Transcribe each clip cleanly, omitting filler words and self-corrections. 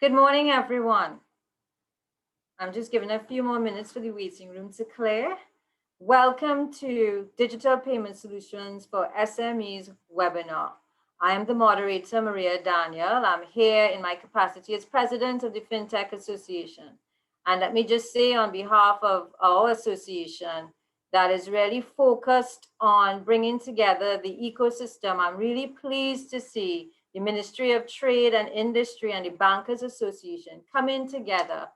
Good morning, everyone. I'm just giving a few more minutes for the waiting room to clear. Welcome to Digital Payment Solutions for SMEs webinar. I am the moderator, Maria Daniel. I'm here in my capacity as president of the FinTech Association. And let me just say on behalf of our association that is really focused on bringing together the ecosystem, I'm really pleased to see the Ministry of Trade and Industry and the Bankers Association coming together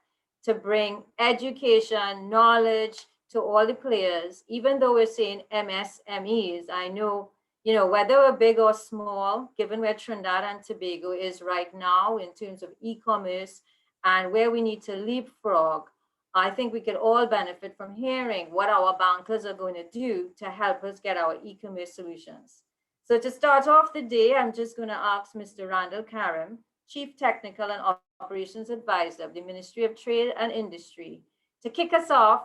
to bring education, knowledge to all the players. Even though we're saying MSMEs, I know, whether we're big or small, given where Trinidad and Tobago is right now in terms of e-commerce and where we need to leapfrog, I think we could all benefit from hearing what our bankers are going to do to help us get our e-commerce solutions. So to start off the day, I'm just going to ask Mr. Randall Karam, Chief Technical and Operations Advisor of the Ministry of Trade and Industry, to kick us off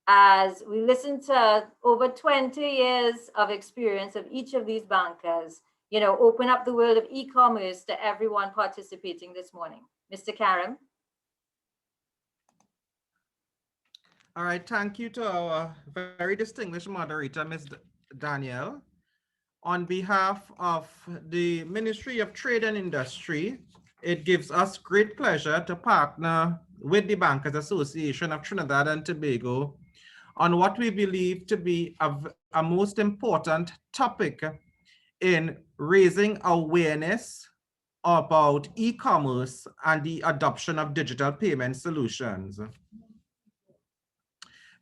as we listen to over 20 years of experience of each of these bankers, open up the world of e-commerce to everyone participating this morning. Mr. Karam. All right, thank you to our very distinguished moderator, Ms. Danielle. On behalf of the Ministry of Trade and Industry, it gives us great pleasure to partner with the Bankers Association of Trinidad and Tobago on what we believe to be a most important topic in raising awareness about e-commerce and the adoption of digital payment solutions.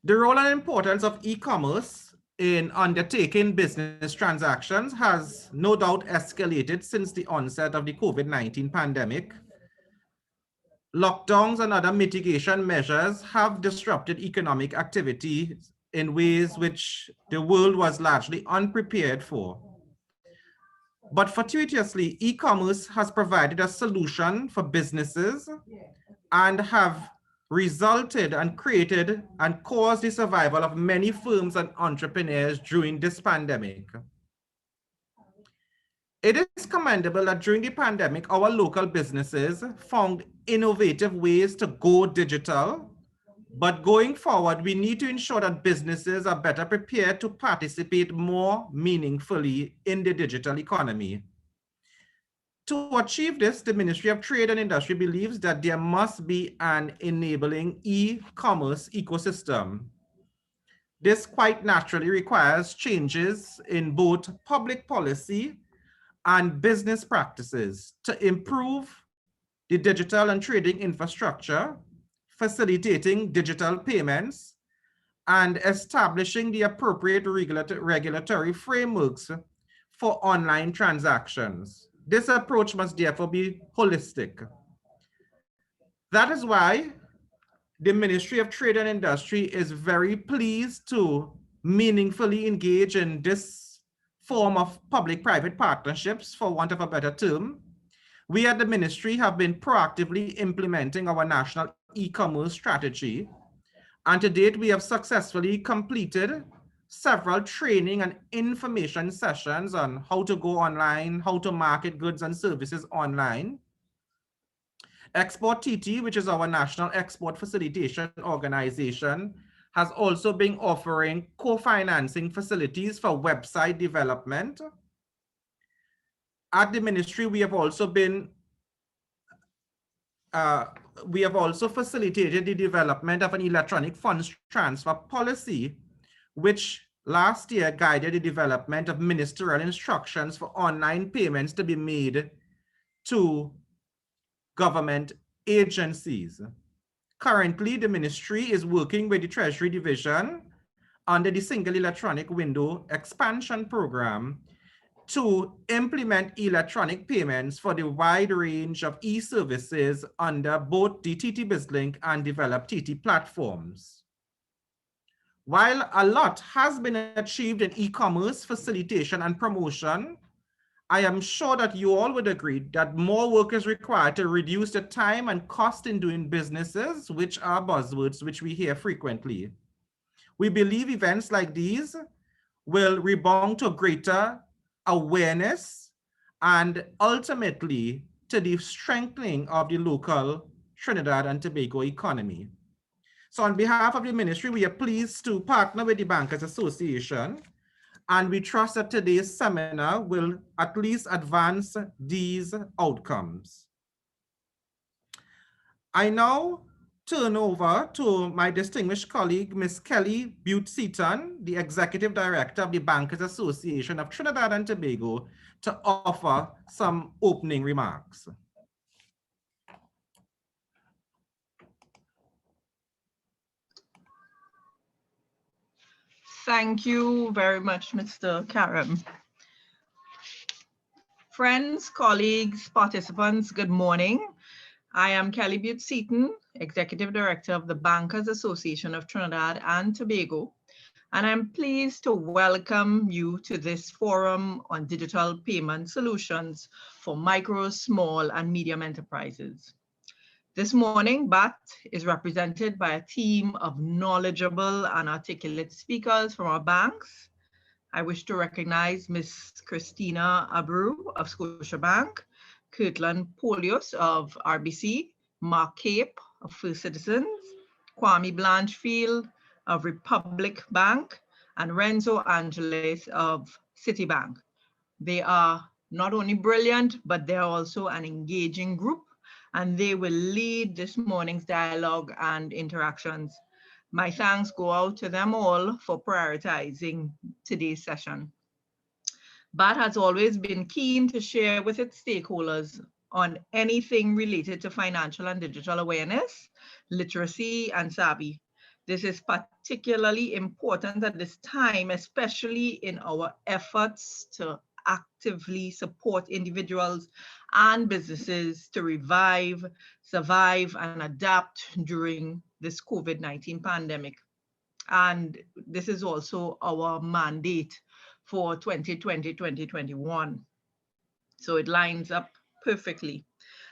The role and importance of e-commerce in undertaking business transactions has no doubt escalated since the onset of the COVID-19 pandemic. Lockdowns and other mitigation measures have disrupted economic activity in ways which the world was largely unprepared for. But fortuitously, e-commerce has provided a solution for businesses and have resulted and created and caused the survival of many firms and entrepreneurs during this pandemic. It is commendable that during the pandemic, our local businesses found innovative ways to go digital. But going forward, we need to ensure that businesses are better prepared to participate more meaningfully in the digital economy. To achieve this, the Ministry of Trade and Industry believes that there must be an enabling e-commerce ecosystem. This quite naturally requires changes in both public policy and business practices to improve the digital and trading infrastructure, facilitating digital payments, and establishing the appropriate regulatory frameworks for online transactions. This approach must therefore be holistic. That is why the Ministry of Trade and Industry is very pleased to meaningfully engage in this form of public-private partnerships, for want of a better term. We at the ministry have been proactively implementing our national e-commerce strategy, and to date we have successfully completed several training and information sessions on how to go online, how to market goods and services online. Export TT, which is our national export facilitation organization, has also been offering co-financing facilities for website development. At the ministry, we have also facilitated the development of an electronic funds transfer policy, which last year guided the development of ministerial instructions for online payments to be made to government agencies. Currently, the ministry is working with the Treasury Division under the Single Electronic Window Expansion Program to implement electronic payments for the wide range of e-services under both the TT BizLink and developed TT platforms. While a lot has been achieved in e-commerce facilitation and promotion, I am sure that you all would agree that more work is required to reduce the time and cost in doing businesses, which are buzzwords which we hear frequently. We believe events like these will rebound to greater awareness and ultimately to to the strengthening of the local Trinidad and Tobago economy. So on behalf of the ministry, we are pleased to partner with the Bankers Association, and we trust that today's seminar will at least advance these outcomes. I now turn over to my distinguished colleague, Ms. Kelly Butte-Seaton, the Executive Director of the Bankers Association of Trinidad and Tobago, to offer some opening remarks. Thank you very much, Mr. Karam. Friends, colleagues, participants, good morning. I am Kelly Butte-Seaton, Executive Director of the Bankers Association of Trinidad and Tobago, and I'm pleased to welcome you to this forum on digital payment solutions for micro, small, and medium enterprises. This morning, BAT is represented by a team of knowledgeable and articulate speakers from our banks. I wish to recognize Ms. Christina Abreu of Scotiabank, Kirtland Polius of RBC, Mark Cape of First Citizens, Kwame Blanchfield of Republic Bank, and Renzo Angeles of Citibank. They are not only brilliant, but they're also an engaging group, and they will lead this morning's dialogue and interactions. My thanks go out to them all for prioritizing today's session. BAT has always been keen to share with its stakeholders on anything related to financial and digital awareness, literacy, and savvy. This is particularly important at this time, especially in our efforts to actively support individuals and businesses to revive, survive, and adapt during this COVID-19 pandemic. And this is also our mandate for 2020-2021. So it lines up perfectly.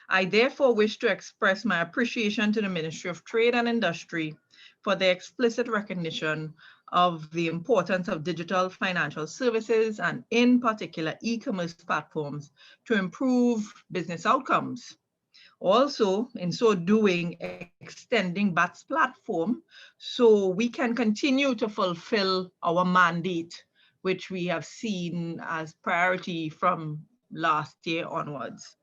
I therefore wish to express my appreciation to the Ministry of Trade and Industry for their explicit recognition of the importance of digital financial services and in particular e-commerce platforms to improve business outcomes. Also, in so doing, extending BAT's platform so we can continue to fulfill our mandate, which we have seen as priority from last year onwards.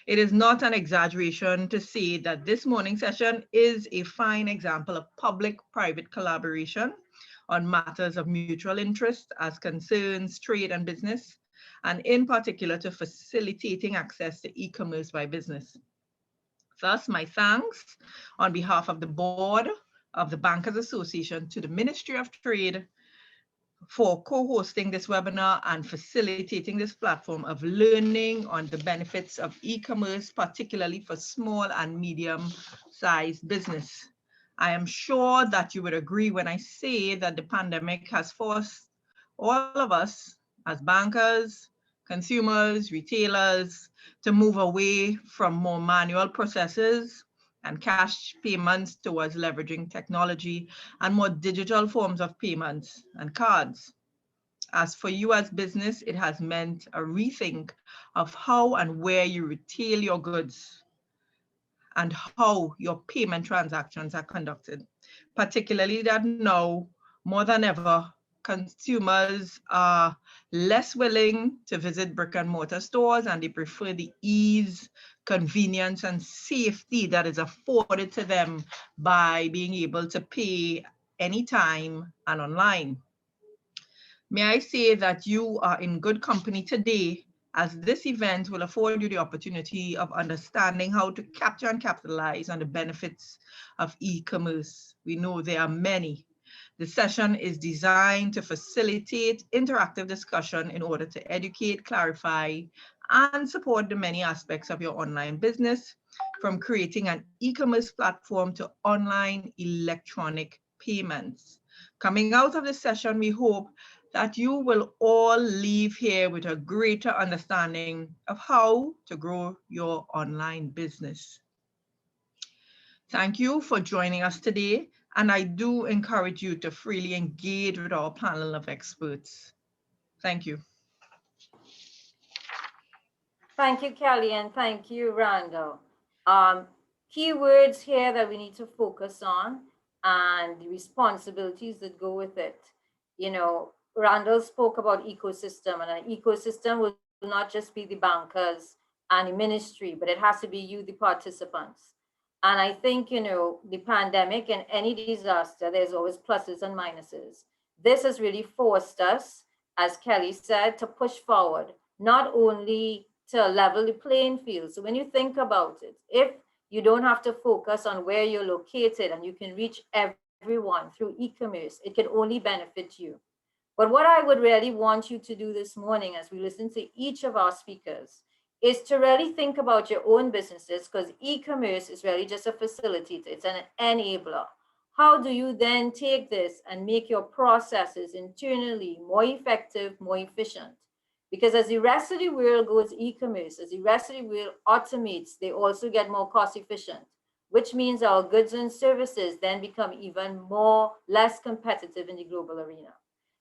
It is not an exaggeration to say that this morning's session is a fine example of public-private collaboration on matters of mutual interest as concerns trade and business, and in particular to facilitating access to e-commerce by business. Thus, my thanks on behalf of the board of the Bankers Association to the Ministry of Trade for co-hosting this webinar and facilitating this platform of learning on the benefits of e-commerce, particularly for small and medium-sized business. I am sure that you would agree when I say that the pandemic has forced all of us as bankers, consumers, retailers, to move away from more manual processes and cash payments towards leveraging technology and more digital forms of payments and cards. As for you as business, it has meant a rethink of how and where you retail your goods and how your payment transactions are conducted, particularly that now, more than ever, consumers are less willing to visit brick and mortar stores and they prefer the ease, convenience, and safety that is afforded to them by being able to pay anytime and online. May I say that you are in good company today, as this event will afford you the opportunity of understanding how to capture and capitalize on the benefits of e-commerce. We know there are many. The session is designed to facilitate interactive discussion in order to educate, clarify, and support the many aspects of your online business, from creating an e-commerce platform to online electronic payments. Coming out of this session, we hope that you will all leave here with a greater understanding of how to grow your online business. Thank you for joining us today, and I do encourage you to freely engage with our panel of experts. Thank you. Thank you, Kelly, and thank you, Randall. Key words here that we need to focus on and the responsibilities that go with it. You know, Randall spoke about ecosystem, and an ecosystem will not just be the bankers and the ministry, but it has to be you, the participants. And I think, you know, the pandemic and any disaster, there's always pluses and minuses. This has really forced us, as Kelly said, to push forward, not only to level the playing field. So when you think about it, if you don't have to focus on where you're located and you can reach everyone through e-commerce, it can only benefit you. But what I would really want you to do this morning as we listen to each of our speakers is to really think about your own businesses, because e-commerce is really just a facilitator, it's an enabler. How do you then take this and make your processes internally more effective, more efficient? Because as the rest of the world goes e-commerce, as the rest of the world automates, they also get more cost efficient, which means our goods and services then become even more less competitive in the global arena.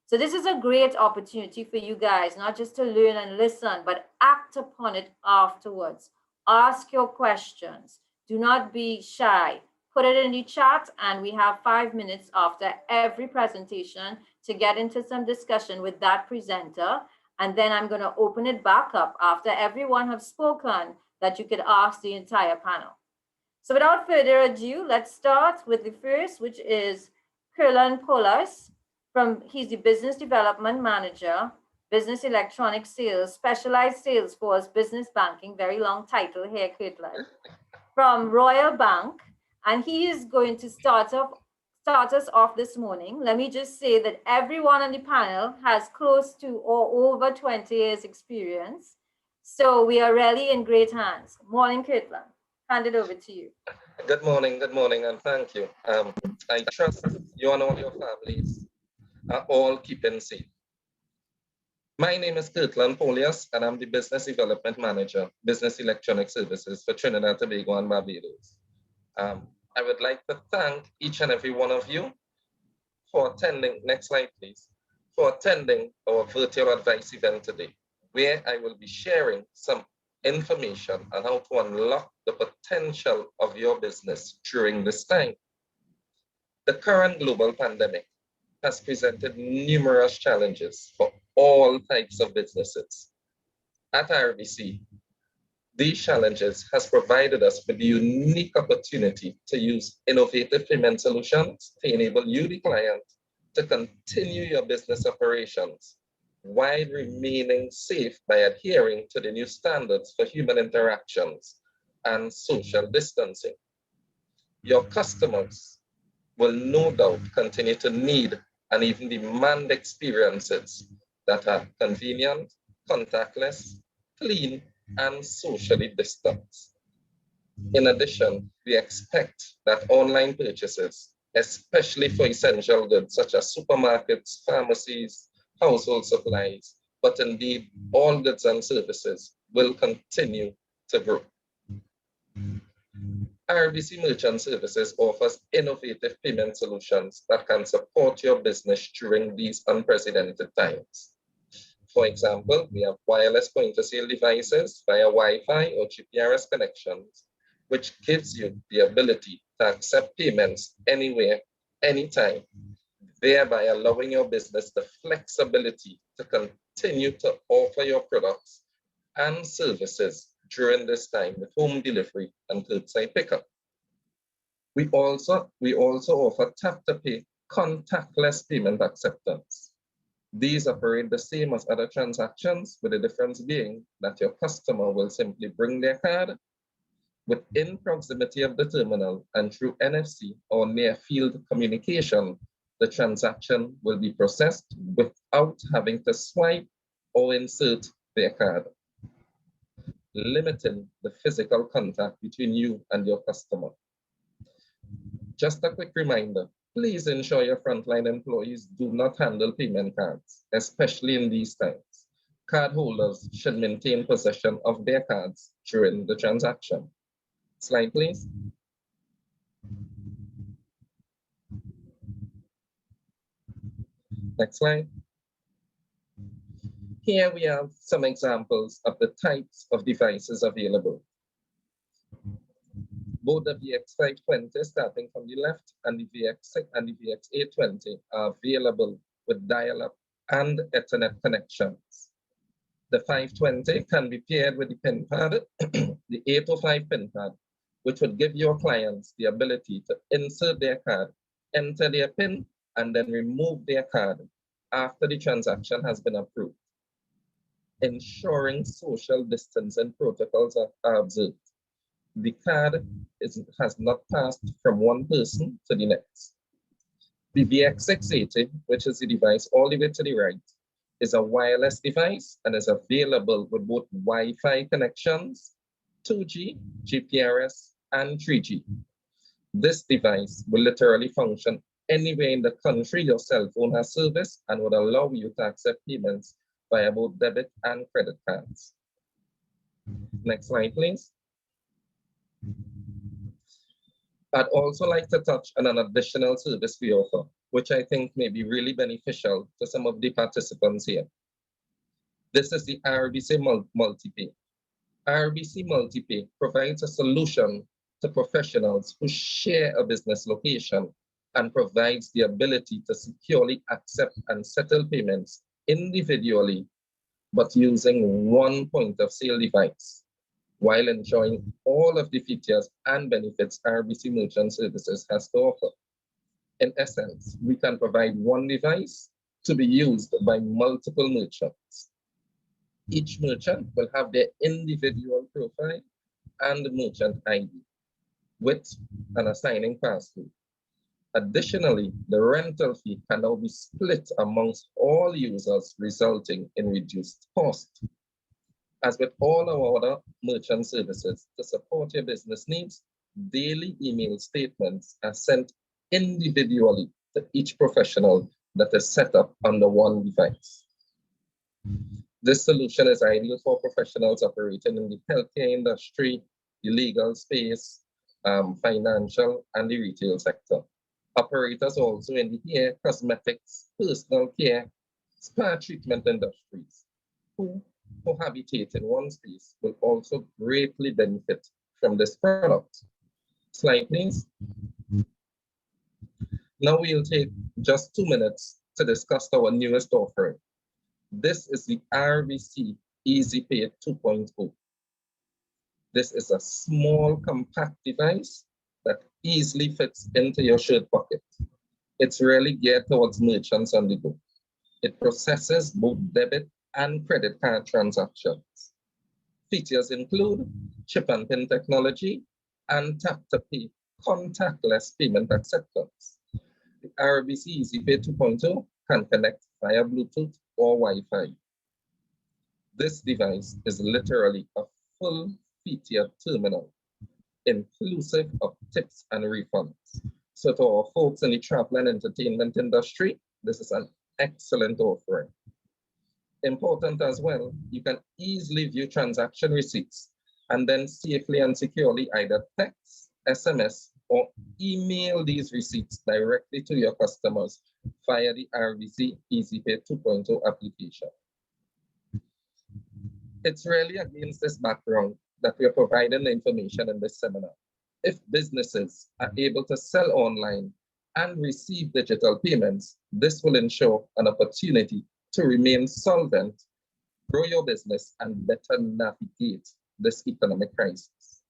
So this is a great opportunity for you guys, not just to learn and listen, but act upon it afterwards. Ask your questions. Do not be shy. Put it in the chat, and we have 5 minutes after every presentation to get into some discussion with that presenter. And then I'm going to open it back up after everyone have spoken that you could ask the entire panel. So without further ado, let's start with the first, which is Kurlan Polas. He's the Business Development Manager, Business Electronic Sales, Specialized Salesforce Business Banking, very long title here, Kurlan, from Royal Bank. And he is going to start us off this morning. Let me just say that everyone on the panel has close to or over 20 years experience. So we are really in great hands. Morning, Kurlan. Hand it over to you. Good morning, and thank you. I trust you and all your families are all keeping safe. My name is Kirtland Polias, and I'm the Business Development Manager, Business Electronic Services for Trinidad and Tobago and Barbados. I would like to thank each and every one of you for attending, next slide please, for attending our virtual advice event today, where I will be sharing some information on how to unlock the potential of your business during this time. The current global pandemic has presented numerous challenges for all types of businesses. At RBC, these challenges has provided us with the unique opportunity to use innovative payment solutions to enable you, the client, to continue your business operations while remaining safe by adhering to the new standards for human interactions and social distancing. Your customers will no doubt continue to need and even demand experiences that are convenient, contactless, clean, and socially distanced. In addition, we expect that online purchases, especially for essential goods such as supermarkets, pharmacies, household supplies, but indeed all goods and services, will continue to grow. RBC Merchant Services offers innovative payment solutions that can support your business during these unprecedented times. For example, we have wireless point-of-sale devices via Wi-Fi or GPRS connections, which gives you the ability to accept payments anywhere, anytime, thereby allowing your business the flexibility to continue to offer your products and services during this time with home delivery and curbside pickup. We also offer tap-to-pay contactless payment acceptance. These operate the same as other transactions, with the difference being that your customer will simply bring their card within proximity of the terminal, and through NFC or near field communication, the transaction will be processed without having to swipe or insert their card, limiting the physical contact between you and your customer. Just a quick reminder, please ensure your frontline employees do not handle payment cards, especially in these times. Cardholders should maintain possession of their cards during the transaction. Slide, please. Next slide. Here we have some examples of the types of devices available. Both the VX520 starting from the left and the VX6 and the VX820 are available with dial-up and Ethernet connections. The 520 can be paired with the PIN pad, the 805 PIN pad, which would give your clients the ability to insert their card, enter their PIN, and then remove their card after the transaction has been approved, ensuring social distancing protocols are observed. The card has not passed from one person to the next. The VX680, which is the device all the way to the right, is a wireless device and is available with both Wi-Fi connections, 2G, GPRS, and 3G. This device will literally function anywhere in the country your cell phone has service and would allow you to accept payments via both debit and credit cards. Next slide, please. I'd also like to touch on an additional service we offer, which I think may be really beneficial to some of the participants here. This is the RBC Multipay. RBC Multipay provides a solution to professionals who share a business location and provides the ability to securely accept and settle payments individually, but using one point of sale device, while enjoying all of the features and benefits RBC Merchant Services has to offer. In essence, we can provide one device to be used by multiple merchants. Each merchant will have their individual profile and merchant ID with an assigning password. Additionally, the rental fee can now be split amongst all users, resulting in reduced cost. As with all our other merchant services, to support your business needs, daily email statements are sent individually to each professional that is set up under one device. This solution is ideal for professionals operating in the healthcare industry, the legal space, financial, and the retail sector. Operators also in the hair, cosmetics, personal care, spa treatment industries who cohabitate in one space will also greatly benefit from this product. Slide, please. Now we'll take just 2 minutes to discuss our newest offering. This is the RBC EasyPay 2.0. This is a small, compact device that easily fits into your shirt pocket. It's really geared towards merchants on the go. It processes both debit and credit card transactions. Features include chip and PIN technology and tap-to-pay contactless payment acceptance. The RBC EasyPay 2.0 can connect via Bluetooth or Wi-Fi. This device is literally a full-featured terminal, inclusive of tips and refunds. So to our folks in the travel and entertainment industry, this is an excellent offering. Important as well, you can easily view transaction receipts and then safely and securely either text, SMS, or email these receipts directly to your customers via the RBC EasyPay 2.0 application. It's really against this background that we are providing the information in this seminar. If businesses are able to sell online and receive digital payments, this will ensure an opportunity to remain solvent, grow your business, and better navigate this economic crisis.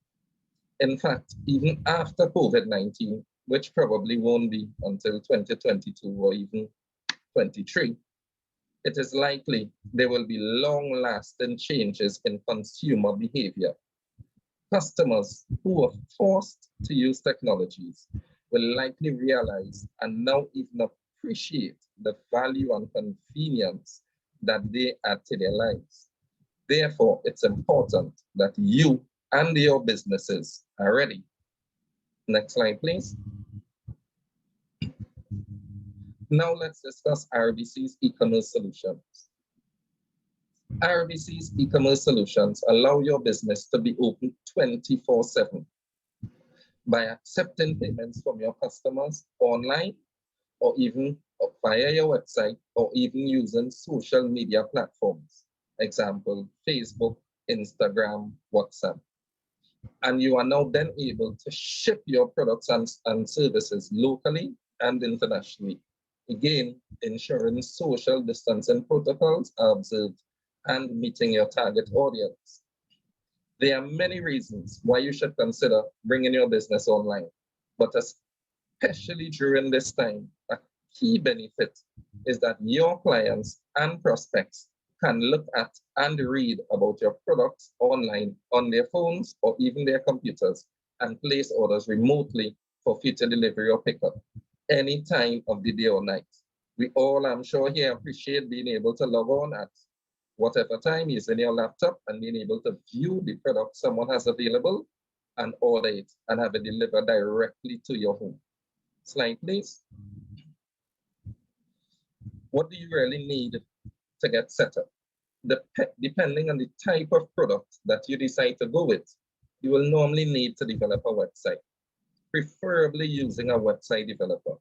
In fact, even after COVID-19, which probably won't be until 2022 or even 23, it is likely there will be long-lasting changes in consumer behavior. Customers who are forced to use technologies will likely realize and now even appreciate the value and convenience that they add to their lives. Therefore, it's important that you and your businesses are ready. Next slide, please. Now let's discuss RBC's e-commerce solutions. RBC's e-commerce solutions allow your business to be open 24/7 by accepting payments from your customers online or even via your website or even using social media platforms. example, Facebook, Instagram, WhatsApp. And you are now then able to ship your products and services locally and internationally. Again, ensuring social distancing protocols are observed and meeting your target audience. There are many reasons why you should consider bringing your business online, but especially during this time, a key benefit is that your clients and prospects can look at and read about your products online on their phones or even their computers and place orders remotely for future delivery or pickup any time of the day or night. We all, I'm sure here, appreciate being able to log on at whatever time using your laptop and being able to view the product someone has available and order it and have it delivered directly to your home. Slide, please. What do you really need to get set up? Depending on the type of product that you decide to go with, you will normally need to develop a website, preferably using a website developer.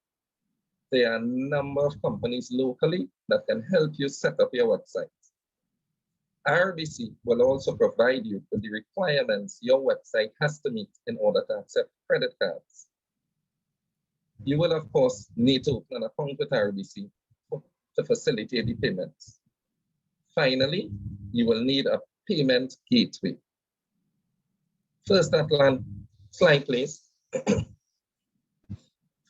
There are a number of companies locally that can help you set up your website. RBC will also provide you with the requirements your website has to meet in order to accept credit cards. You will, of course, need to open an account with RBC to facilitate the payments. Finally, you will need a payment gateway. First Atlantic, slide please.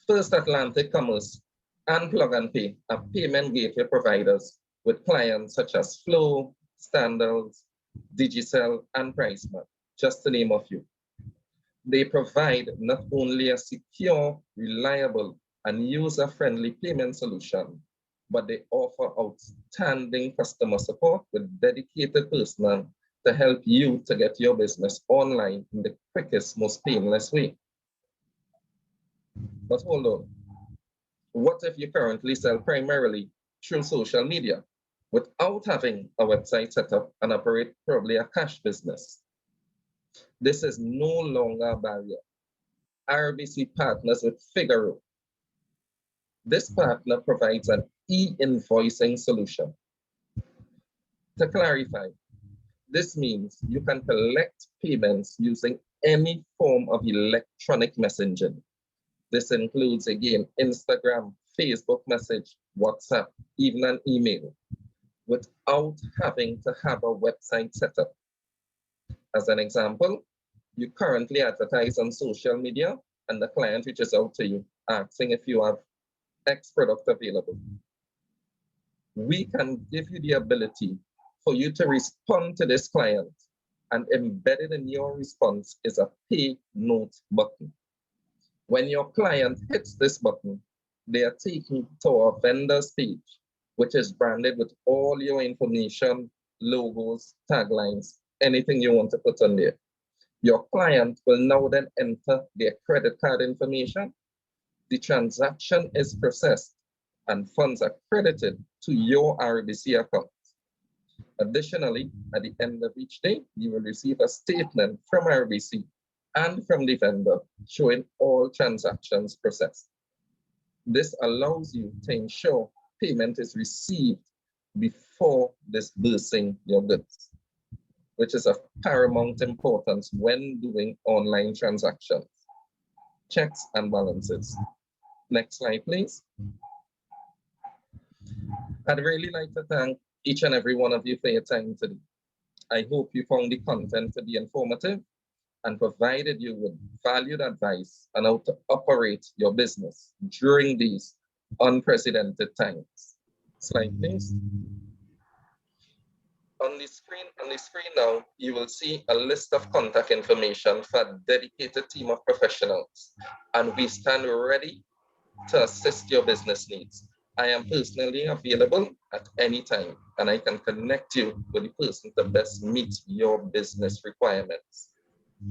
First Atlantic Commerce and Plug and Pay are payment gateway providers with clients such as Flow, Standards, Digicel, and PriceMart, just to name a few. They provide not only a secure, reliable, and user-friendly payment solution, but they offer outstanding customer support with dedicated personnel to help you to get your business online in the quickest, most painless way. But hold on. What if you currently sell primarily through social media without having a website set up and operate probably a cash business? This is no longer a barrier. RBC partners with Figaro. This partner provides an e-invoicing solution. To clarify, this means you can collect payments using any form of electronic messaging. This includes, again, Instagram, Facebook message, WhatsApp, even an email, without having to have a website set up. As an example, you currently advertise on social media and the client reaches out to you asking if you have X product available. We can give you the ability for you to respond to this client, and embedded in your response is a pay note button. When your client hits this button, they are taken to our vendors page, which is branded with all your information, logos, taglines, anything you want to put on there. Your client will now then enter their credit card information. The transaction is processed and funds are credited to your RBC account. Additionally, at the end of each day, you will receive a statement from RBC and from the vendor showing all transactions processed. This allows you to ensure payment is received before disbursing your goods, which is of paramount importance when doing online transactions, checks and balances. Next slide, please. I'd really like to thank each and every one of you for your time today. I hope you found the content to be informative and provided you with valued advice on how to operate your business during these unprecedented times. Slide, please. On the screen now, you will see a list of contact information for a dedicated team of professionals, and we stand ready to assist your business needs. I am personally available at any time, and I can connect you with the person to best meet your business requirements.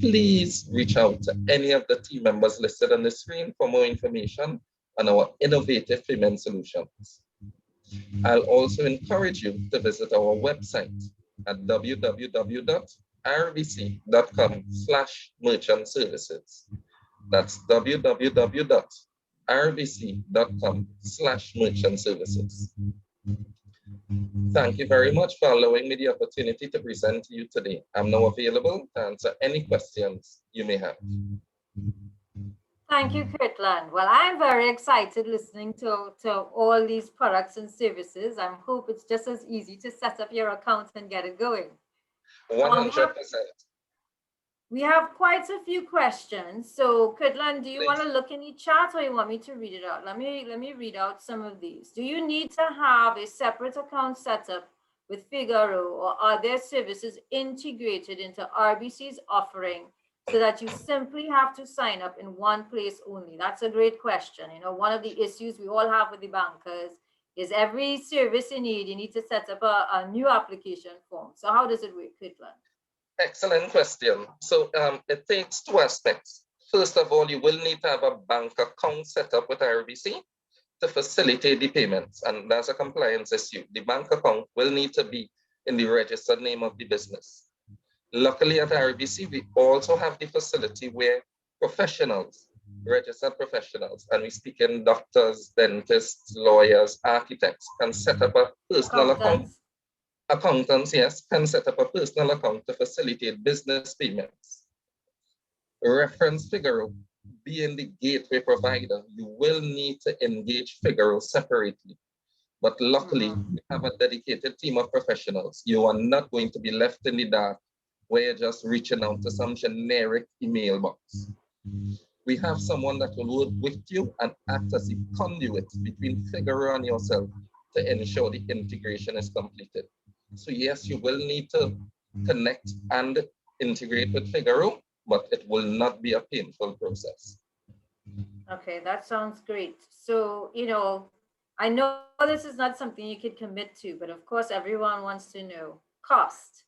Please reach out to any of the team members listed on the screen for more information on our innovative payment solutions. I'll also encourage you to visit our website at www.rbc.com/merchant services. That's www.rbc.com/merchant services. Thank you very much for allowing me the opportunity to present to you today. I'm now available to answer any questions you may have. Thank you, Kirtland. Well, I'm very excited listening to all these products and services. I hope it's just as easy to set up your account and get it going. 100%. We have quite a few questions. So, Kirtland, do you want to look in the chat or you want me to read it out? Let me read out some of these. Do you need to have a separate account set up with Figaro, or are there services integrated into RBC's offering so that you simply have to sign up in one place only? That's a great question. You know, one of the issues we all have with the bankers is every service you need to set up a new application form. So how does it work, Kirtland? Excellent question. So it takes two aspects. First of all, you will need to have a bank account set up with RBC to facilitate the payments, and that's a compliance issue. The bank account will need to be in the registered name of the business. Luckily at RBC, we also have the facility where professionals, registered professionals, and we speak in doctors, dentists, lawyers, architects, can set up a personal account. Accountants, yes, can set up a personal account to facilitate business payments. Reference Figaro, being the gateway provider, you will need to engage Figaro separately. But luckily, we have a dedicated team of professionals. You are not going to be left in the dark where you're just reaching out to some generic email box. We have someone that will work with you and act as a conduit between Figaro and yourself to ensure the integration is completed. So yes, you will need to connect and integrate with Figaro, but it will not be a painful process. Okay, that sounds great. So, you know, I know this is not something you could commit to, but of course everyone wants to know cost.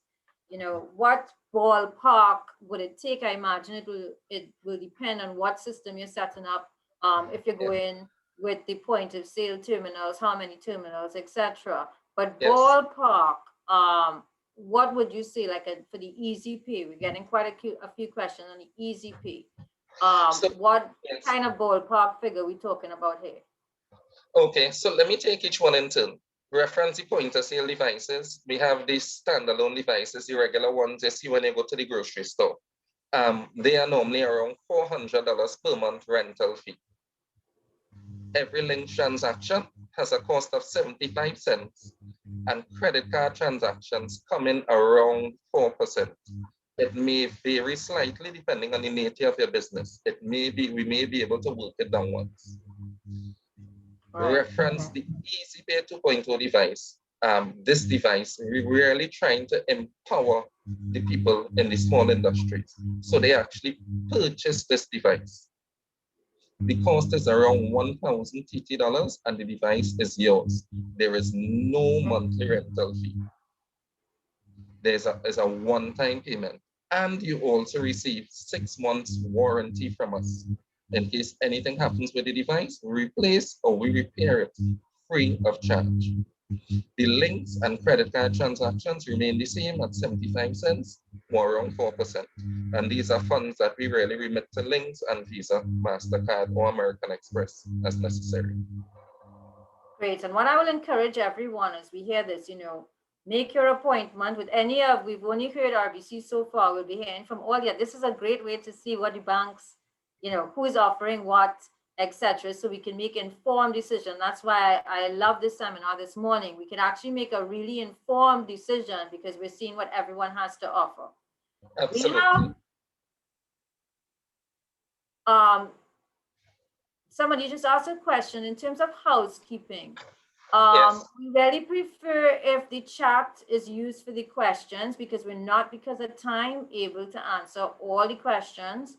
You know, what ballpark would it take? I imagine it will depend on what system you're setting up. If you're going with the point of sale terminals, how many terminals, etc. But ballpark, what would you say, like for the easy pay? We're getting quite a few questions on the easy pay. What kind of ballpark figure are we talking about here? Okay, so let me take each one in turn. Reference the point of sale devices. We have these standalone devices, the regular ones you see when you go to the grocery store. They are normally around $400 per month rental fee. Every link transaction has a cost of 75 cents, and credit card transactions come in around 4%. It may vary slightly depending on the nature of your business. We may be able to work it downwards. Reference the EasyPay 2.0 device. This device, we're really trying to empower the people in the small industries. So they actually purchase this device. The cost is around $1,000 TT and the device is yours. There is no monthly rental fee. There's a one-time payment. And you also receive 6 months warranty from us. In case anything happens with the device, we replace or we repair it free of charge. The links and credit card transactions remain the same at 75 cents or around 4%. And these are funds that we really remit to links and Visa, MasterCard, or American Express as necessary. Great. And what I will encourage everyone as we hear this, you know, make your appointment with any of, we've only heard RBC so far, we'll be hearing from all yet. This is a great way to see what the banks, you know, who is offering what, etc. So we can make informed decision. That's why I love this seminar this morning. We can actually make a really informed decision because we're seeing what everyone has to offer. Absolutely. We have, somebody just asked a question in terms of housekeeping. We really prefer if the chat is used for the questions because we're not, because of time, able to answer all the questions.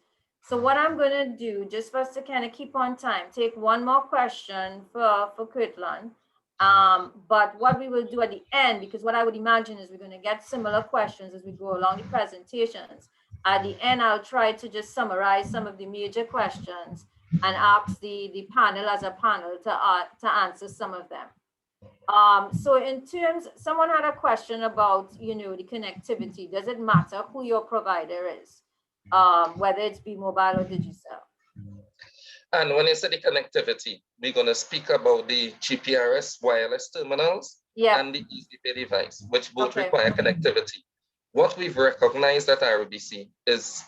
So what I'm going to do, just for us to kind of keep on time, take one more question for Kirtland. But what we will do at the end, because what I would imagine is we're going to get similar questions as we go along the presentations. At the end, I'll try to just summarize some of the major questions and ask the panel as a panel to answer some of them. So in terms, someone had a question about, you know, the connectivity. Does it matter who your provider is, whether it's be mobile or digital? And when you say the connectivity, we're going to speak about the GPRS wireless terminals Yeah. and the EasyPay device, which both Okay. require connectivity. What we've recognized at RBC is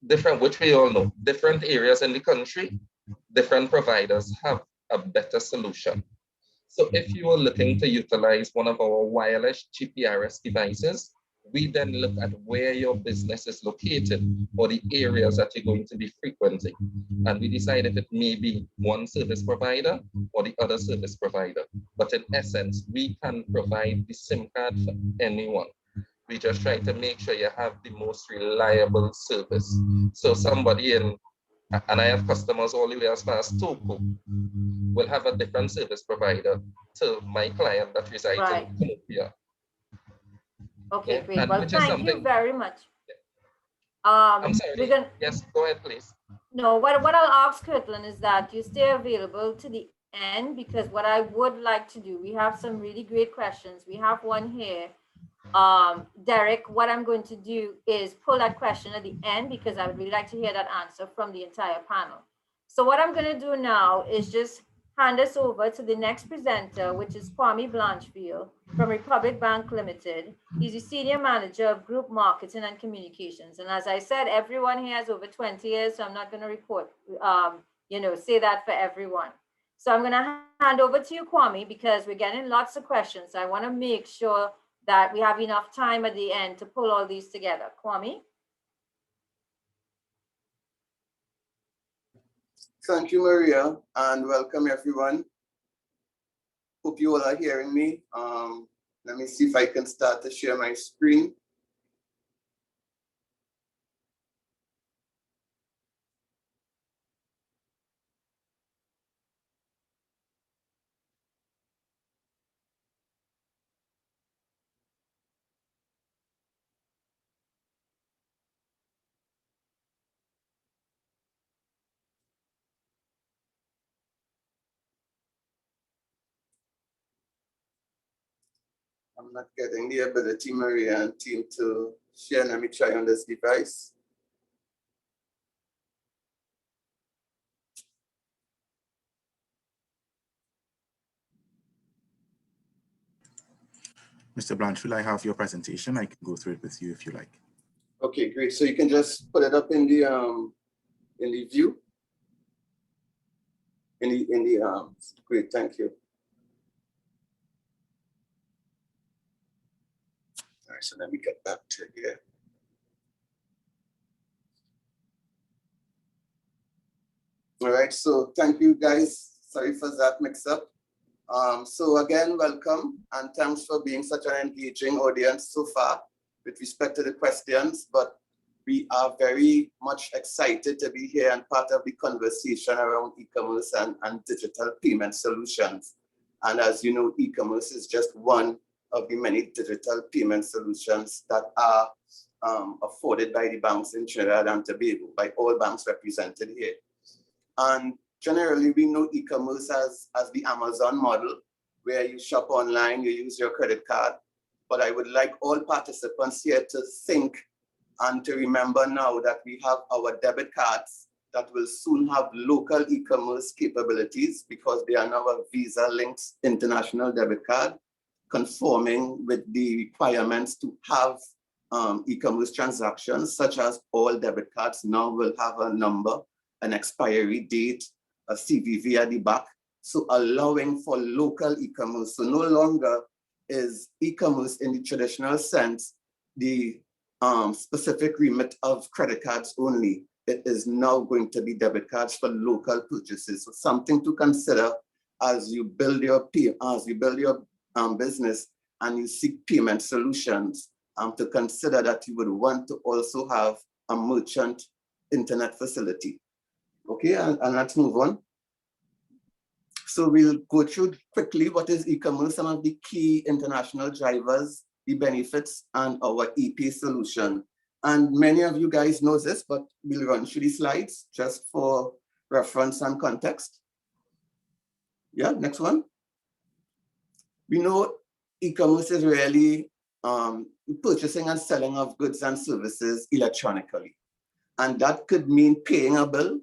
different, which we all know, different areas in the country, different providers have a better solution. So if you are looking to utilize one of our wireless GPRS devices, we then look at where your business is located or the areas that you're going to be frequenting. And we decide if it may be one service provider or the other service provider. But in essence, we can provide the SIM card for anyone. We just try to make sure you have the most reliable service. So somebody in, and I have customers all the way as far as Togo, will have a different service provider to my client that resides Right. in Colombia. Okay, Yeah, great. and Well, which is thank you something. very much. I'm sorry. We're gonna, Yes, go ahead, please. no, what I'll ask Kirtland is that you stay available to the end, because what I would like to do, we have some really great questions. We have one here. Derek, what I'm going to do is pull that question at the end, because I would really like to hear that answer from the entire panel. So what I'm going to do now is just hand us over to the next presenter, which is Kwame Blanchfield from Republic Bank Limited. He's the Senior Manager of Group Marketing and Communications. And as I said, everyone here has over 20 years, so I'm not going to report, say that for everyone. So I'm going to hand over to you, Kwame, because we're getting lots of questions. I want to make sure that we have enough time at the end to pull all these together. Kwame? Thank you, Maria, and welcome everyone. Hope you all are hearing me. Let me see if I can start to share my screen. I'm not getting the ability, Maria and team, to share. Let me try on this device. Mr. Blanchfield, I have your presentation. I can go through it with you if you like. Okay, great. So you can just put it up in the view. Great, thank you. All right, so let me get back to here. All right, so thank you guys. Sorry for that mix up. So again, welcome and thanks for being such an engaging audience so far with respect to the questions, but we are very much excited to be here and part of the conversation around e-commerce and digital payment solutions. And as you know, e-commerce is just one of the many digital payment solutions that are afforded by the banks in Trinidad and Tobago, by all banks represented here. And generally, we know e-commerce as the Amazon model, where you shop online, you use your credit card. But I would like all participants here to think and to remember now that we have our debit cards that will soon have local e-commerce capabilities, because they are now a Visa-linked international debit card, conforming with the requirements to have e-commerce transactions, such as all debit cards now will have a number, an expiry date, a CVV at the back, so allowing for local e-commerce. So no longer is e-commerce in the traditional sense the specific remit of credit cards only. It is now going to be debit cards for local purchases. So something to consider as you build your business and you seek payment solutions, to consider that you would want to also have a merchant internet facility. Okay, and let's move on. So we'll go through quickly what is e-commerce, some of the key international drivers, the benefits, and our EP solution. And many of you guys know this, but we'll run through the slides just for reference and context. Yeah, next one. We know e-commerce is really purchasing and selling of goods and services electronically. And that could mean paying a bill.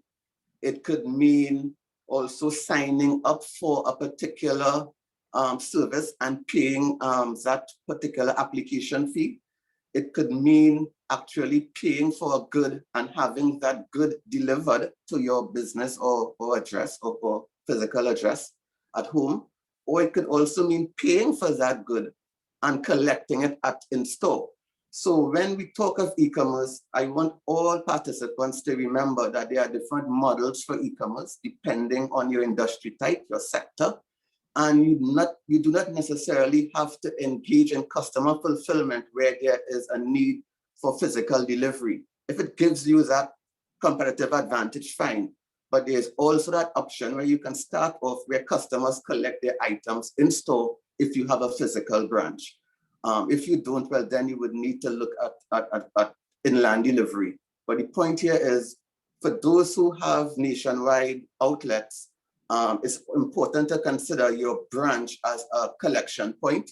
It could mean also signing up for a particular service and paying that particular application fee. It could mean actually paying for a good and having that good delivered to your business or address or physical address at home. Or it could also mean paying for that good and collecting it in store. So when we talk of e-commerce, I want all participants to remember that there are different models for e-commerce depending on your industry type, your sector, and you do not necessarily have to engage in customer fulfillment where there is a need for physical delivery. If it gives you that competitive advantage, fine. But there's also that option where you can start off where customers collect their items in store if you have a physical branch. If you don't, well, then you would need to look at inland delivery. But the point here is, for those who have nationwide outlets, it's important to consider your branch as a collection point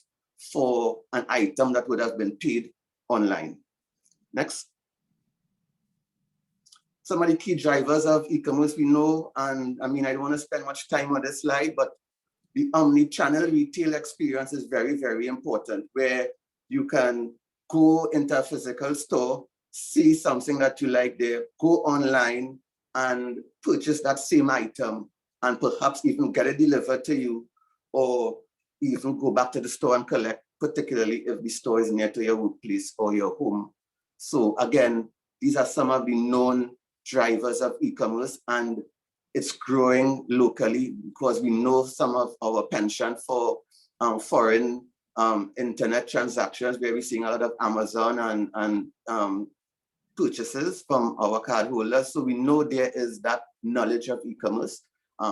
for an item that would have been paid online. Next. Some of the key drivers of e-commerce we know, and I mean, I don't want to spend much time on this slide, but the omni-channel retail experience is very, very important, where you can go into a physical store, see something that you like there, go online and purchase that same item and perhaps even get it delivered to you, or even go back to the store and collect, particularly if the store is near to your workplace or your home. So again, these are some of the known drivers of e-commerce, and it's growing locally because we know some of our penchant for foreign internet transactions, where we're seeing a lot of Amazon and purchases from our cardholders. So we know there is that knowledge of e-commerce.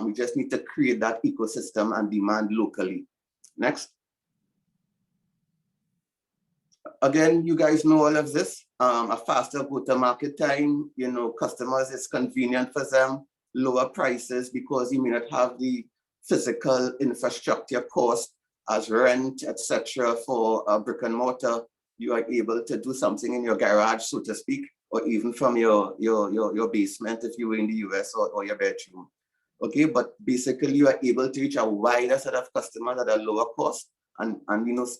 We just need to create that ecosystem and demand locally. Next. Again, you guys know all of this. A faster go-to-market time, customers, it's convenient for them, lower prices because you may not have the physical infrastructure cost as rent, etc. for a brick and mortar. You are able to do something in your garage, so to speak, or even from your basement if you were in the US, or your bedroom. Okay, but basically you are able to reach a wider set of customers at a lower cost. And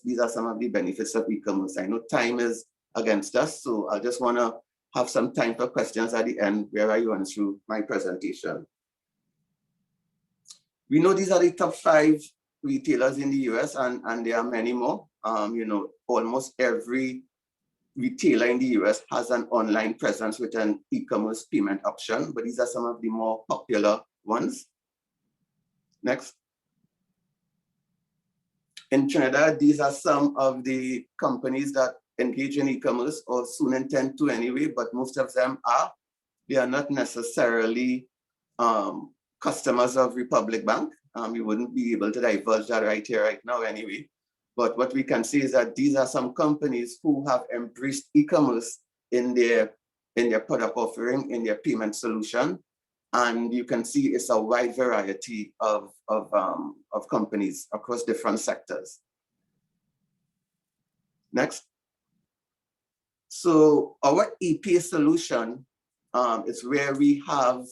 these are some of the benefits of e-commerce. I know time is against us, so I just want to have some time for questions at the end where I run through my presentation. We know these are the top 5 retailers in the US, and there are many more. Almost every retailer in the US has an online presence with an e-commerce payment option, but these are some of the more popular ones. Next. In Trinidad, these are some of the companies that engage in e-commerce or soon intend to anyway, but most of them they are not necessarily customers of Republic Bank. We wouldn't be able to divulge that right here, right now anyway. But what we can see is that these are some companies who have embraced e-commerce in their product offering, in their payment solution. And you can see it's a wide variety of companies across different sectors. Next. So our ePay solution is where we have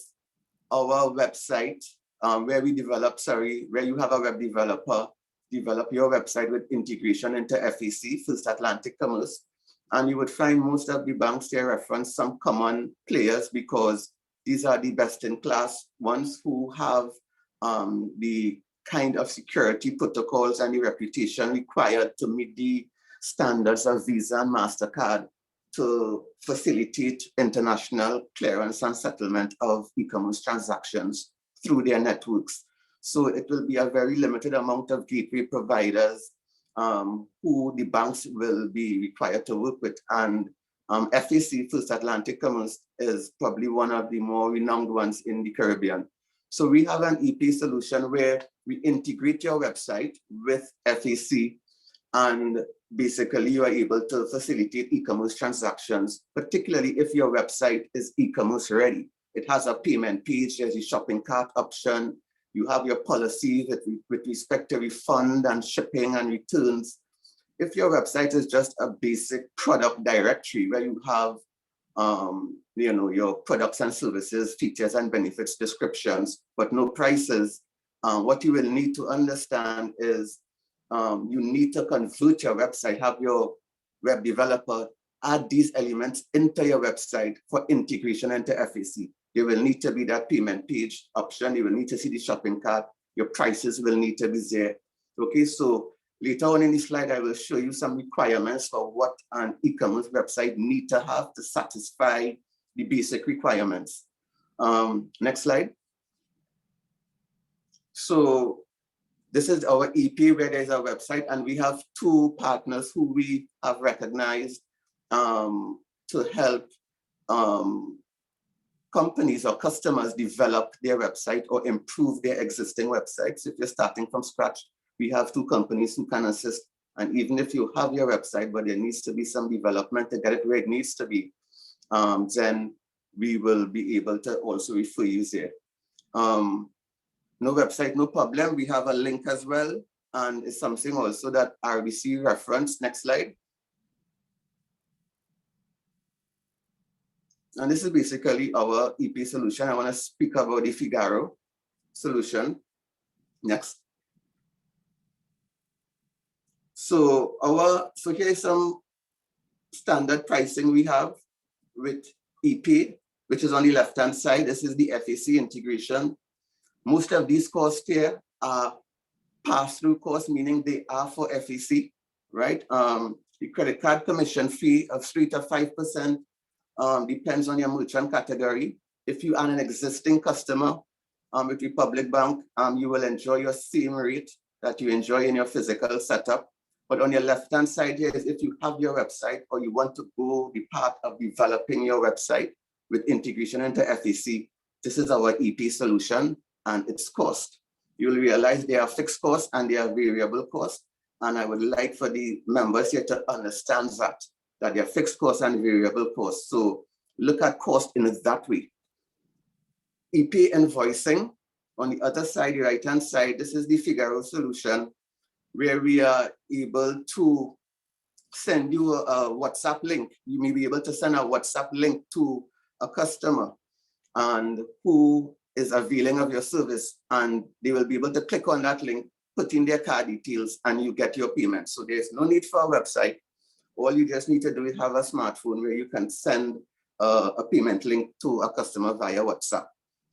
our website, where you have a web developer develop your website with integration into FAC, First Atlantic Commerce. And you would find most of the banks there reference some common players because these are the best in class ones who have the kind of security protocols and the reputation required to meet the standards of Visa and MasterCard to facilitate international clearance and settlement of e-commerce transactions through their networks. So it will be a very limited amount of gateway providers who the banks will be required to work with. And FAC, First Atlantic Commerce, is probably one of the more renowned ones in the Caribbean. So we have an ePay solution where we integrate your website with FAC, and basically you are able to facilitate e-commerce transactions, particularly if your website is e-commerce ready. It has a payment page, there's a shopping cart option, you have your policy with respect to refund and shipping and returns. If your website is just a basic product directory where you have your products and services, features and benefits descriptions, but no prices, what you will need to understand is you need to convert your website, have your web developer add these elements into your website for integration into FAC. There will need to be that payment page option. You will need to see the shopping cart. Your prices will need to be there. Okay, so later on in the slide, I will show you some requirements for what an e-commerce website need to have to satisfy the basic requirements. Next slide. So this is our EP where there's a website, and we have 2 partners who we have recognized to help companies or customers develop their website or improve their existing websites. If you're starting from scratch, we have 2 companies who can assist. And even if you have your website, but there needs to be some development to get it where it needs to be, then we will be able to also refer you there. No website, no problem. We have a link as well. And it's something also that RBC referenced. Next slide. And this is basically our EP solution. I want to speak about the Figaro solution. Next. So here is some standard pricing we have with EP, which is on the left-hand side. This is the FAC integration. Most of these costs here are pass-through costs, meaning they are for FAC, right? The credit card commission fee of 3 to 5%. Depends on your merchant category. If you are an existing customer with Republic Bank, you will enjoy your same rate that you enjoy in your physical setup. But on your left-hand side here is if you have your website or you want to go be part of developing your website with integration into FAC, this is our EP solution and its cost. You'll realize there are fixed costs and there are variable costs. And I would like for the members here to understand that there are fixed costs and variable costs. So look at cost in that way. EP invoicing, on the other side, the right-hand side, this is the Figaro solution where we are able to send you a WhatsApp link. You may be able to send a WhatsApp link to a customer and who is availing of your service, and they will be able to click on that link, put in their card details, and you get your payment. So there's no need for a website. All you just need to do is have a smartphone where you can send a payment link to a customer via WhatsApp.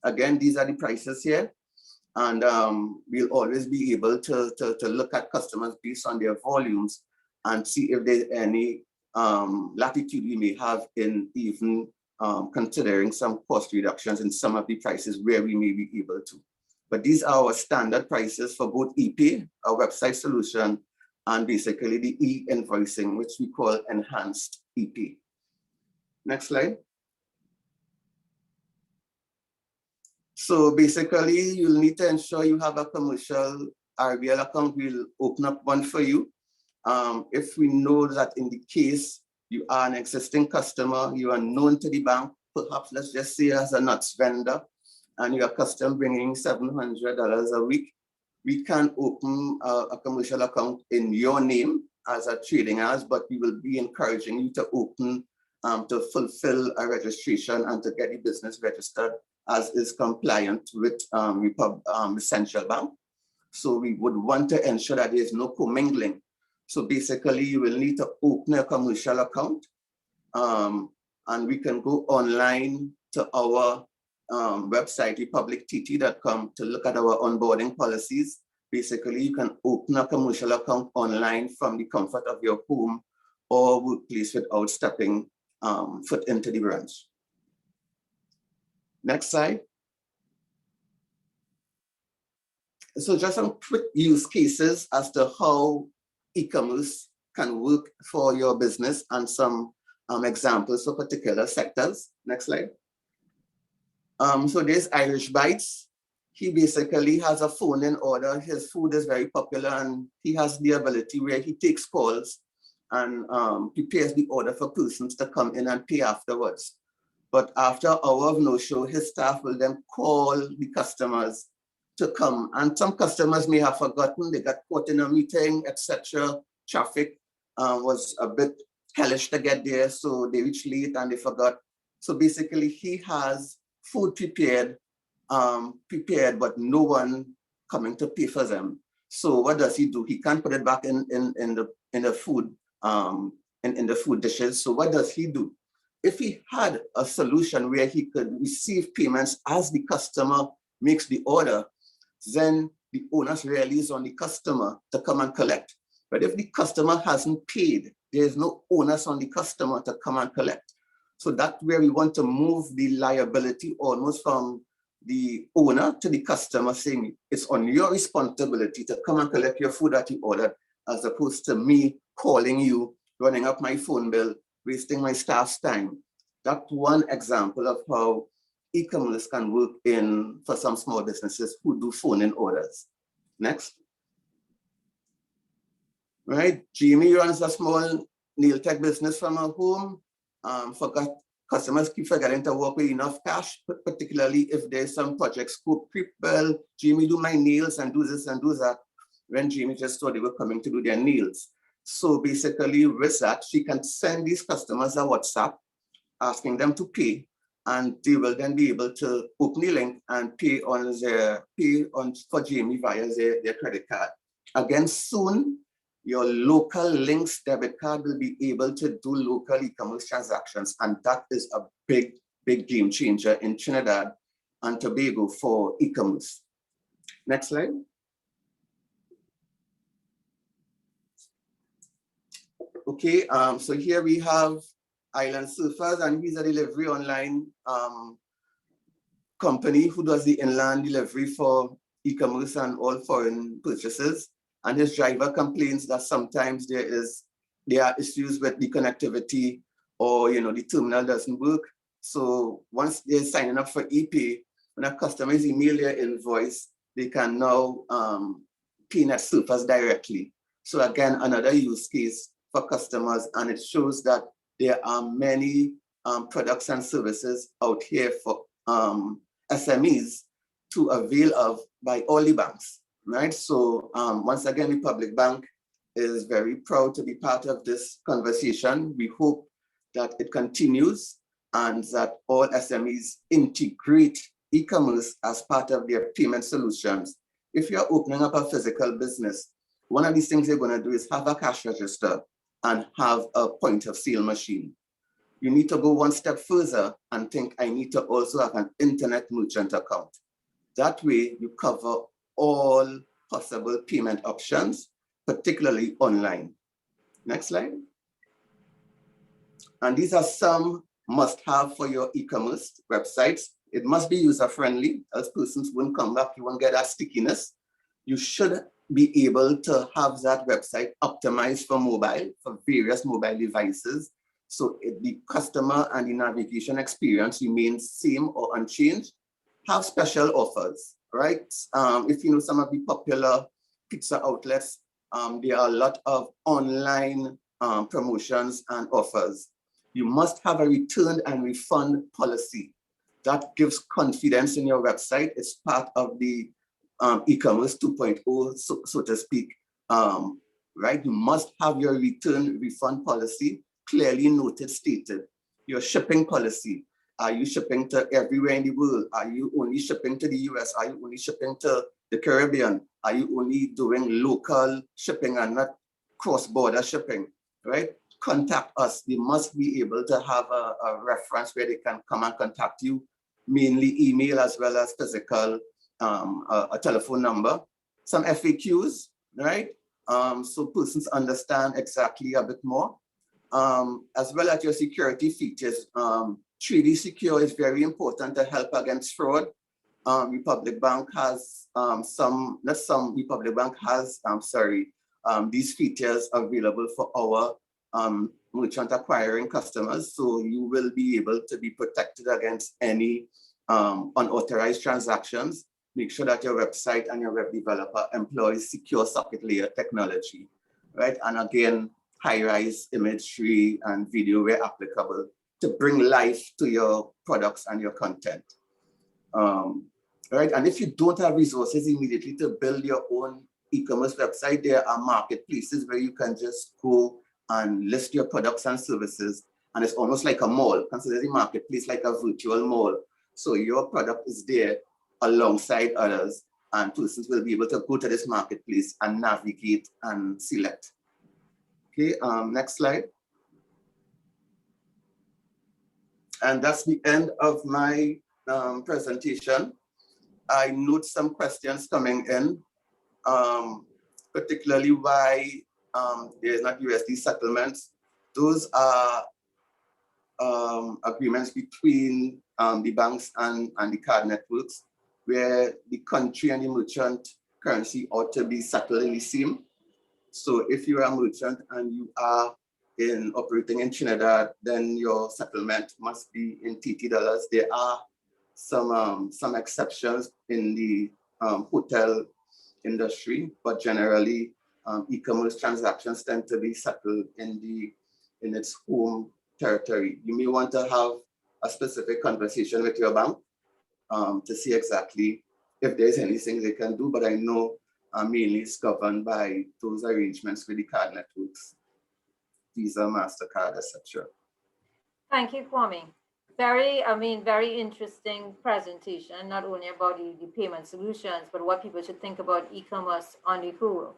Again, these are the prices here. And we'll always be able to look at customers based on their volumes and see if there's any latitude we may have in even considering some cost reductions in some of the prices where we may be able to. But these are our standard prices for both EP, our website solution, and basically the e-invoicing, which we call enhanced EP. Next slide. So basically, you'll need to ensure you have a commercial RBL account. We'll open up one for you. If we know that in the case you are an existing customer, you are known to the bank, perhaps let's just say as a nuts vendor, and your customer bringing $700 a week, we can open a commercial account in your name as a trading as, but we will be encouraging you to open, to fulfill a registration and to get the business registered as is compliant with Central Bank. So we would want to ensure that there is no commingling. So basically you will need to open a commercial account and we can go online to our website, republictt.com, to look at our onboarding policies. Basically, you can open a commercial account online from the comfort of your home or workplace without stepping foot into the branch. Next slide. So just some quick use cases as to how e-commerce can work for your business and some examples for particular sectors. Next slide. So there's Irish Bites. He basically has a phone-in order. His food is very popular and he has the ability where he takes calls and prepares the order for persons to come in and pay afterwards. But after an hour of no-show, his staff will then call the customers to come. And some customers may have forgotten, they got caught in a meeting, etc. Traffic was a bit hellish to get there, so they reached late and they forgot. So basically he has food prepared, but no one coming to pay for them. So what does he do? He can't put it back in the food in the food dishes. So what does he do? If he had a solution where he could receive payments as the customer makes the order, then the onus really is on the customer to come and collect. But if the customer hasn't paid, there is no onus on the customer to come and collect. So that's where we want to move the liability almost from the owner to the customer, saying it's on your responsibility to come and collect your food that you ordered, as opposed to me calling you, running up my phone bill, wasting my staff's time. That's one example of how e-commerce can work for some small businesses who do phone-in orders. Next. Right, Jamie runs a small nail tech business from her home. Customers keep forgetting to work with enough cash, particularly if there's some project scope creep. Well, Jamie, do my nails and do this and do that, when Jamie just thought they were coming to do their nails. So basically with that, she can send these customers a WhatsApp asking them to pay, and they will then be able to open the link and pay for Jamie via their credit card. Again, soon, your local links debit card will be able to do local e-commerce transactions. And that is a big, big game changer in Trinidad and Tobago for e-commerce. Next slide. Okay, so here we have Island Surfers, and he's a delivery online company who does the inland delivery for e-commerce and all foreign purchases. And his driver complains that sometimes there are issues with the connectivity, or the terminal doesn't work. So once they're signing up for ePay, when a customer is email their invoice, they can now pay Net Surfers directly. So again, another use case for customers, and it shows that there are many products and services out here for SMEs to avail of by all the banks. Right, so once again, the Public Bank is very proud to be part of this conversation. We hope that it continues and that all SMEs integrate e-commerce as part of their payment solutions. If you're opening up a physical business, one of these things you're going to do is have a cash register and have a point of sale machine. You need to go one step further and think, I need to also have an internet merchant account. That way you cover all possible payment options, particularly online. Next slide. And these are some must-have for your e-commerce websites. It must be user-friendly, else persons won't come back, you won't get that stickiness. You should be able to have that website optimized for mobile, for various mobile devices. So the customer and the navigation experience remains same or unchanged. Have special offers. Right? If you know some of the popular pizza outlets, there are a lot of online promotions and offers. You must have a return and refund policy. That gives confidence in your website. It's part of the e-commerce 2.0, so to speak. Right? You must have your return refund policy clearly noted, stated. Your shipping policy. Are you shipping to everywhere in the world? Are you only shipping to the US? Are you only shipping to the Caribbean? Are you only doing local shipping and not cross-border shipping, right? Contact us. They must be able to have a reference where they can come and contact you, mainly email as well as physical, a telephone number. Some FAQs, right? So persons understand exactly a bit more. As well as your security features. 3D Secure is very important to help against fraud. Republic Bank has these features available for our merchant acquiring customers. So you will be able to be protected against any unauthorized transactions. Make sure that your website and your web developer employs secure socket layer technology, right? And again, high-rise imagery and video where applicable, to bring life to your products and your content. Right? And if you don't have resources immediately to build your own e-commerce website, there are marketplaces where you can just go and list your products and services. And it's almost like a mall. Consider the marketplace like a virtual mall. So your product is there alongside others. and persons will be able to go to this marketplace and navigate and select. Okay, next slide. And that's the end of my presentation. I note some questions coming in, particularly why there's not USD settlements. Those are agreements between the banks and the card networks, where the country and the merchant currency ought to be settled in the same. So if you are a merchant and you are operating in Trinidad, then your settlement must be in $30. There are some exceptions in the hotel industry, but generally e-commerce transactions tend to be settled in its home territory. You may want to have a specific conversation with your bank to see exactly if there's anything they can do, but I know mainly it's governed by those arrangements with the card networks, Visa, MasterCard, etc. Thank you, Kwame. Very interesting presentation, not only about the payment solutions, but what people should think about e-commerce on the whole.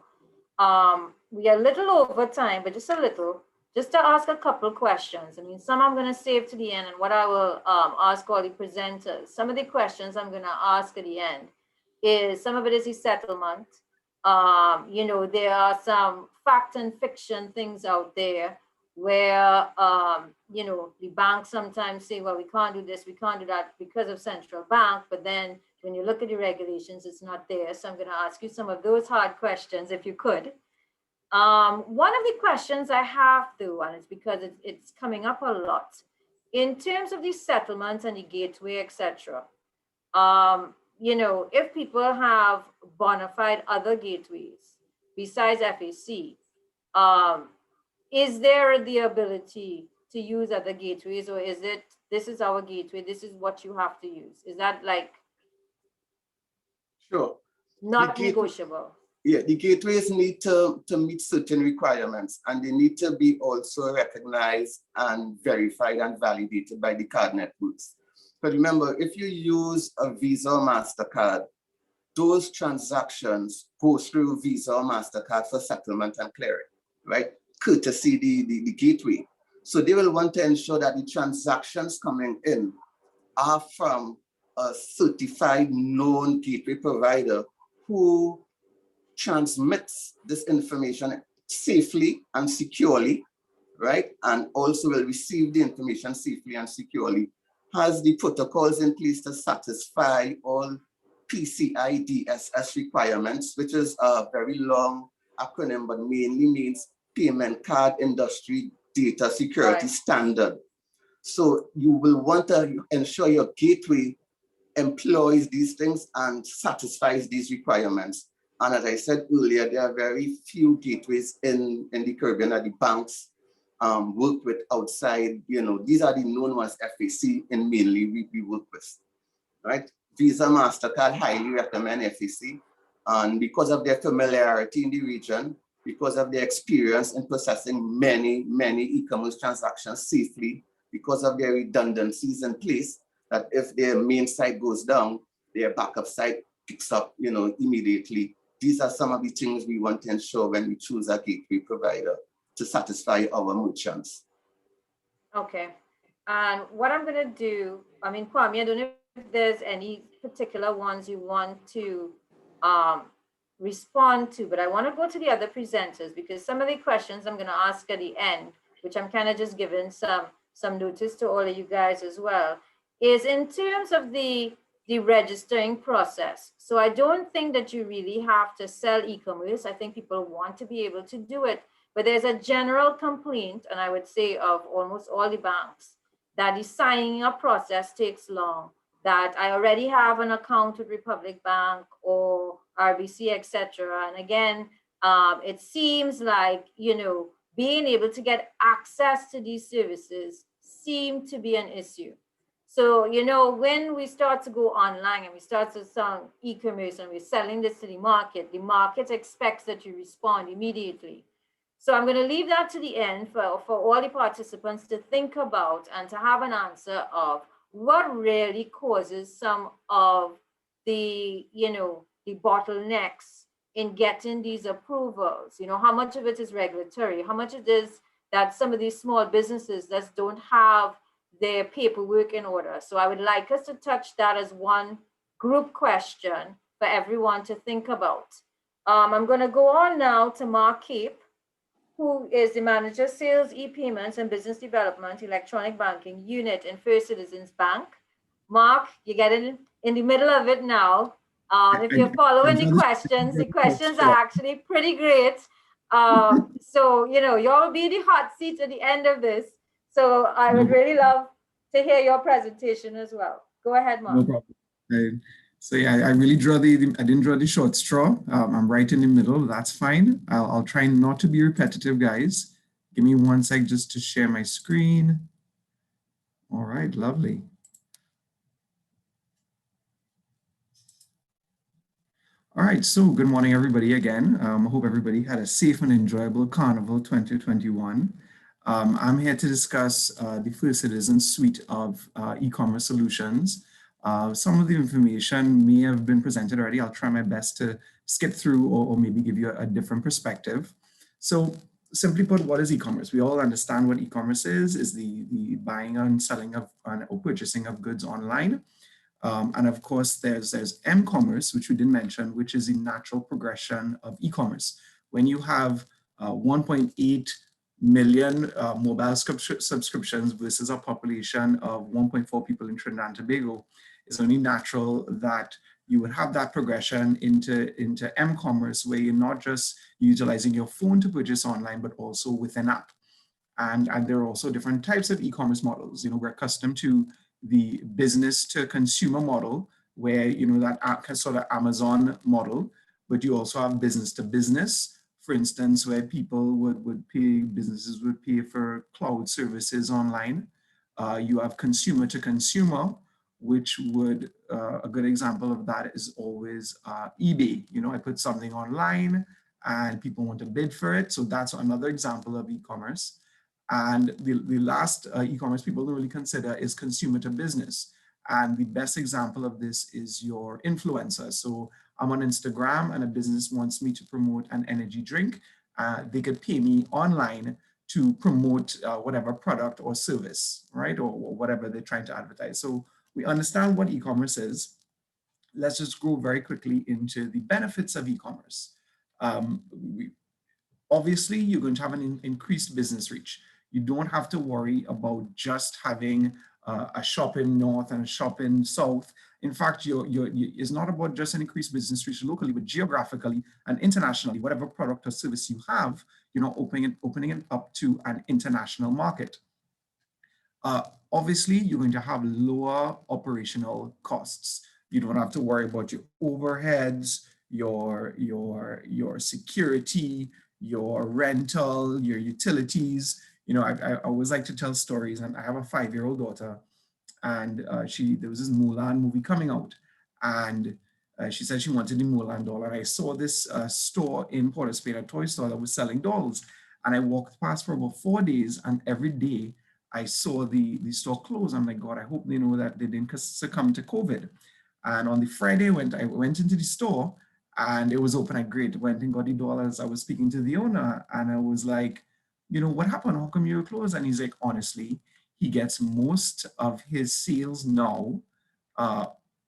We are a little over time, but just a little, just to ask a couple questions. I mean, some I'm going to save to the end, and what I will ask all the presenters. Some of the questions I'm going to ask at the end is, some of it is the settlement. You know, there are some fact and fiction things out there where, you know, the banks sometimes say, well, we can't do this, we can't do that because of central bank, but then when you look at the regulations, it's not there. So I'm going to ask you some of those hard questions, if you could. One of the questions I have, though, and it's because it's coming up a lot, in terms of the settlements and the gateway, etc. You know, if people have bona fide other gateways besides FAC, is there the ability to use other gateways, or is it, this is our gateway, this is what you have to use? Is that like Sure. not negotiable? Yeah, the gateways need to meet certain requirements, and they need to be also recognized and verified and validated by the card networks. But remember, if you use a Visa or MasterCard, those transactions go through Visa or MasterCard for settlement and clearing, right? Courtesy the gateway. So they will want to ensure that the transactions coming in are from a certified known gateway provider who transmits this information safely and securely, right? And also will receive the information safely and securely, has the protocols in place to satisfy all PCI DSS requirements, which is a very long acronym, but mainly means Payment Card Industry Data Security Standard. So you will want to ensure your gateway employs these things and satisfies these requirements. And as I said earlier, there are very few gateways in the Caribbean that the banks work with outside. You know, these are the known ones, FAC, and mainly we work with, right? Visa, MasterCard highly recommend FAC, and because of their familiarity in the region, because of their experience in processing many e-commerce transactions safely, because of their redundancies in place, that if their main site goes down, their backup site picks up, you know, immediately. These are some of the things we want to ensure when we choose a gateway provider to satisfy our merchants. Okay. And what I'm going to do, I mean, Kwame, I don't know if there's any particular ones you want to respond to, but I want to go to the other presenters, because some of the questions I'm going to ask at the end, which I'm kind of just giving some notice to all of you guys as well, is in terms of the registering process. So I don't think that you really have to sell e-commerce. I think people want to be able to do it, but there's a general complaint, and I would say of almost all the banks, that the signing up process takes long, that I already have an account with Republic Bank or RBC, etc. And again, it seems like, you know, being able to get access to these services seem to be an issue. So, you know, when we start to go online and we start to sell e-commerce and we're selling this to the market expects that you respond immediately. So I'm going to leave that to the end for all the participants to think about and to have an answer of what really causes some of the, you know, the bottlenecks in getting these approvals? You know, how much of it is regulatory? How much it is that some of these small businesses that don't have their paperwork in order? So I would like us to touch that as one group question for everyone to think about. I'm going to go on now to Mark Cape, who is the Manager, Sales, E-Payments and Business Development, Electronic Banking Unit in First Citizens Bank. Mark, you're getting in the middle of it now. If you're following the questions are actually pretty great. So, you know, you'll be in the hot seat at the end of this. So I would really love to hear your presentation as well. Go ahead, Mark. No problem. So yeah, I really I didn't draw the short straw. I'm right in the middle. That's fine. I'll try not to be repetitive, guys. Give me one sec just to share my screen. All right, lovely. All right, so good morning, everybody, again. I hope everybody had a safe and enjoyable Carnival 2021. I'm here to discuss the First Citizen suite of e-commerce solutions. Some of the information may have been presented already. I'll try my best to skip through or maybe give you a different perspective. So simply put, what is e-commerce? We all understand what e-commerce is the buying and selling of or purchasing of goods online. And of course, there's m-commerce, which we didn't mention, which is the natural progression of e-commerce. When you have 1.8 million mobile subscriptions versus a population of 1.4 people in Trinidad and Tobago, it's only natural that you would have that progression into m-commerce, where you're not just utilizing your phone to purchase online, but also with an app. And there are also different types of e-commerce models. You know, we're accustomed to the business to consumer model, where, you know, that sort of Amazon model, but you also have business to business, for instance, where people would pay, businesses would pay for cloud services online. You have consumer to consumer, which would, a good example of that is always eBay. You know, I put something online and people want to bid for it. So that's another example of e-commerce. And the last e-commerce people don't really consider is consumer to business. And the best example of this is your influencer. So I'm on Instagram and a business wants me to promote an energy drink. They could pay me online to promote whatever product or service, right? Or whatever they're trying to advertise. So we understand what e-commerce is. Let's just go very quickly into the benefits of e-commerce. Obviously, you're going to have an increased business reach. You don't have to worry about just having a shop in north and a shop in south. In fact, it's not about just an increased business reach locally, but geographically and internationally. Whatever product or service you have, you know, opening it up to an international market. Obviously, you're going to have lower operational costs. You don't have to worry about your overheads, your security, your rental, your utilities. You know, I always like to tell stories, and I have a 5-year-old daughter, and there was this Mulan movie coming out, and she said she wanted the Mulan doll, and I saw this store in Port of Spain, a toy store that was selling dolls, and I walked past for about 4 days, and every day I saw the store close. I'm like, God, I hope they know that they didn't succumb to COVID. And on the Friday, I went into the store, and it was open. I went and got the dollars. I was speaking to the owner, and I was like, you know, what happened? How come you're closed? And he's like, honestly, he gets most of his sales now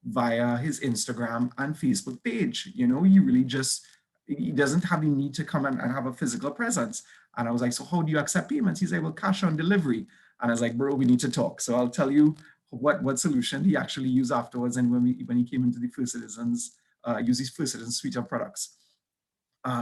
via his Instagram and Facebook page. You know, he doesn't have the need to come and have a physical presence. And I was like, so how do you accept payments? He's like, well, cash on delivery. And I was like, bro, we need to talk. So I'll tell you what solution he actually used afterwards. And when he came into the First Citizens, use his First Citizens suite of products.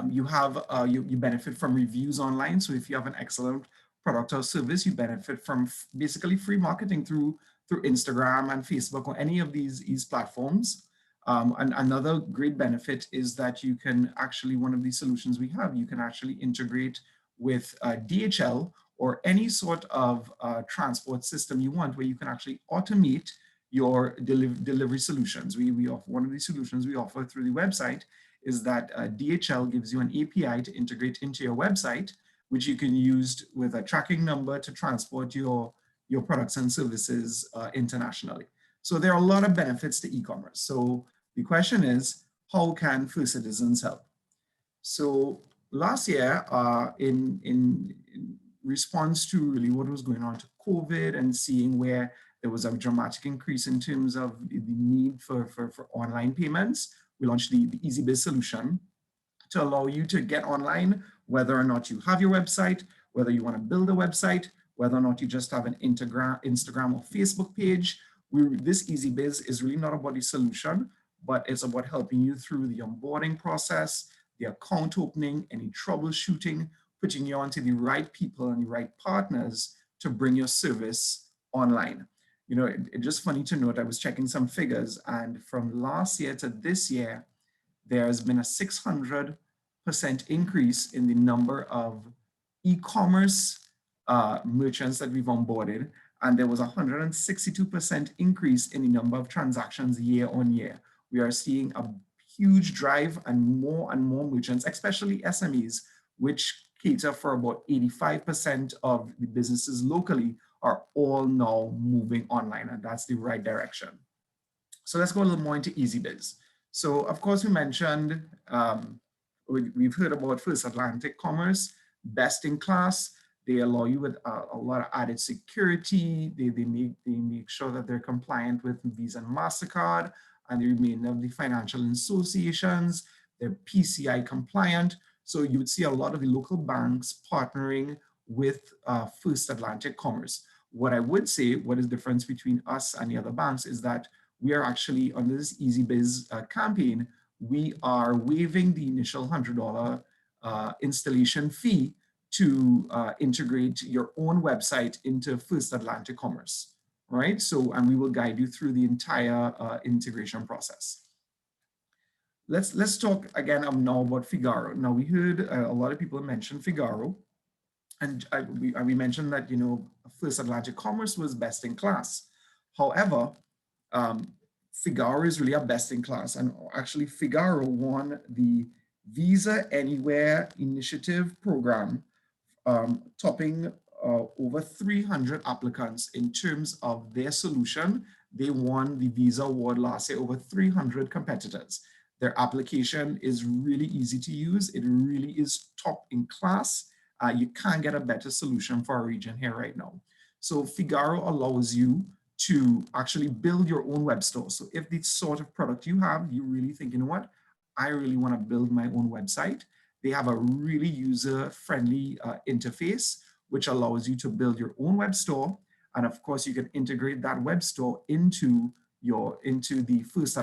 You benefit from reviews online. So if you have an excellent product or service, you benefit from basically free marketing through Instagram and Facebook or any of these platforms. And another great benefit is that you can actually, one of these solutions we have, you can actually integrate with DHL or any sort of transport system you want, where you can actually automate your delivery solutions. We offer one of these solutions we offer through the website is that DHL gives you an API to integrate into your website, which you can use with a tracking number to transport your products and services internationally. So there are a lot of benefits to e-commerce. So the question is, how can First Citizens help? So last year, in response to really what was going on to COVID and seeing where there was a dramatic increase in terms of the need for online payments, we launched the EasyBiz solution to allow you to get online, whether or not you have your website, whether you want to build a website, whether or not you just have an Instagram or Facebook page. This EasyBiz is really not about the solution, but it's about helping you through the onboarding process, the account opening, any troubleshooting, putting you onto the right people and the right partners to bring your service online. You know, it's just funny to note, I was checking some figures, and from last year to this year, there has been a 600% increase in the number of e-commerce merchants that we've onboarded, and there was a 162% increase in the number of transactions year on year. We are seeing a huge drive and more merchants, especially SMEs, which cater for about 85% of the businesses locally, are all now moving online, and that's the right direction. So let's go a little more into EasyBiz. So of course we mentioned, we've heard about First Atlantic Commerce, best in class. They allow you with a lot of added security. They make sure that they're compliant with Visa and MasterCard and the remainder of the financial associations. They're PCI compliant. So you would see a lot of the local banks partnering with First Atlantic Commerce. What I would say, what is the difference between us and the other banks is that we are actually, under this EasyBiz campaign, we are waiving the initial $100 installation fee to integrate your own website into First Atlantic Commerce, right? So, and we will guide you through the entire integration process. Let's talk again now about Figaro. Now we heard a lot of people mention Figaro, and we mentioned that, you know, First Atlantic Commerce was best in class. However, Figaro is really a best in class, and actually Figaro won the Visa Anywhere Initiative program, topping over 300 applicants in terms of their solution. They won the Visa award last year, over 300 competitors. Their application is really easy to use. It really is top in class. You can't get a better solution for our region here right now. So Figaro allows you to actually build your own web store. So if the sort of product you have, you really think, you know what, I really want to build my own website. They have a really user-friendly interface, which allows you to build your own web store. And of course, you can integrate that web store into the First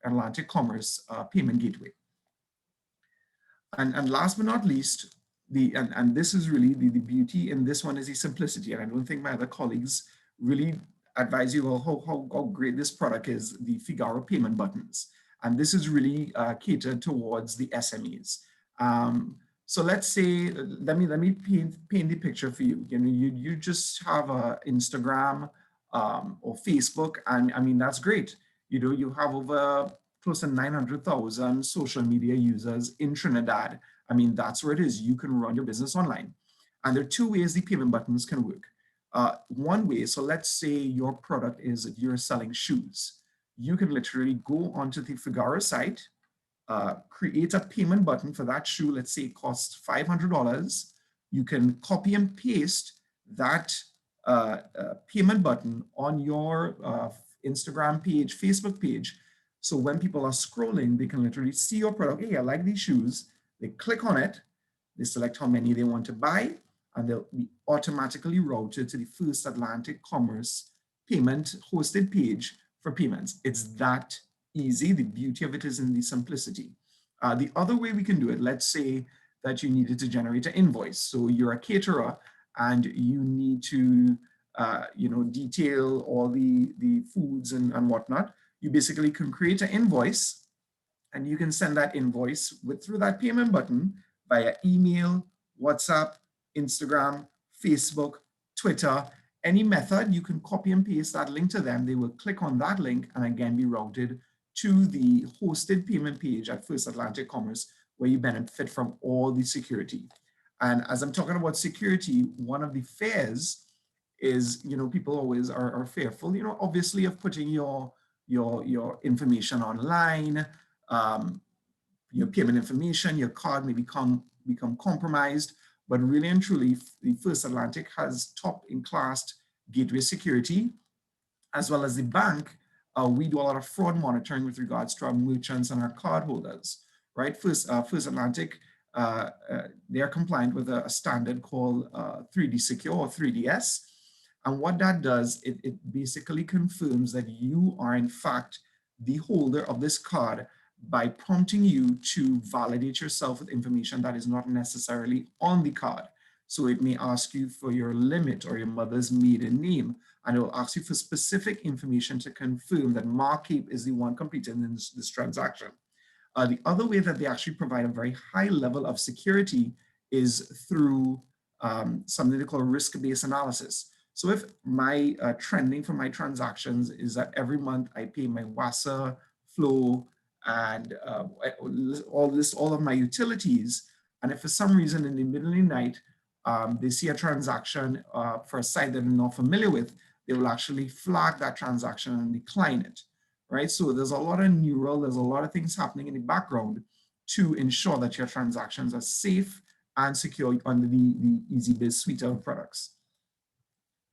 Atlantic Commerce payment gateway. And last but not least, and this is really the beauty in this one is the simplicity. And I don't think my other colleagues really advise you how great this product is, the Figaro payment buttons. And this is really catered towards the SMEs. So let's say, let me paint the picture for you. You know, you just have a Instagram or Facebook, and I mean, that's great. You know, you have over close to 900,000 social media users in Trinidad. I mean, that's where it is. You can run your business online. And there are two ways the payment buttons can work. One way, so let's say your product is that you're selling shoes. You can literally go onto the Figaro site, create a payment button for that shoe. Let's say it costs $500. You can copy and paste that payment button on your Instagram page, Facebook page. So when people are scrolling, they can literally see your product. Hey, I like these shoes. They click on it. They select how many they want to buy, and they'll be automatically routed to the First Atlantic Commerce payment hosted page for payments. It's that easy. The beauty of it is in the simplicity. The other way we can do it, let's say that you needed to generate an invoice. So you're a caterer and you need to detail all the foods and whatnot. You basically can create an invoice, and you can send that invoice through that payment button via email, WhatsApp, Instagram, Facebook, Twitter, any method. You can copy and paste that link to them. They will click on that link and again be routed to the hosted payment page at First Atlantic Commerce, where you benefit from all the security. And as I'm talking about security, one of the fears is, people always are fearful, obviously, of putting your information online. your payment information, your card may become compromised. But really and truly, the First Atlantic has top-in-class gateway security, as well as the bank. We do a lot of fraud monitoring with regards to our merchants and our cardholders, right? First Atlantic, they are compliant with a standard called 3D Secure or 3DS. And what that does, it basically confirms that you are in fact the holder of this card by prompting you to validate yourself with information that is not necessarily on the card. So it may ask you for your limit or your mother's maiden name, and it will ask you for specific information to confirm that Mark Cape is the one completing this transaction. The other way that they actually provide a very high level of security is through something they call risk-based analysis. So if my trending for my transactions is that every month I pay my WASA, flow, and all of my utilities, and if for some reason in the middle of the night they see a transaction for a site that they're not familiar with, they will actually flag that transaction and decline it, right? So there's a lot of there's a lot of things happening in the background to ensure that your transactions are safe and secure under the EasyBiz suite of products.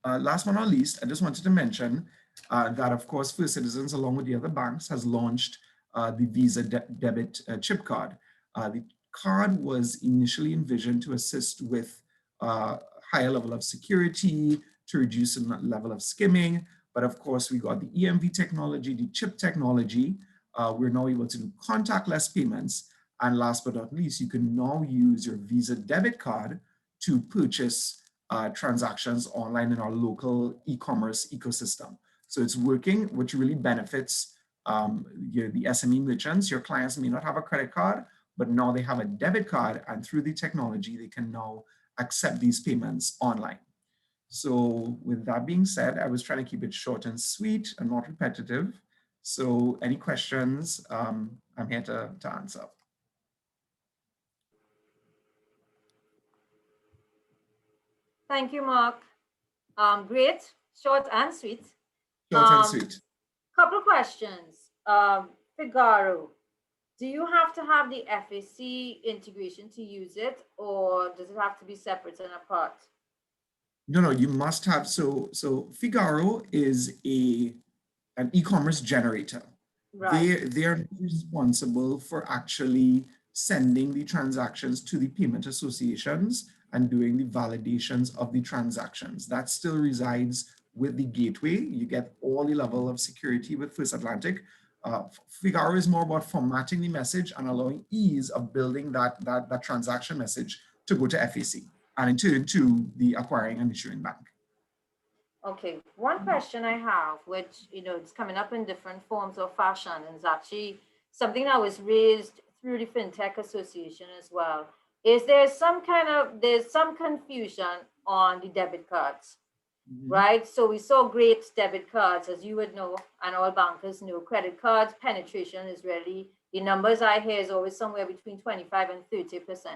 Last but not least, I just wanted to mention that, of course, First Citizens, along with the other banks, has launched the Visa debit chip card. The card was initially envisioned to assist with higher level of security, to reduce the level of skimming. But of course, we got the EMV technology, the chip technology. We're now able to do contactless payments. And last but not least, you can now use your Visa debit card to purchase transactions online in our local e-commerce ecosystem. So it's working, which really benefits the SME merchants. Your clients may not have a credit card, but now they have a debit card, and through the technology, they can now accept these payments online. So with that being said, I was trying to keep it short and sweet and not repetitive. So any questions, I'm here to answer. Thank you, Mark. Great, short and sweet. Short and sweet. Couple questions. Figaro, do you have to have the FAC integration to use it, or does it have to be separate and apart? No, you must have. So Figaro is an e-commerce generator. Right. They are responsible for actually sending the transactions to the payment associations and doing the validations of the transactions. That still resides with the gateway. You get all the level of security with First Atlantic. Figaro is more about formatting the message and allowing ease of building that transaction message to go to FAC and in turn to the acquiring and issuing bank. Okay, one question I have, which, it's coming up in different forms of fashion, and it's actually something that was raised through the FinTech Association as well. There's some confusion on the debit cards, right? So we saw great debit cards, as you would know, and all bankers know. Credit cards penetration is really, the numbers I hear is always somewhere between 25 and 30%.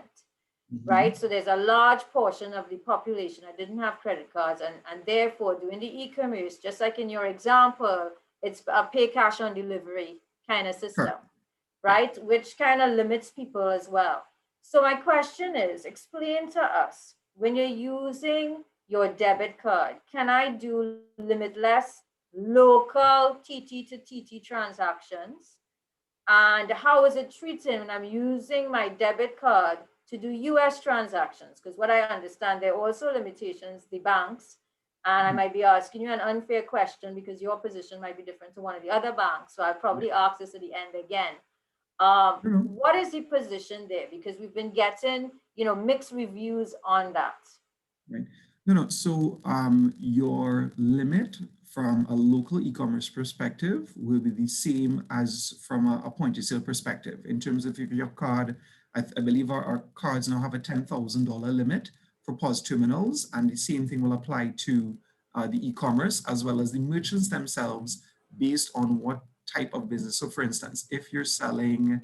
Right? So there's a large portion of the population that didn't have credit cards, and therefore doing the e-commerce, just like in your example, it's a pay cash on delivery kind of system, right? Which kind of limits people as well. So my question is, explain to us, when you're using your debit card, can I do limitless local TT to TT transactions? And how is it treated when I'm using my debit card to do US transactions? Because what I understand, there are also limitations, the banks, and I might be asking you an unfair question because your position might be different to one of the other banks. So I'll probably ask this at the end again. What is the position there? Because we've been getting, mixed reviews on that. Right. No. So your limit from a local e-commerce perspective will be the same as from a point-of-sale perspective. In terms of your card, I believe our cards now have a $10,000 limit for POS terminals, and the same thing will apply to the e-commerce as well as the merchants themselves based on what type of business. So for instance, if you're selling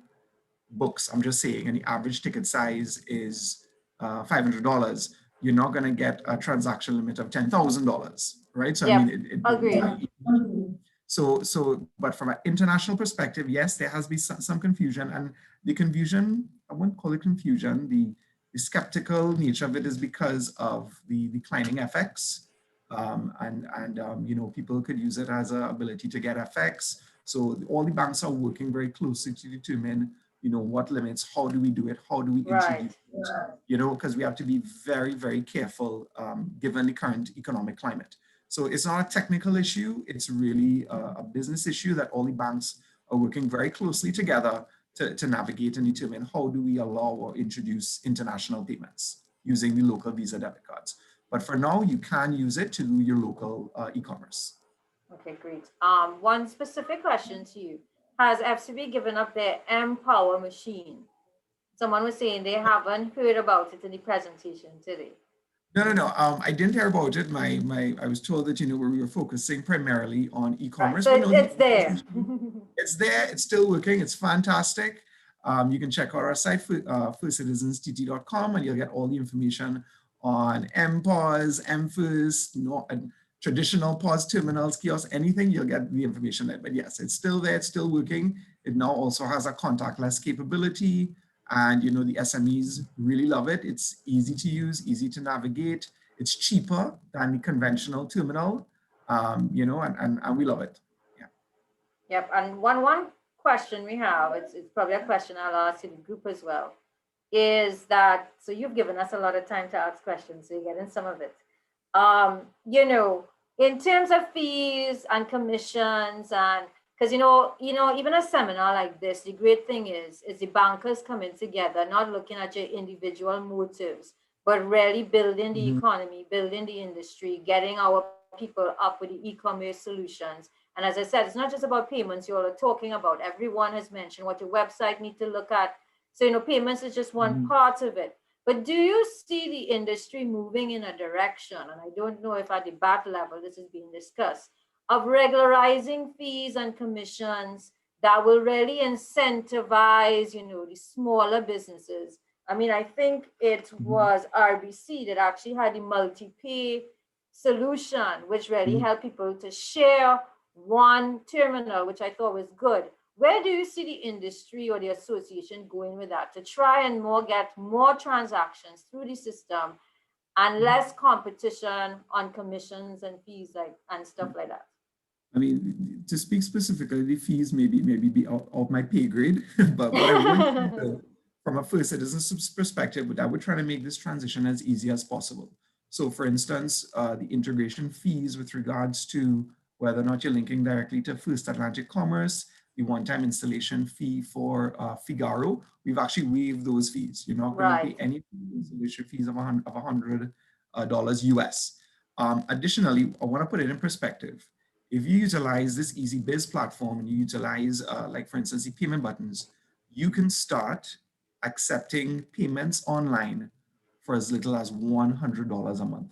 books, I'm just saying, and the average ticket size is $500, you're not going to get a transaction limit of $10,000, right? So yeah, I mean, agreed. But from an international perspective, yes, there has been some confusion, and the confusion, I wouldn't call it confusion, the skeptical nature of it is because of the declining FX. You know, people could use it as an ability to get FX. So all the banks are working very closely to determine, you know, what limits, how do we do it, how do we introduce it, you know, because we have to be very, very careful given the current economic climate. So it's not a technical issue, it's really a business issue that all the banks are working very closely together to navigate and determine how do we allow or introduce international payments using the local Visa debit cards. But for now, you can use it to do your local e-commerce. Okay, great. One specific question to you. Has FCB given up their M-Power machine? Someone was saying they haven't heard about it in the presentation today. No. I didn't hear about it. I was told that, you know, we were focusing primarily on e-commerce. Right, so it's there. It's there. It's still working. It's fantastic. You can check out our site, firstcitizenstt.com, and you'll get all the information on MPOS, MFIRST, traditional POS terminals, kiosks, anything, you'll get the information there. But yes, it's still there. It's still working. It now also has a contactless capability. And, you know, the SMEs really love it. It's easy to use, easy to navigate. It's cheaper than the conventional terminal, you know, and we love it. Yeah. Yep. And one question we have, it's probably a question I'll ask in the group as well, is that, so you've given us a lot of time to ask questions, so you're getting some of it. You know, in terms of fees and commissions, and because you know, even a seminar like this, the great thing is the bankers coming together, not looking at your individual motives, but really building the economy, building the industry, getting our people up with the e-commerce solutions. And as I said, it's not just about payments. You all are talking about. Everyone has mentioned what your website need to look at. So, you know, payments is just one part of it. But do you see the industry moving in a direction, and I don't know if at the BAT level this is being discussed, of regularizing fees and commissions that will really incentivize, you know, the smaller businesses? I mean, I think it was RBC that actually had the multi-pay solution, which really helped people to share one terminal, which I thought was good. Where do you see the industry or the association going with that to try and get more transactions through the system and less competition on commissions and fees and stuff like that? I mean, to speak specifically, the fees maybe be out my pay grade, but what I would, from a First Citizens perspective, I would try to make this transition as easy as possible. So for instance, the integration fees with regards to whether or not you're linking directly to First Atlantic Commerce, the one-time installation fee for Figaro, we've actually waived those fees. You're not going to pay any installation fees of $100 US. Additionally, I want to put it in perspective. If you utilize this Easy Biz platform and you utilize, like for instance, the payment buttons, you can start accepting payments online for as little as $100 a month.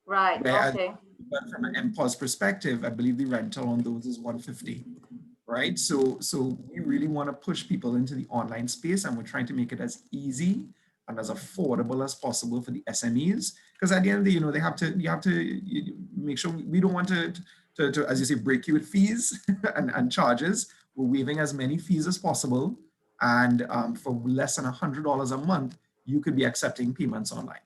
Right, okay. But from an MPOS perspective, I believe the rental on those is $150, right? So we really want to push people into the online space, and we're trying to make it as easy and as affordable as possible for the SMEs. Because at the end of the day, you know, you have to make sure we don't want to as you say, break you with fees and charges. We're waiving as many fees as possible. And for less than $100 a month, you could be accepting payments online.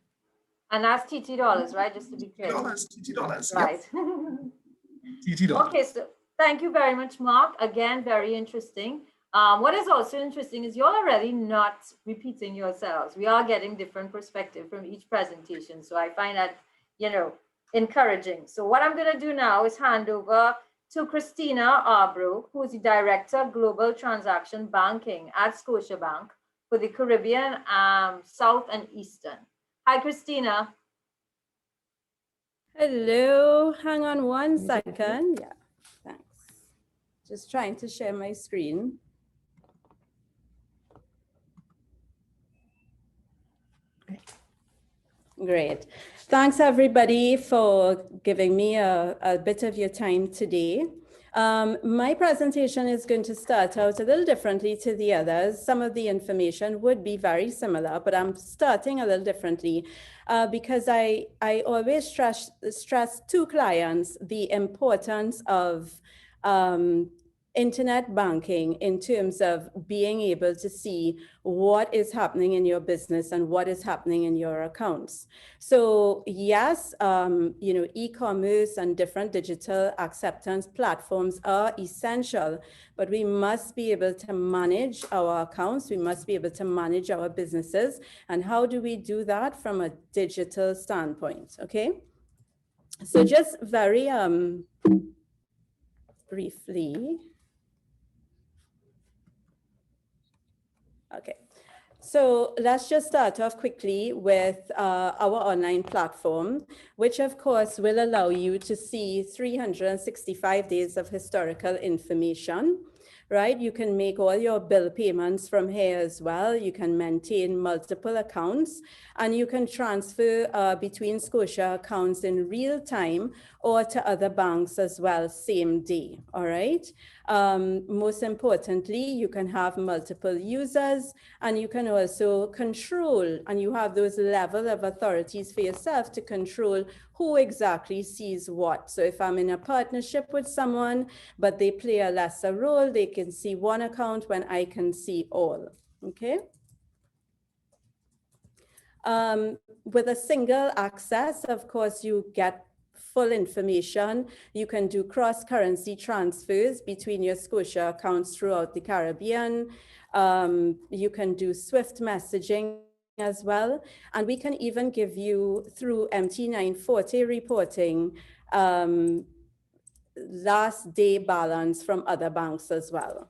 And that's TT dollars, right? Just to be clear. TT dollars. Right. Yep. TT dollars. Okay, so thank you very much, Mark. Again, very interesting. What is also interesting is you're already not repeating yourselves. We are getting different perspective from each presentation. So I find that, you know, encouraging. So what I'm going to do now is hand over to Christina Arbro, who is the Director of Global Transaction Banking at Scotiabank for the Caribbean, South and Eastern. Hi, Christina. Hello, hang on one second. Yeah, thanks. Just trying to share my screen. Great. Thanks everybody for giving me a bit of your time today. My presentation is going to start out a little differently to the others. Some of the information would be very similar, but I'm starting a little differently because I always stress to clients the importance of internet banking in terms of being able to see what is happening in your business and what is happening in your accounts. So yes, e-commerce and different digital acceptance platforms are essential, but we must be able to manage our accounts. We must be able to manage our businesses. And how do we do that from a digital standpoint? Okay. So just very briefly. Okay, so let's just start off quickly with our online platform, which of course will allow you to see 365 days of historical information, right? You can make all your bill payments from here as well. You can maintain multiple accounts and you can transfer between Scotia accounts in real time or to other banks as well, same day, all right? Most importantly, you can have multiple users and you can also control, and you have those level of authorities for yourself to control who exactly sees what. So if I'm in a partnership with someone, but they play a lesser role, they can see one account when I can see all, okay? With a single access, of course, you get full information. You can do cross-currency transfers between your Scotia accounts throughout the Caribbean. You can do Swift messaging as well. And we can even give you, through MT940 reporting, last day balance from other banks as well.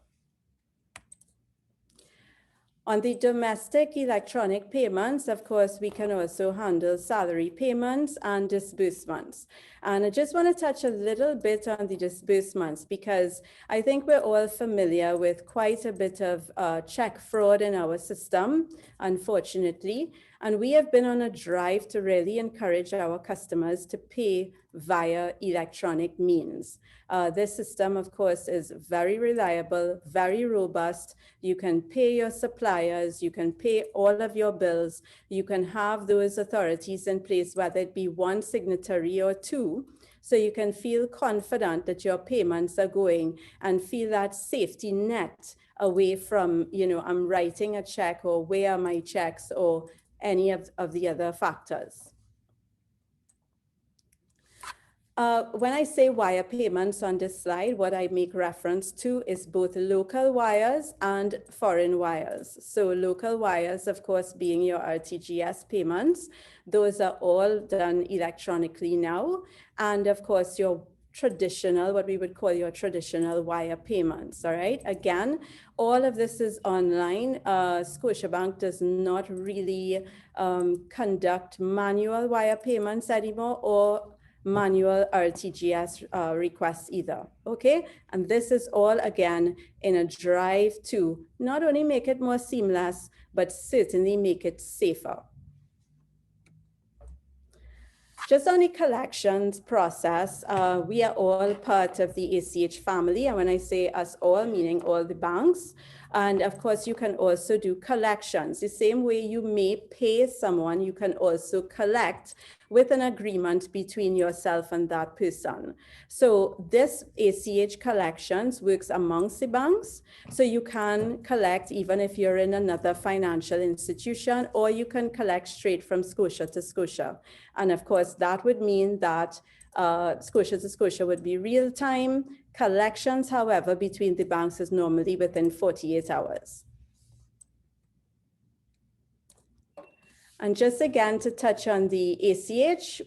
On the domestic electronic payments, of course, we can also handle salary payments and disbursements. And I just want to touch a little bit on the disbursements because I think we're all familiar with quite a bit of check fraud in our system, unfortunately. And we have been on a drive to really encourage our customers to pay via electronic means. This system, of course, is very reliable, very robust. You can pay your suppliers, you can pay all of your bills, you can have those authorities in place, whether it be one signatory or two, so you can feel confident that your payments are going and feel that safety net away from, I'm writing a check or where are my checks or any of the other factors. When I say wire payments on this slide, what I make reference to is both local wires and foreign wires. So local wires, of course, being your RTGS payments, those are all done electronically now. And of course, your traditional, what we would call your traditional wire payments, all right? Again, all of this is online. Scotiabank does not really conduct manual wire payments anymore or manual RTGS requests either, okay? And this is all, again, in a drive to not only make it more seamless, but certainly make it safer. Just on the collections process, we are all part of the ACH family. And when I say us all, meaning all the banks. And of course, you can also do collections. The same way you may pay someone, you can also collect with an agreement between yourself and that person. So this ACH collections works amongst the banks. So you can collect even if you're in another financial institution, or you can collect straight from Scotia to Scotia. And of course, that would mean that Scotia to Scotia would be real time. Collections, however, between the banks is normally within 48 hours. And just again, to touch on the ACH,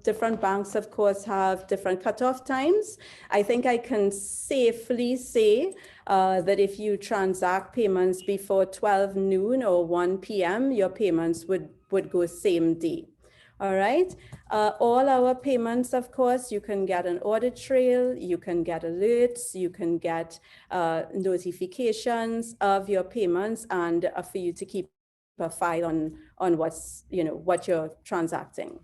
different banks, of course, have different cutoff times. I think I can safely say that if you transact payments before 12 noon or 1 p.m., your payments would go same day. All right. All our payments, of course, you can get an audit trail, you can get alerts, you can get notifications of your payments, and for you to keep a file on what's, what you're transacting.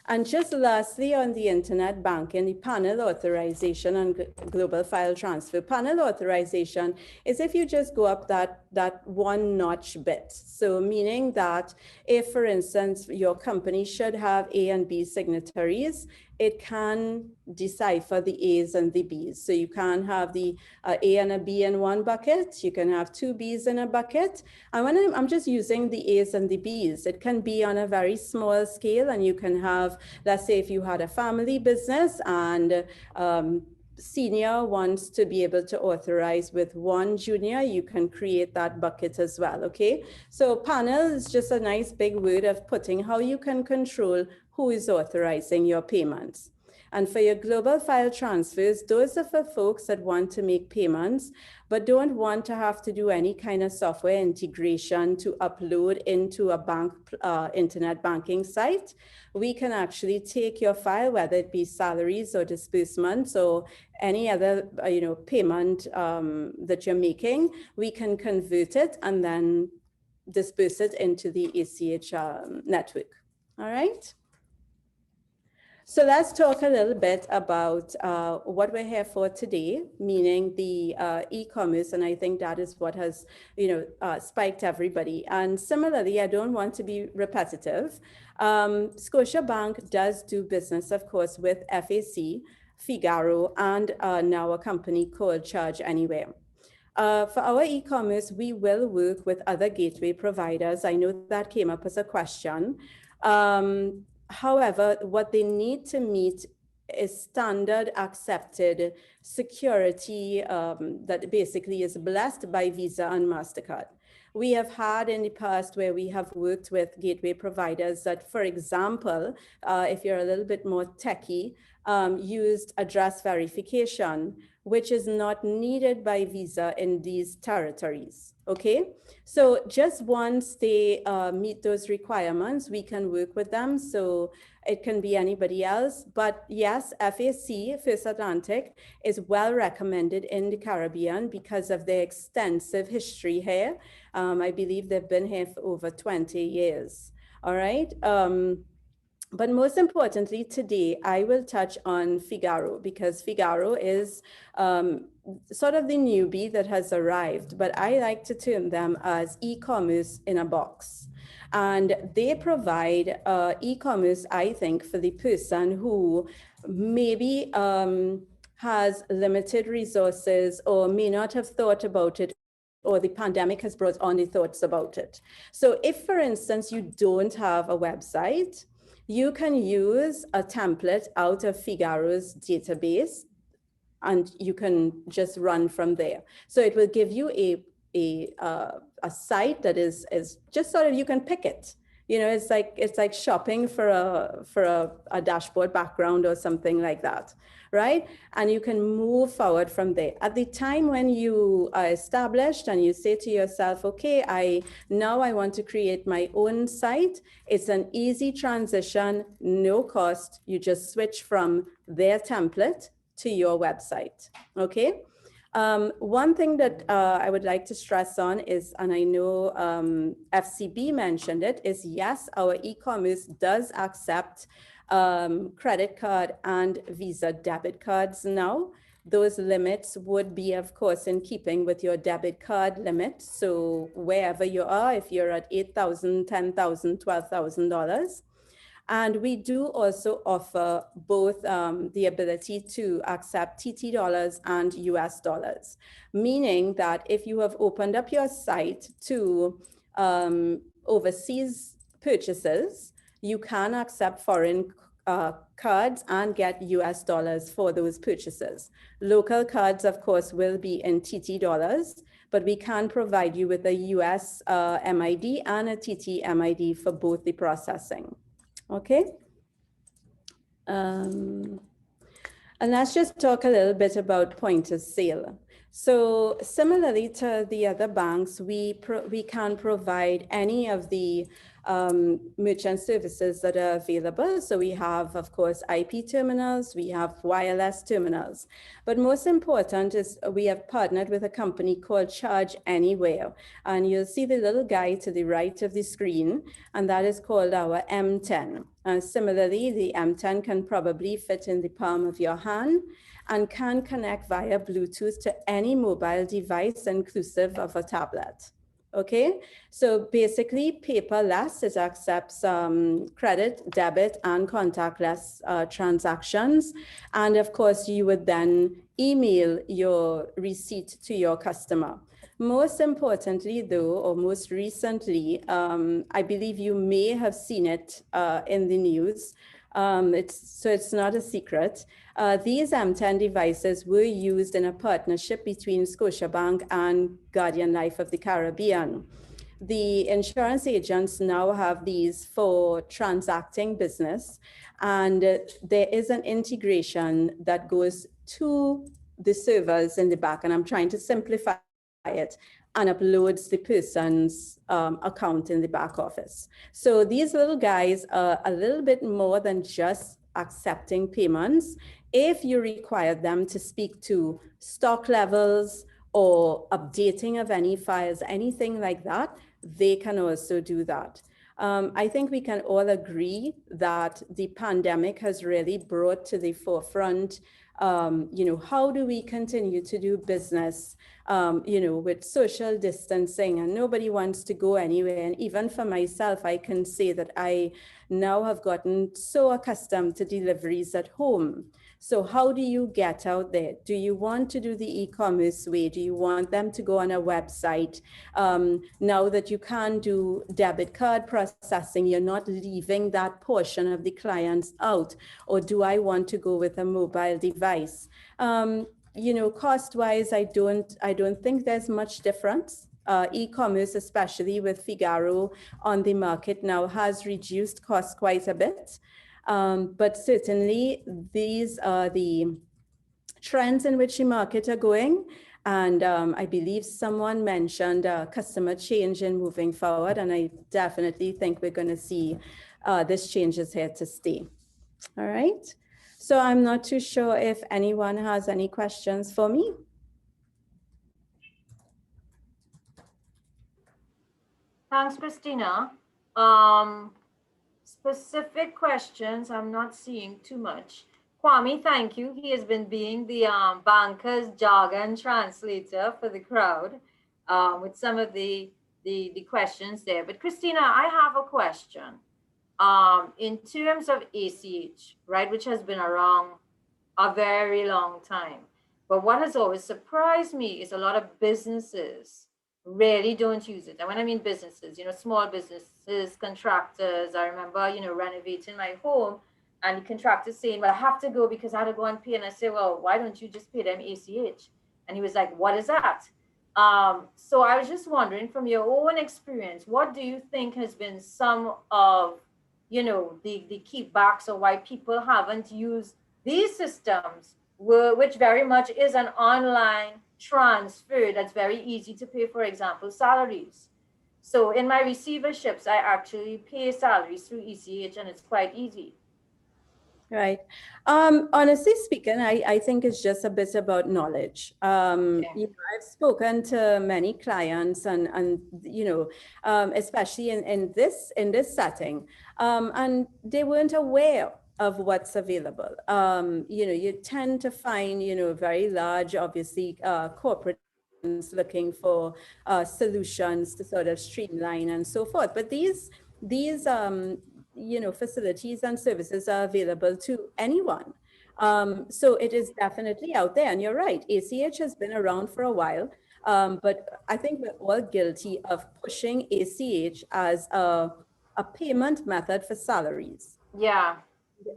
And just lastly, on the internet banking, the panel authorization and global file transfer. Panel authorization is if you just go up that one notch bit. So meaning that if, for instance, your company should have A and B signatories, it can decipher the A's and the B's. So you can have the A and a B in one bucket. You can have two B's in a bucket. And when I'm just using the A's and the B's, it can be on a very small scale. And you can have, let's say if you had a family business and senior wants to be able to authorize with one junior, you can create that bucket as well, okay? So panel is just a nice big word of putting how you can control who is authorizing your payments. And for your global file transfers, those are for folks that want to make payments, but don't want to have to do any kind of software integration to upload into a bank internet banking site. We can actually take your file, whether it be salaries or disbursements or any other payment that you're making, we can convert it and then disperse it into the ACH network. All right. So let's talk a little bit about what we're here for today, meaning the e-commerce, and I think that is what has, spiked everybody. And similarly, I don't want to be repetitive. Scotiabank does do business, of course, with FAC, Figaro, and now a company called Charge Anywhere. For our e-commerce, we will work with other gateway providers. I know that came up as a question. However, what they need to meet is standard accepted security that basically is blessed by Visa and MasterCard. We have had in the past where we have worked with gateway providers that, for example, if you're a little bit more techie, used address verification, which is not needed by Visa in these territories, okay? So just once they meet those requirements, we can work with them. So it can be anybody else, but yes, FAC, First Atlantic, is well recommended in the Caribbean because of their extensive history here. I believe they've been here for over 20 years, all right? But most importantly, today, I will touch on Figaro because Figaro is sort of the newbie that has arrived, but I like to term them as e-commerce in a box. And they provide e-commerce, I think, for the person who maybe has limited resources or may not have thought about it, or the pandemic has brought on the thoughts about it. So if, for instance, you don't have a website, you can use a template out of Figaro's database and you can just run from there. So it will give you a site that is just sort of, you can pick it. It's like shopping for a dashboard background or something like that, right? And you can move forward from there. At the time when you are established and you say to yourself, okay, now I want to create my own site, it's an easy transition, no cost. You just switch from their template to your website, okay? One thing that I would like to stress on is, and I know FCB mentioned it, is yes, our e-commerce does accept credit card and Visa debit cards now. Those limits would be, of course, in keeping with your debit card limit. So wherever you are, if you're at $8,000, $10,000, $12,000. And we do also offer both the ability to accept TT dollars and US dollars, meaning that if you have opened up your site to overseas purchases, you can accept foreign cards and get US dollars for those purchases. Local cards, of course, will be in TT dollars, but we can provide you with a US MID and a TT MID for both the processing. Okay. And let's just talk a little bit about point of sale. So similarly to the other banks, we can provide any of the merchant services that are available. So we have, of course, IP terminals, we have wireless terminals. But most important is we have partnered with a company called Charge Anywhere. And you'll see the little guy to the right of the screen, and that is called our M10. Similarly, the M10 can probably fit in the palm of your hand and can connect via Bluetooth to any mobile device, inclusive of a tablet. Okay, so basically paperless. It accepts credit, debit, and contactless transactions. And of course, you would then email your receipt to your customer. Most importantly, though, or most recently, I believe you may have seen it in the news. It's not a secret. These M10 devices were used in a partnership between Scotiabank and Guardian Life of the Caribbean. The insurance agents now have these for transacting business, and there is an integration that goes to the servers in the back, and I'm trying to simplify it, and uploads the person's account in the back office. So these little guys are a little bit more than just accepting payments. If you require them to speak to stock levels or updating of any files, anything like that, they can also do that. I think we can all agree that the pandemic has really brought to the forefront, how do we continue to do business, with social distancing, and nobody wants to go anywhere. And even for myself, I can say that I now have gotten so accustomed to deliveries at home. So how do you get out there? Do you want to do the e-commerce way? Do you want them to go on a website? Now that you can do debit card processing, you're not leaving that portion of the clients out. Or do I want to go with a mobile device? Cost-wise, I don't think there's much difference. E-commerce, especially with Figaro on the market now, has reduced costs quite a bit. But certainly these are the trends in which the market are going. And I believe someone mentioned customer change in moving forward. And I definitely think we're going to see this change is here to stay. All right. So I'm not too sure if anyone has any questions for me. Thanks, Christina. Specific questions, I'm not seeing too much. Kwame, thank you. He has been being the banker's jargon translator for the crowd with some of the questions there. But Christina, I have a question. In terms of ACH, right, which has been around a very long time. But what has always surprised me is a lot of businesses really don't use it. And when I mean businesses, small businesses, contractors. I remember, renovating my home, and the contractor saying, well, I have to go because I had to go and pay. And I say, well, why don't you just pay them ACH? And he was like, what is that? So I was just wondering, from your own experience, what do you think has been some of, the keepbacks, or why people haven't used these systems, which very much is an online transfer that's very easy to pay, for example, salaries. So in my receiverships, I actually pay salaries through ECH, and it's quite easy. Right. Honestly speaking, I think it's just a bit about knowledge. I've spoken to many clients and especially in this setting, and they weren't aware of what's available. You tend to find, very large, obviously, corporate looking for solutions to sort of streamline and so forth. But these facilities and services are available to anyone. So it is definitely out there. And you're right, ACH has been around for a while, but I think we're all guilty of pushing ACH as a payment method for salaries. Yeah.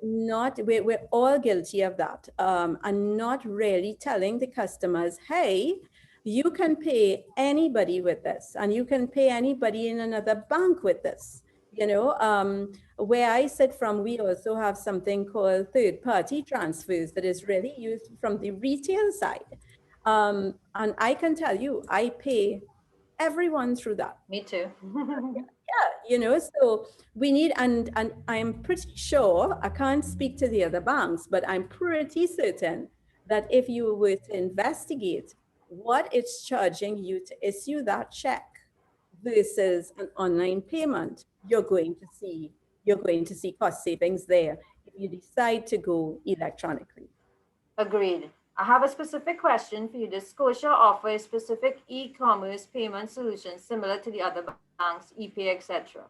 We're all guilty of that, and not really telling the customers, hey, you can pay anybody with this, and you can pay anybody in another bank with this. Where I sit from, we also have something called third-party transfers that is really used from the retail side. And I can tell you, I pay everyone through that. Me too. So we need, and I'm pretty sure, I can't speak to the other banks, but I'm pretty certain that if you were to investigate what it's charging you to issue that check versus an online payment, you're going to see cost savings there if you decide to go electronically. Agreed. I have a specific question for you. Does Scotia offer a specific e-commerce payment solution similar to the other banks, ePay, etc.?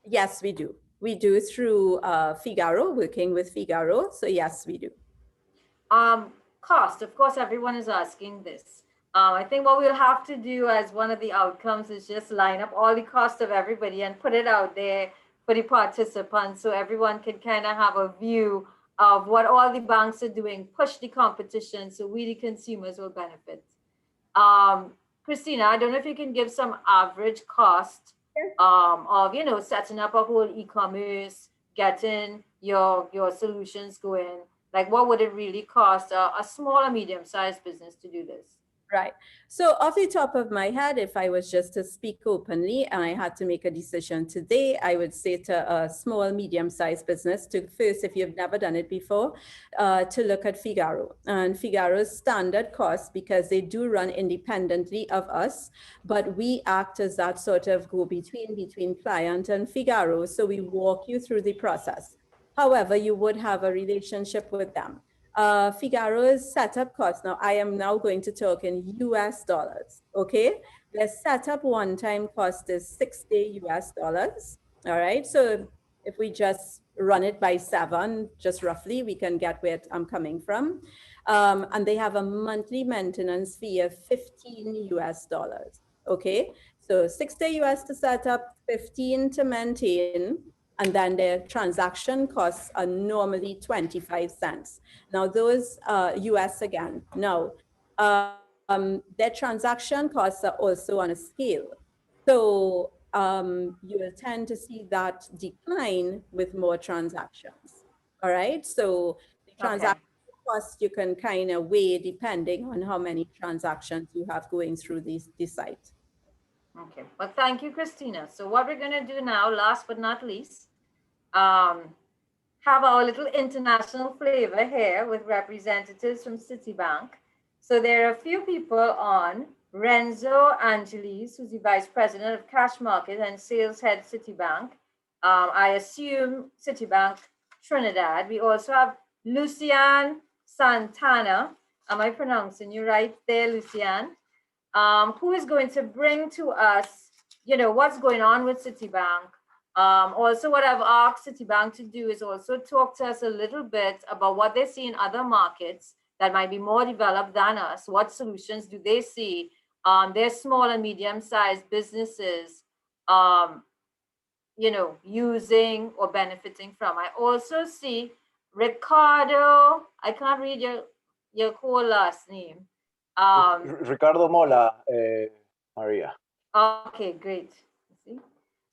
Yes, we do. We do through Figaro, working with Figaro. So yes, we do. Cost, of course, everyone is asking this. I think what we'll have to do as one of the outcomes is just line up all the cost of everybody and put it out there for the participants so everyone can kind of have a view of what all the banks are doing, push the competition so we, the consumers, will benefit. Christina, I don't know if you can give some average cost of, setting up a whole e-commerce, getting your solutions going. Like, what would it really cost a small or medium-sized business to do this? Right. So off the top of my head, if I was just to speak openly and I had to make a decision today, I would say to a small, medium-sized business to first, if you've never done it before, to look at Figaro. And Figaro's standard cost, because they do run independently of us, but we act as that sort of go-between between client and Figaro. So we walk you through the process. However, you would have a relationship with them. Figaro's setup cost, now I am now going to talk in US dollars, okay? The setup one-time cost is $60 US. All right, so if we just run it by 7, just roughly, we can get where I'm coming from. And they have a monthly maintenance fee of $15 US, okay? So $60 US to set up, 15 to maintain, and then their transaction costs are normally 25 cents. Now those US again. Now, their transaction costs are also on a scale. So you will tend to see that decline with more transactions. All right, so the transaction cost you can kind of weigh depending on how many transactions you have going through the site. Okay, well, thank you, Christina. So what we're going to do now, last but not least, have our little international flavor here with representatives from Citibank. So there are a few people on. Renzo Angelis, who's the Vice President of Cash Market and Sales Head Citibank. I assume Citibank Trinidad. We also have Lucian Santana. Am I pronouncing you right there, Lucian? Who is going to bring to us, what's going on with Citibank. Also, what I've asked Citibank to do is also talk to us a little bit about what they see in other markets that might be more developed than us. What solutions do they see their small and medium-sized businesses, using or benefiting from? I also see Ricardo. I can't read your whole last name. Ricardo Mola, Maria. Okay, great.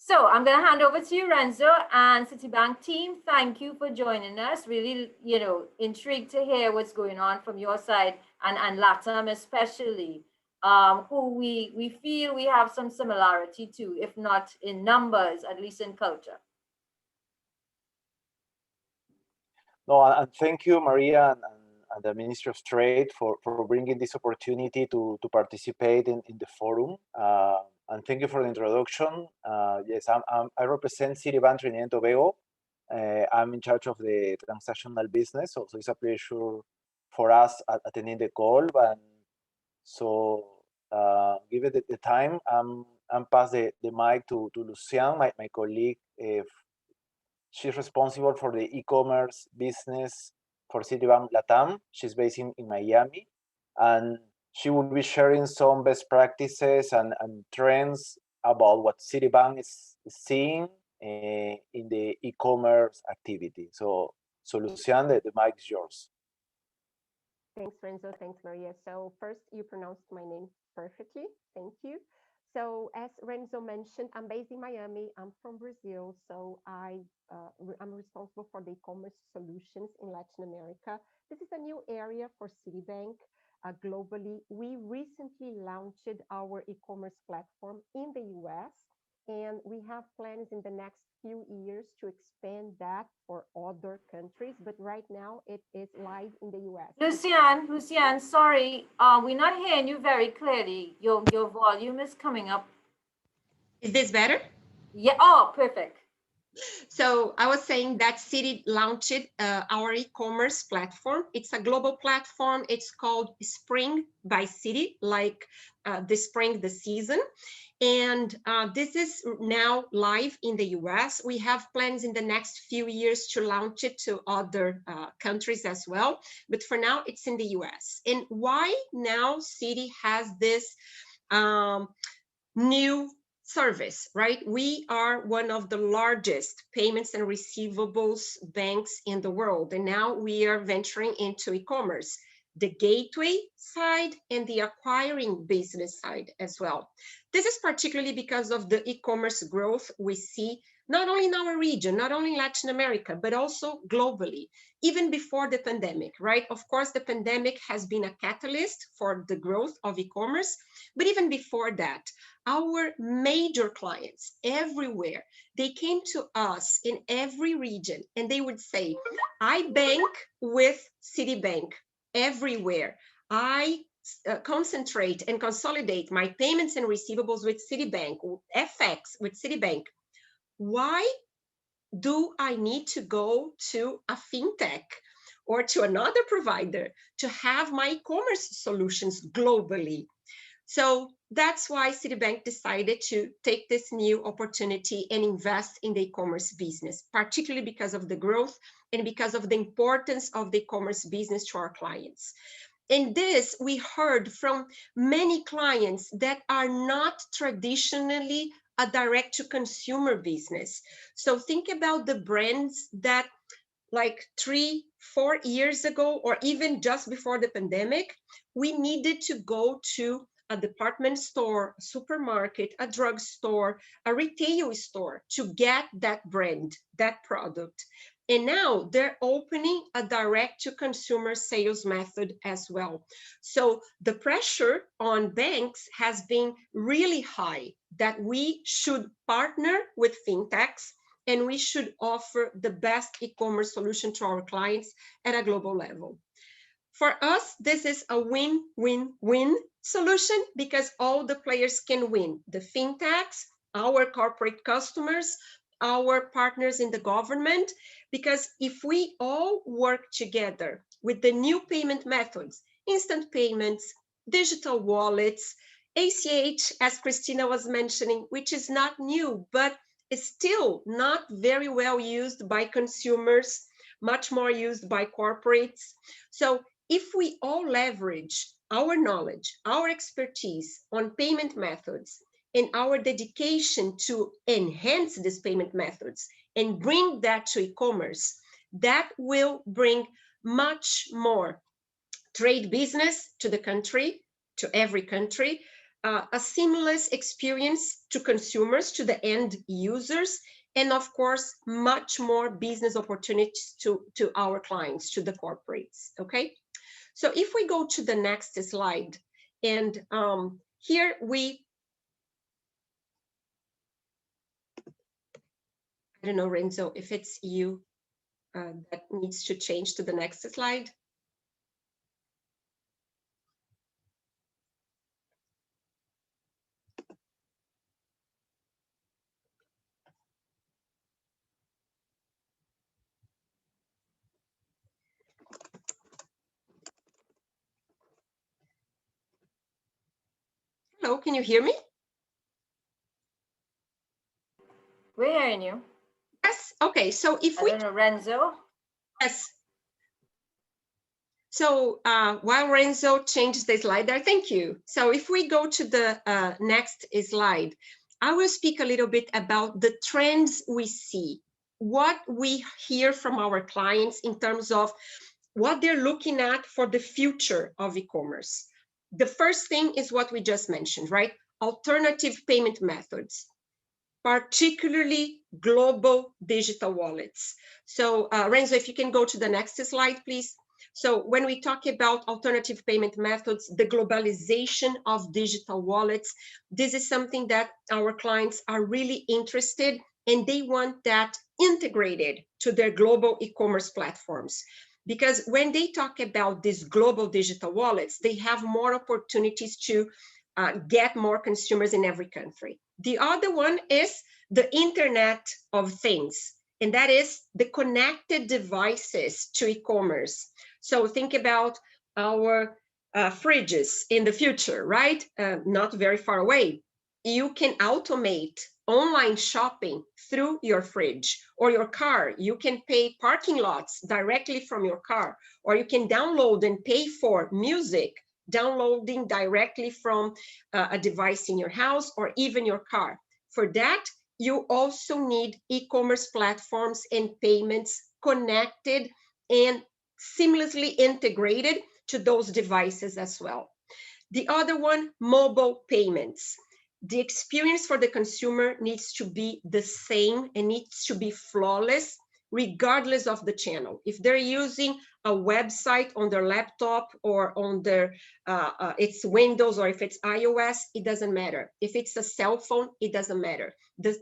So I'm going to hand over to you, Renzo, and Citibank team. Thank you for joining us. Really, intrigued to hear what's going on from your side and LATAM especially, who we feel we have some similarity to, if not in numbers, at least in culture. No, and thank you, Maria, and the Ministry of Trade for bringing this opportunity to participate in the forum. And thank you for the introduction. Yes, I represent Citibank Trinidad and Tobago. I'm in charge of the transactional business, so it's a pleasure for us attending the call. And so, given the time, I'm pass the mic to Lucian, my colleague. She's responsible for the e-commerce business for Citibank Latam. She's based in Miami, and she will be sharing some best practices and trends about what Citibank is seeing in the e-commerce activity. So Lucian, the mic is yours. Thanks, Renzo. Thanks, Maria. So first, you pronounced my name perfectly. Thank you. So as Renzo mentioned, I'm based in Miami. I'm from Brazil. So I'm responsible for the e-commerce solutions in Latin America. This is a new area for Citibank. globally. We recently launched our e-commerce platform in the US, and we have plans in the next few years to expand that for other countries. But right now it is live in the US. Lucian, sorry, we're not hearing you very clearly. Your volume is coming up. Is this better? Yeah, oh, perfect. So I was saying that Citi launched our e-commerce platform. It's a global platform. It's called Spring by Citi, like the spring, the season. And this is now live in the US. We have plans in the next few years to launch it to other countries as well. But for now, it's in the US. And why now Citi has this new service, right? We are one of the largest payments and receivables banks in the world. And now we are venturing into e-commerce, the gateway side and the acquiring business side as well. This is particularly because of the e-commerce growth we see not only in our region, not only in Latin America, but also globally, even before the pandemic, right? Of course, the pandemic has been a catalyst for the growth of e-commerce, but even before that, our major clients everywhere, they came to us in every region and they would say, I bank with Citibank everywhere. I concentrate and consolidate my payments and receivables with Citibank, FX with Citibank. Why do I need to go to a fintech or to another provider to have my e-commerce solutions globally? So that's why Citibank decided to take this new opportunity and invest in the e-commerce business, particularly because of the growth and because of the importance of the e-commerce business to our clients. And this we heard from many clients that are not traditionally a direct-to-consumer business. So think about the brands that like 3-4 years ago, or even just before the pandemic, we needed to go to a department store, a supermarket, a drugstore, a retail store to get that brand, that product. And now they're opening a direct-to-consumer sales method as well. So the pressure on banks has been really high that we should partner with fintechs and we should offer the best e-commerce solution to our clients at a global level. For us, this is a win-win-win solution because all the players can win. The fintechs, our corporate customers, our partners in the government, because if we all work together with the new payment methods, instant payments, digital wallets, ACH, as Christina was mentioning, which is not new, but is still not very well used by consumers, much more used by corporates. So if we all leverage our knowledge, our expertise on payment methods, and our dedication to enhance these payment methods and bring that to e-commerce, that will bring much more trade business to the country, to every country, a seamless experience to consumers, to the end users, and of course, much more business opportunities to our clients, to the corporates, okay? So if we go to the next slide, and here we, I don't know, Renzo, if it's you that needs to change to the next slide. Hello, can you hear me? We're hearing you. Yes, okay, so if we— I don't know, Renzo? Yes. So while Renzo changes the slide there, thank you. So if we go to the next slide, I will speak a little bit about the trends we see, what we hear from our clients in terms of what they're looking at for the future of e-commerce. The first thing is what we just mentioned, right? Alternative payment methods, particularly global digital wallets. So Renzo, if you can go to the next slide, please. So when we talk about alternative payment methods, the globalization of digital wallets, this is something that our clients are really interested, and they want that integrated to their global e-commerce platforms. Because when they talk about these global digital wallets, they have more opportunities to get more consumers in every country. The other one is the Internet of Things, and that is the connected devices to e-commerce. So think about our fridges in the future, right? Not very far away. You can automate online shopping through your fridge, or your car. You can pay parking lots directly from your car, or you can download and pay for music, downloading directly from a device in your house or even your car. For that, you also need e-commerce platforms and payments connected and seamlessly integrated to those devices as well. The other one, mobile payments. The experience for the consumer needs to be the same and needs to be flawless, regardless of the channel. If they're using a website on their laptop or on their it's Windows, or if it's iOS, it doesn't matter. If it's a cell phone, it doesn't matter. The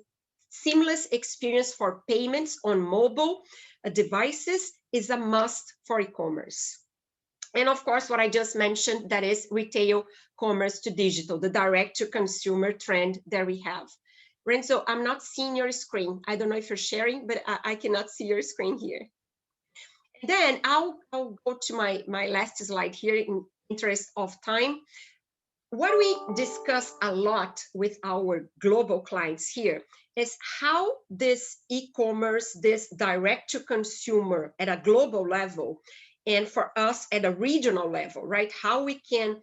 seamless experience for payments on mobile devices is a must for e-commerce. And of course, what I just mentioned, that is retail commerce to digital, the direct to consumer trend that we have. Renzo, I'm not seeing your screen. I don't know if you're sharing, but I cannot see your screen here. And then I'll go to my last slide here in interest of time. What we discuss a lot with our global clients here is how this e-commerce, this direct to consumer at a global level, and for us at a regional level, right? How we can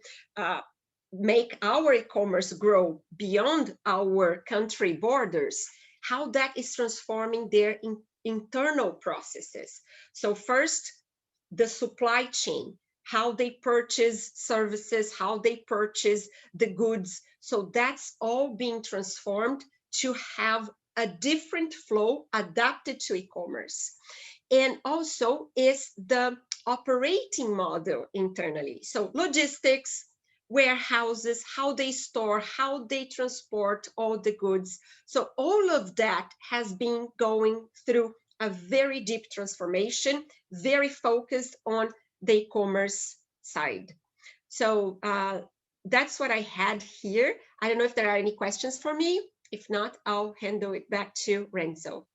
make our e-commerce grow beyond our country borders, how that is transforming their internal processes. So first, the supply chain, how they purchase services, how they purchase the goods. So that's all being transformed to have a different flow adapted to e-commerce. And also is the operating model internally. So logistics, warehouses, how they store, how they transport all the goods. So all of that has been going through a very deep transformation, very focused on the e-commerce side. So that's what I had here. I don't know if there are any questions for me. If not, I'll handle it back to Renzo.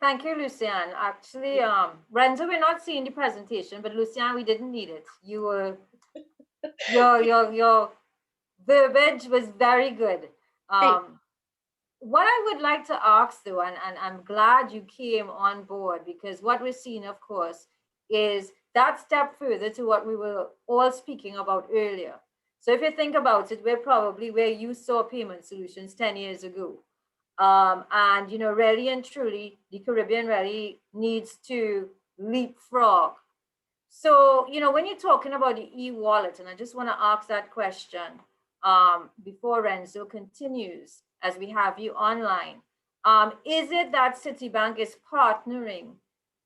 Thank you, Lucian. Actually, Renzo, we're not seeing the presentation, but Lucian, we didn't need it. You were, your verbiage was very good. What I would like to ask though, and I'm glad you came on board, because what we're seeing, of course, is that step further to what we were all speaking about earlier. So if you think about it, we're probably where you saw payment solutions 10 years ago. And, you know, really and truly, the Caribbean really needs to leapfrog. So, you know, when you're talking about the e-wallet, and I just want to ask that question before Renzo continues, as we have you online, is it that Citibank is partnering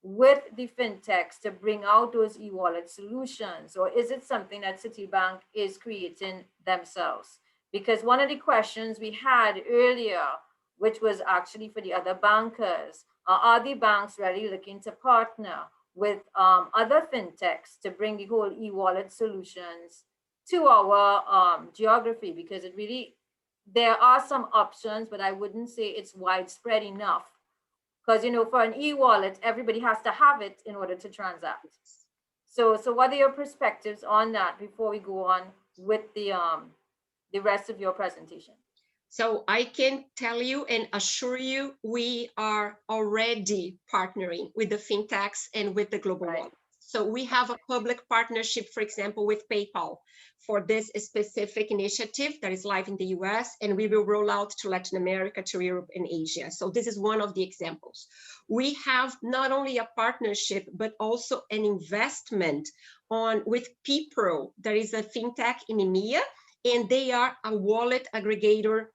with the fintechs to bring out those e-wallet solutions, or is it something that Citibank is creating themselves? Because one of the questions we had earlier, which was actually for the other bankers, are the banks really looking to partner with other fintechs to bring the whole e-wallet solutions to our geography? Because it really, there are some options, but I wouldn't say it's widespread enough. Because, you know, for an e-wallet, everybody has to have it in order to transact. So what are your perspectives on that before we go on with the rest of your presentation? So I can tell you and assure you, we are already partnering with the fintechs and with the global wallets. So we have a public partnership, for example, with PayPal for this specific initiative that is live in the US, and we will roll out to Latin America, to Europe and Asia. So this is one of the examples. We have not only a partnership, but also an investment with PPRO. There is a fintech in EMEA, and they are a wallet aggregator,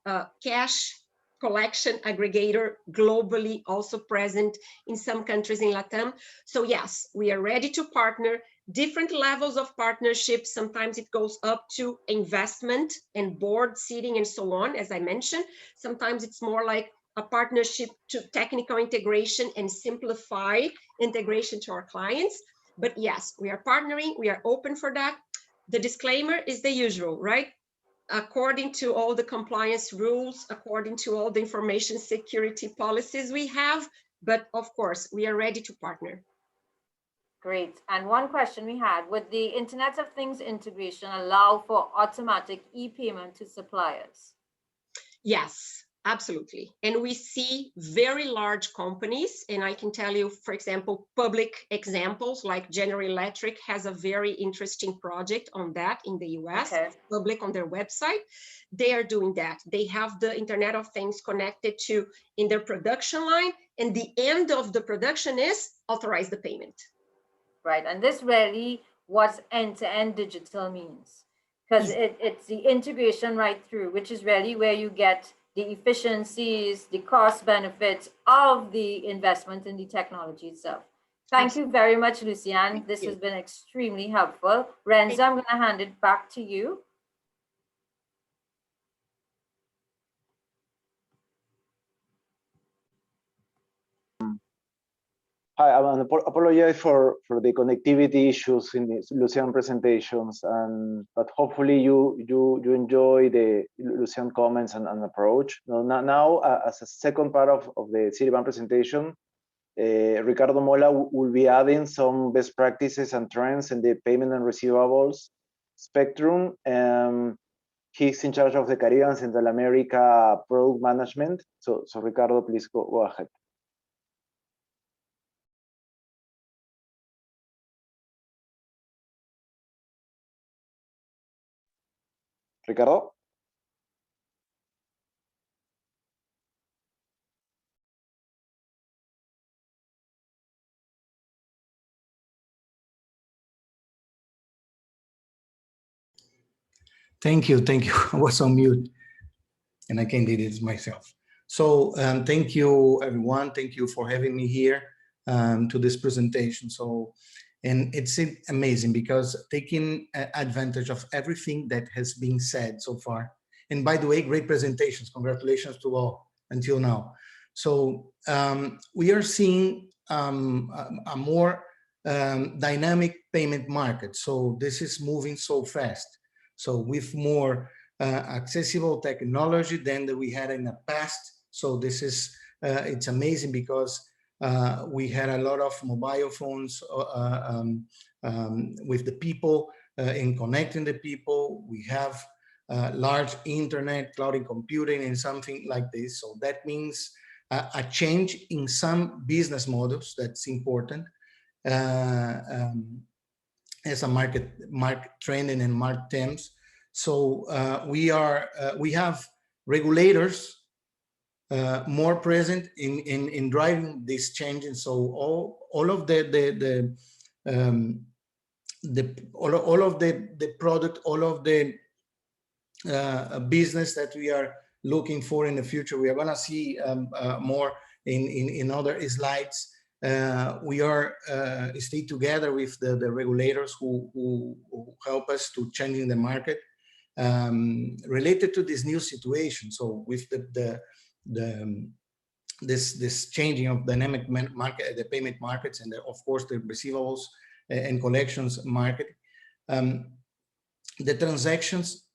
cash collection aggregator globally, also present in some countries in Latam. So yes, we are ready to partner. Different levels of partnership. Sometimes it goes up to investment and board seating and so on, as I mentioned. Sometimes it's more like a partnership to technical integration and simplify integration to our clients. But yes, we are partnering, we are open for that. The disclaimer is the usual, right? According to all the compliance rules, according to all the information security policies we have, but of course, we are ready to partner. Great. And one question we had, would the Internet of Things integration allow for automatic e-payment to suppliers? Yes, absolutely. And we see very large companies, and I can tell you, for example, public examples like General Electric has a very interesting project on that in the US, public on their website. They are doing that. They have the Internet of Things connected to in their production line, and the end of the production is authorize the payment. Right, and this really what end-to-end digital means, because it's the integration right through, which is really where you get the efficiencies, the cost benefits of the investment in the technology itself. Thank you very much, Luciane. This has been extremely helpful. Renzo, I'm going to hand it back to you. Hi, I apologize for the connectivity issues in the Lucian presentations, but hopefully you enjoy the Lucian comments and approach. Now, as a second part of the Citibank presentation, Ricardo Mola will be adding some best practices and trends in the payment and receivables spectrum. He's in charge of the Caribbean and Central America product management. So Ricardo, please go ahead. Ricardo? Thank you. I was on mute and I can't do this myself. So thank you, everyone. Thank you for having me here to this presentation. And it's amazing because taking advantage of everything that has been said so far. And by the way, great presentations. Congratulations to all until now. So we are seeing a more dynamic payment market. So this is moving so fast. So with more accessible technology than we had in the past. So this is, it's amazing because we had a lot of mobile phones with the people in connecting the people. We have large internet, cloud computing and something like this. So that means a change in some business models. That's important. As a market trending and market terms. So we have regulators more present in driving this change. And so all of the product, all of the business that we are looking for in the future, we are going to see more in other slides. We are stay together with the regulators who help us to changing the market related to this new situation. So with this changing of dynamic market, the payment markets, and of course the receivables and collections market, the transactions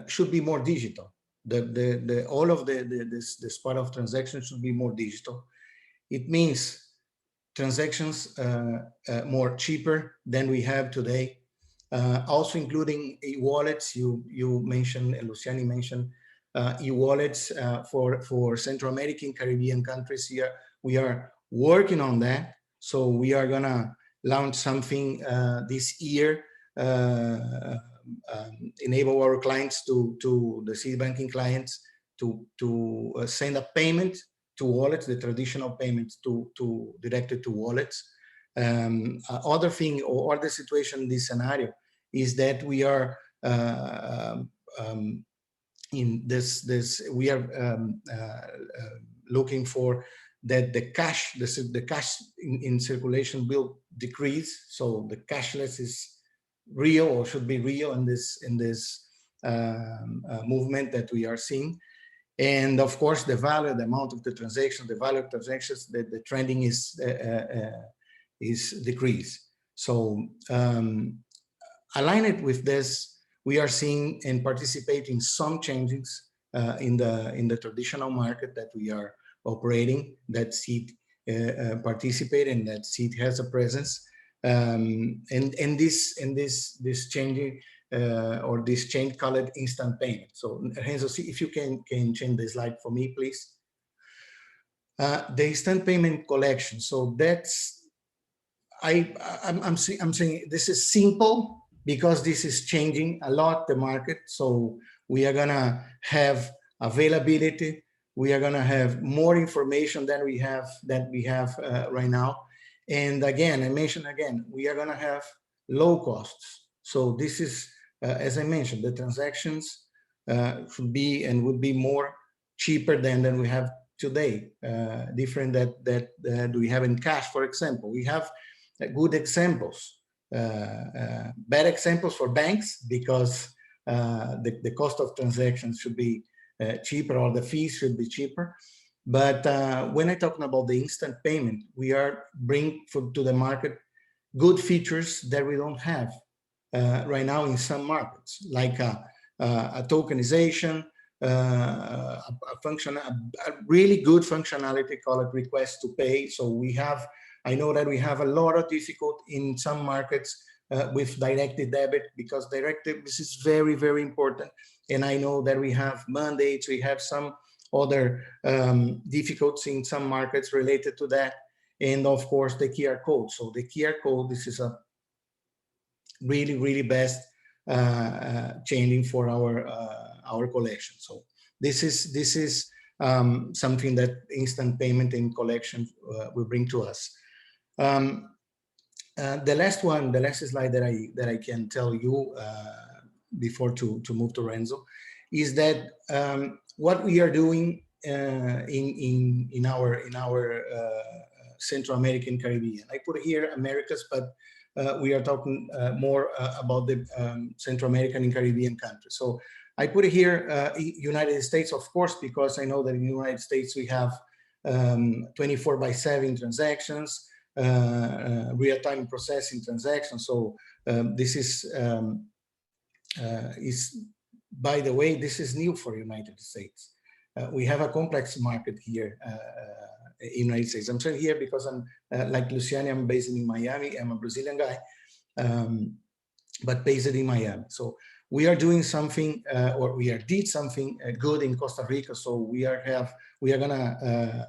should be more digital. All of this part of transactions should be more digital. It means transactions more cheaper than we have today, also including e-wallets. You mentioned, Luciani mentioned e-wallets for Central American, Caribbean countries. Here we are working on that. So we are gonna launch something this year, enable our clients to the seed banking clients to send a payment to wallets, the traditional payments directed to wallets. Other thing or other situation in this scenario is that we are in this we are looking for that the cash in circulation will decrease, so the cashless is real or should be real in this movement that we are seeing. And of course, the value, the amount of the transaction, the value of transactions, the trending is decreased. So aligned with this, we are seeing and participating some changes in the traditional market that we are operating, that seed participate and that seed has a presence. And this changing or this change called instant payment. So Renzo, see if you can change the slide for me, please. The instant payment collection. So that's I'm saying this is simple because this is changing a lot the market. So we are gonna have availability. We are gonna have more information than we have right now. And again, I mentioned again, we are gonna have low costs. So this is, as I mentioned, the transactions should be and would be more cheaper than we have today. Different that we have in cash, for example. We have good examples, bad examples for banks because the cost of transactions should be cheaper or the fees should be cheaper. But when I'm talking about the instant payment, we are bringing to the market good features that we don't have right now in some markets, like a tokenization, a really good functionality called request to pay. So we have, I know that we have a lot of difficulty in some markets with directed debit, because directed, this is very, very important. And I know that we have mandates, we have some other difficulties in some markets related to that. And of course, the QR code. So the QR code, this is a really, really best changing for our collection. So this is something that instant payment and collection will bring to us. The last slide that I can tell you before to move to Renzo is that what we are doing in our Central American Caribbean. I put here Americas, but we are talking more about the Central American and Caribbean countries. So I put here United States, of course, because I know that in the United States we have 24/7 transactions, real-time processing transactions. So this is by the way, this is new for United States. We have a complex market here in the United States. I'm saying here because I'm like Luciano, I'm based in Miami. I'm a Brazilian guy, but based in Miami. So we are doing something, or we did something good in Costa Rica. So we are gonna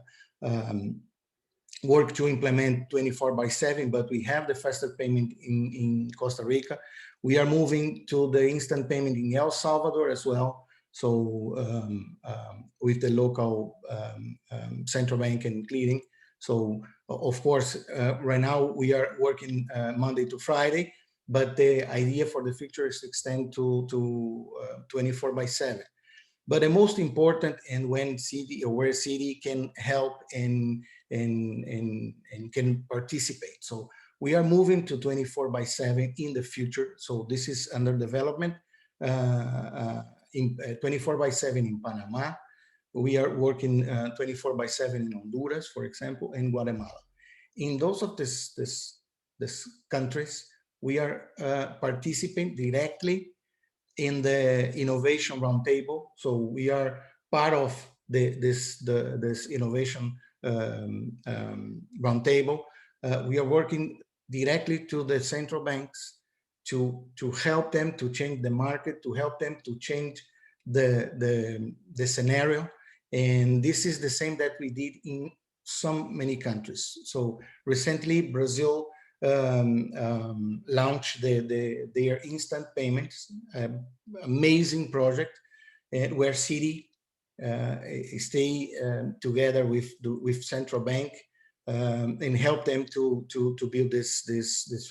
work to implement 24/7, but we have the faster payment in Costa Rica. We are moving to the instant payment in El Salvador as well. So with the local central bank and clearing. So of course, right now we are working Monday to Friday, but the idea for the future is to extend to 24/7. But the most important, and when CD or where CD can help and can participate. So we are moving to 24/7 in the future. So this is under development. In 24/7 in Panama. We are working 24/7 in Honduras, for example, and Guatemala. In those of this countries, we are participating directly in the innovation roundtable. So we are part of this innovation roundtable. We are working directly to the central banks to help them to change the market, to help them to change the scenario. And this is the same that we did in so many countries. So recently, Brazil launched their instant payments, amazing project, where Citi stay together with central bank and help them to build this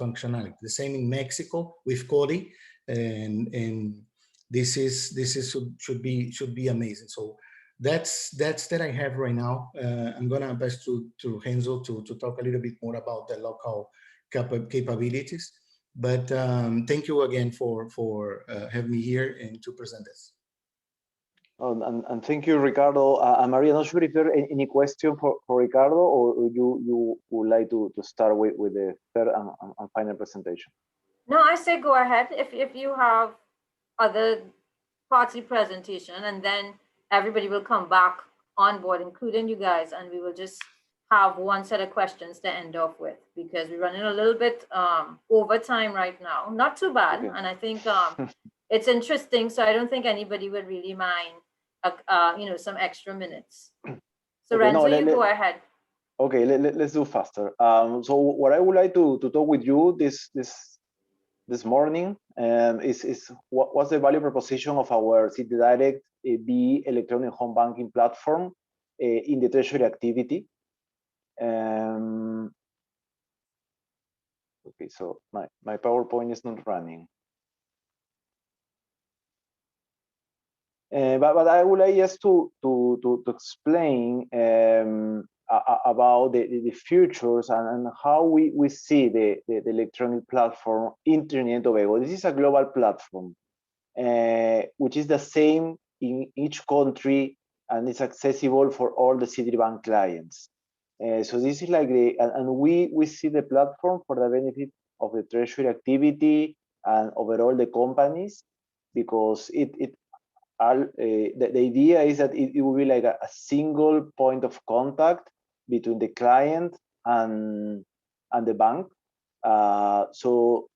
functionality. The same in Mexico with CODI, and this should be amazing. So that's that I have right now. I'm gonna pass to Renzo to talk a little bit more about the local capabilities. But thank you again for having me here and to present this. And thank you, Ricardo. Maria, not sure if there are any question for Ricardo, or you would like to start with the third and final presentation. No, I say go ahead if you have other party presentation, and then everybody will come back on board, including you guys, and we will just have one set of questions to end off with, because we're running a little bit over time right now. Not too bad. Okay. And I think it's interesting, so I don't think anybody would really mind some extra minutes. So okay, Renzo, you go ahead. Okay, let's do faster. So what I would like to talk with you this morning is what's the value proposition of our City Direct B electronic home banking platform in the treasury activity. Okay, so my PowerPoint is not running. But I would like just to explain about the futures and how we see the electronic platform in Trinidad and Tobago. This is a global platform, which is the same in each country, and it's accessible for all the Citibank clients. So this is like and we see the platform for the benefit of the treasury activity and overall the companies, because the idea is that it will be like a single point of contact between the client and the bank. So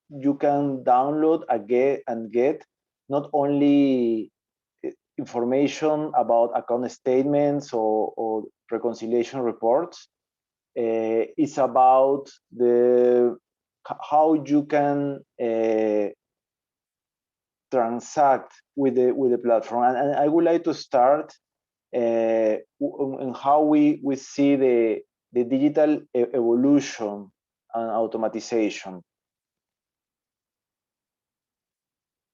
you can download and get not only information about account statements or reconciliation reports. It's about how you can transact with the platform, and I would like to start in how we see the digital evolution and automatization.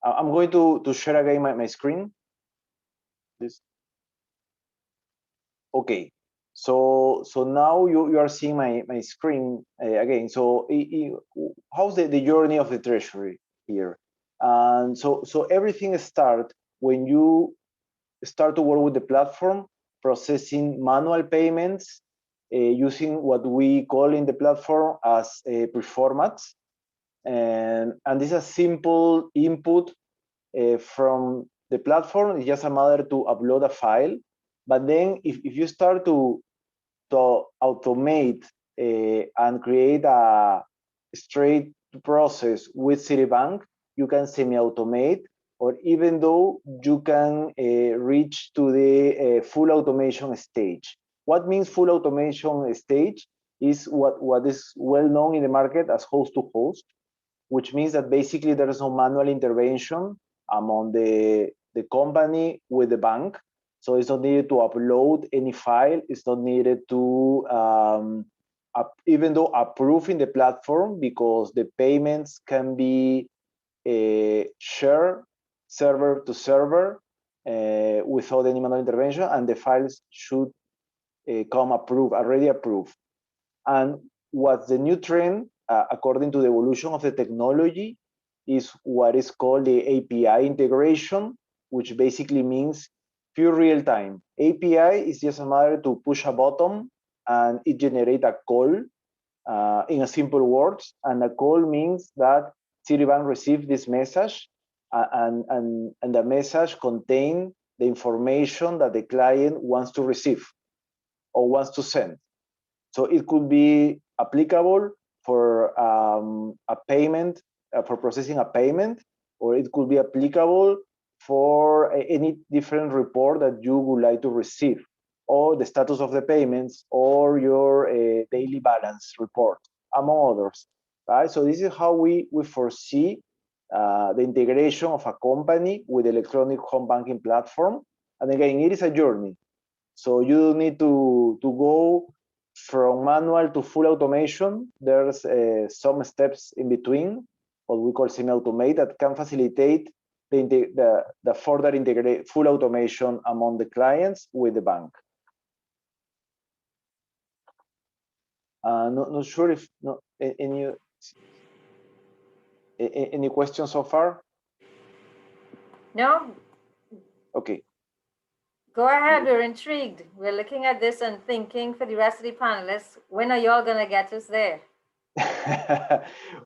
I'm going to share again my screen. This. Okay, so now you are seeing my screen again. So how's the journey of the treasury here? And so everything starts when you start to work with the platform, processing manual payments using what we call in the platform as performats. And this is a simple input from the platform. It's just a matter to upload a file. But then if you start to automate and create a straight process with Citibank, you can semi-automate, or even though you can reach to the full automation stage. What means full automation stage is what is well known in the market as host-to-host, which means that basically there is no manual intervention among the company with the bank. So it's not needed to upload any file. It's not needed to even though approve in the platform, because the payments can be shared server to server without any manual intervention, and the files should come already approved. And what's the new trend, according to the evolution of the technology, is what is called the API integration, which basically means pure real time. API is just a matter to push a button and it generates a call in a simple words. And a call means that Citibank received this message and the message contains the information that the client wants to receive or wants to send. So it could be applicable for a payment, for processing a payment, or it could be applicable for any different report that you would like to receive, or the status of the payments, or your daily balance report, among others. Right? So this is how we foresee the integration of a company with electronic home banking platform. And again, it is a journey. So you need to go from manual to full automation. There's some steps in between, what we call semi-automate, that can facilitate the further integrate full automation among the clients with the bank. Not sure if any questions so far? No, Okay. go ahead. We're intrigued. We're looking at this and thinking for the rest of the panelists, when are y'all gonna get us there?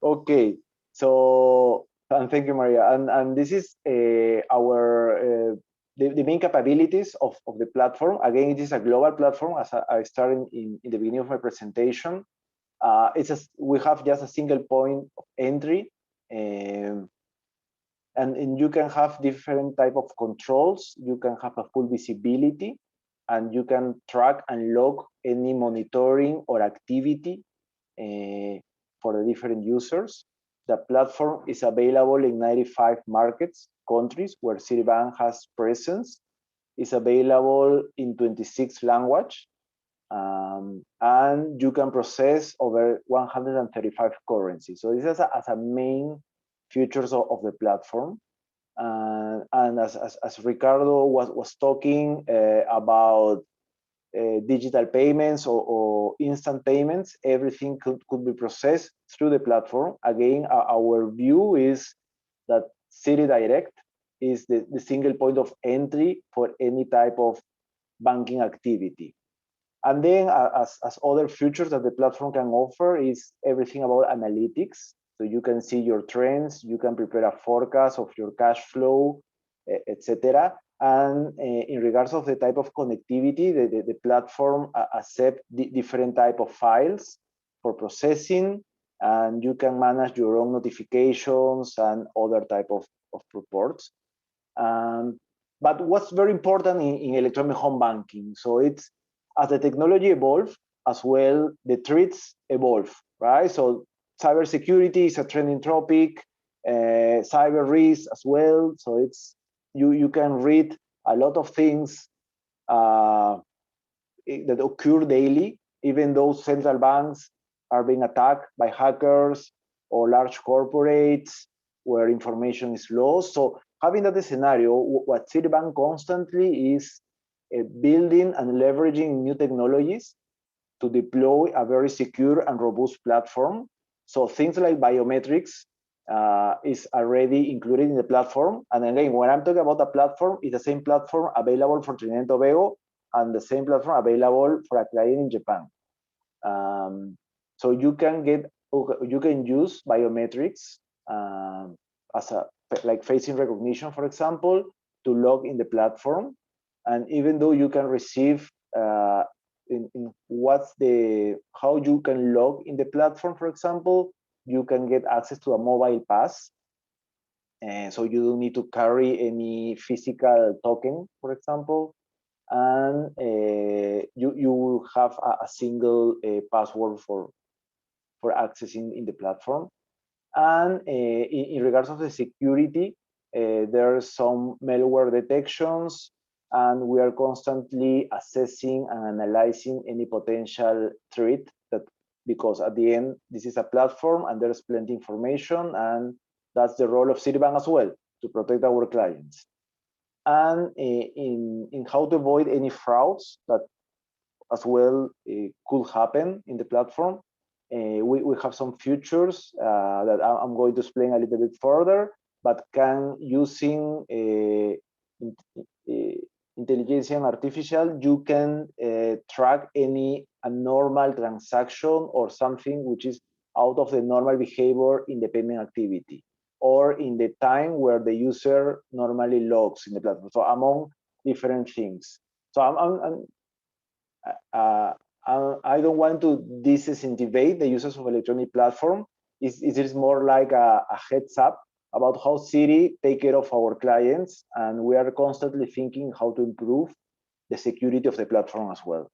Okay. So, and thank you, Maria. And this is our the main capabilities of the platform. Again, it is a global platform, as I started in the beginning of my presentation. We have just a single point of entry, and you can have different type of controls. You can have a full visibility, and you can track and log any monitoring or activity for the different users. The platform is available in 95 countries where Citibank has presence. It's available in 26 languages. And you can process over 135 currencies. So this is as a main features of the platform. And as Ricardo was talking about digital payments or instant payments, everything could be processed through the platform. Again, our view is that Citi Direct is the single point of entry for any type of banking activity. And then as other features that the platform can offer is everything about analytics. So you can see your trends, you can prepare a forecast of your cash flow, etc. And in regards of the type of connectivity, the platform accepts different type of files for processing, and you can manage your own notifications and other type of reports. But what's very important in electronic home banking, so it's as the technology evolves, as well, the threats evolve, right? So cybersecurity is a trending topic, cyber risk as well. So it's you can read a lot of things that occur daily, even though central banks are being attacked by hackers or large corporates where information is lost. So having that scenario, what Citibank constantly is building and leveraging new technologies to deploy a very secure and robust platform. So things like biometrics is already included in the platform. And again, when I'm talking about the platform, it's the same platform available for Trinidad and Tobago and the same platform available for a client in Japan. So you can use biometrics as like face recognition, for example, to log in the platform. And even though you can receive how you can log in the platform, for example, you can get access to a mobile pass. And so you don't need to carry any physical token, for example. And you will have a single password for accessing in the platform. And in regards of the security, there are some malware detections, and we are constantly assessing and analyzing any potential threat because at the end, this is a platform and there's plenty of information, and that's the role of Citibank as well, to protect our clients. And in how to avoid any frauds that as well could happen in the platform, we have some features that I'm going to explain a little bit further, but using intelligence and artificial, you can track any abnormal transaction or something which is out of the normal behavior in the payment activity or in the time where the user normally logs in the platform. So among different things. So I don't want to disincentivate the users of electronic platform. It is more like a heads up about how Citi take care of our clients, and we are constantly thinking how to improve the security of the platform as well.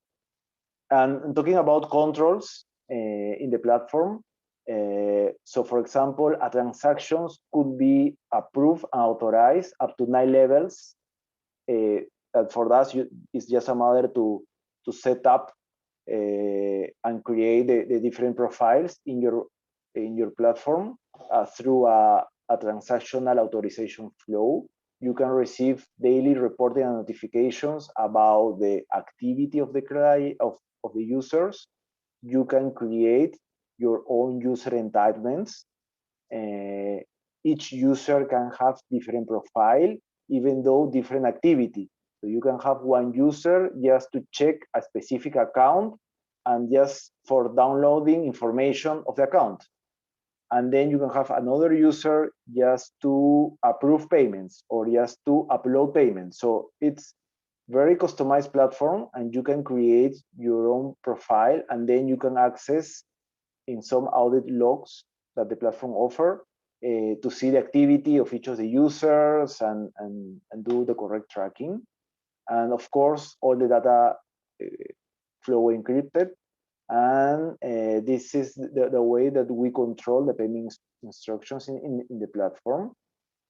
And talking about controls in the platform, so for example, a transactions could be approved and authorized up to 9 levels. And for that, it's just a matter to set up and create the different profiles in your platform through a a transactional authorization flow. You can receive daily reporting and notifications about the activity of the client, of the users. You can create your own user entitlements. Each user can have different profile, even though different activity. So you can have one user just to check a specific account and just for downloading information of the account. And then you can have another user just to approve payments or just to upload payments. So it's very customized platform, and you can create your own profile, and then you can access in some audit logs that the platform offer to see the activity of each of the users and do the correct tracking. And of course, all the data flow encrypted. And this is the way that we control the payment instructions in the platform.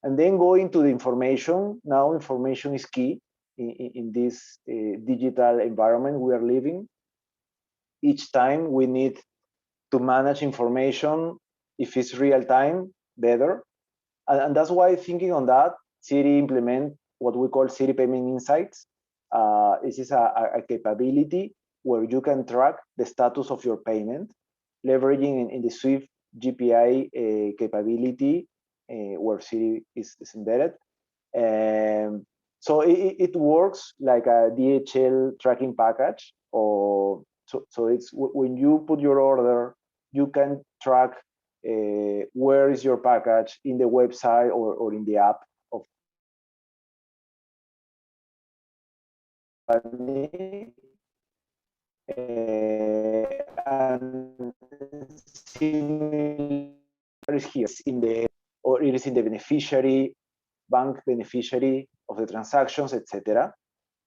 And then going to the information. Now information is key in this digital environment we are living. Each time we need to manage information. If it's real time, better. And that's why thinking on that, Citi implement what we call Citi Payment Insights. This is a capability where you can track the status of your payment, leveraging in the Swift GPI capability where Citi is embedded. So it works like a DHL tracking package, or so it's when you put your order, you can track where is your package in the website or in the app of and here in the, or it is in the beneficiary, bank beneficiary of the transactions, etc.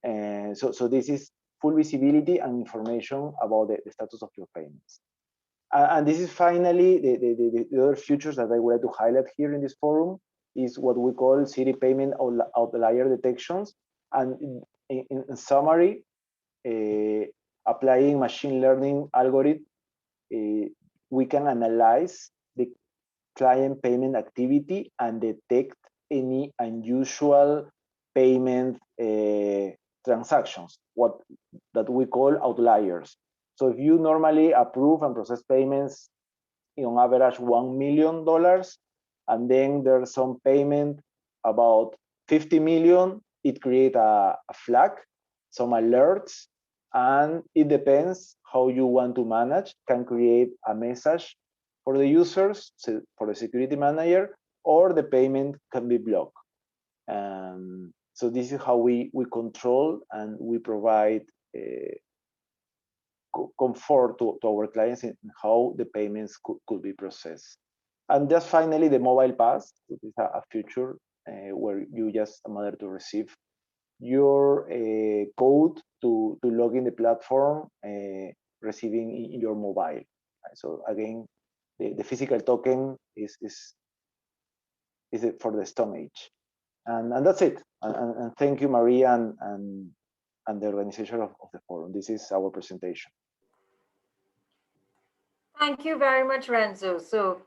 And so this is full visibility and information about the status of your payments. And this is finally the other features that I would like to highlight here in this forum is what we call Citi payment outlier detections. And in summary, applying machine learning algorithm, we can analyze the client payment activity and detect any unusual payment transactions, what that we call outliers. So if you normally approve and process payments on average $1 million, and then there's some payment about 50 million, it creates a flag, some alerts, and it depends how you want to manage, can create a message for the users, for the security manager, or the payment can be blocked. So this is how we control and we provide comfort to our clients in how the payments could be processed. And just finally, the mobile pass, which is a feature where you just matter to receive your code to log in the platform, receiving in your mobile. So again, the physical token is for the Stone Age. And that's it. And thank you, Maria, and the organization of the forum. This is our presentation. Thank you very much, Renzo. So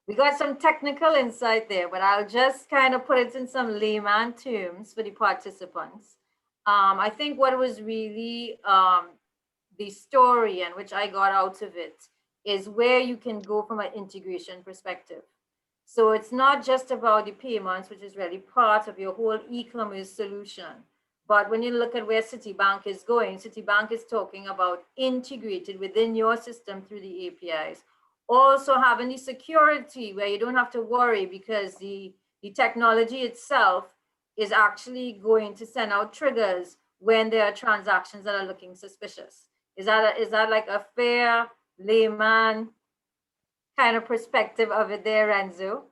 we got some technical insight there, but I'll just kind of put it in some layman terms for the participants. I think what was really the story and which I got out of it is where you can go from an integration perspective. So it's not just about the payments, which is really part of your whole e-commerce solution. But when you look at where Citibank is going, Citibank is talking about integrated within your system through the APIs. Also having the security where you don't have to worry because the technology itself is actually going to send out triggers when there are transactions that are looking suspicious. Is that like a fair layman kind of perspective of it there, Renzo?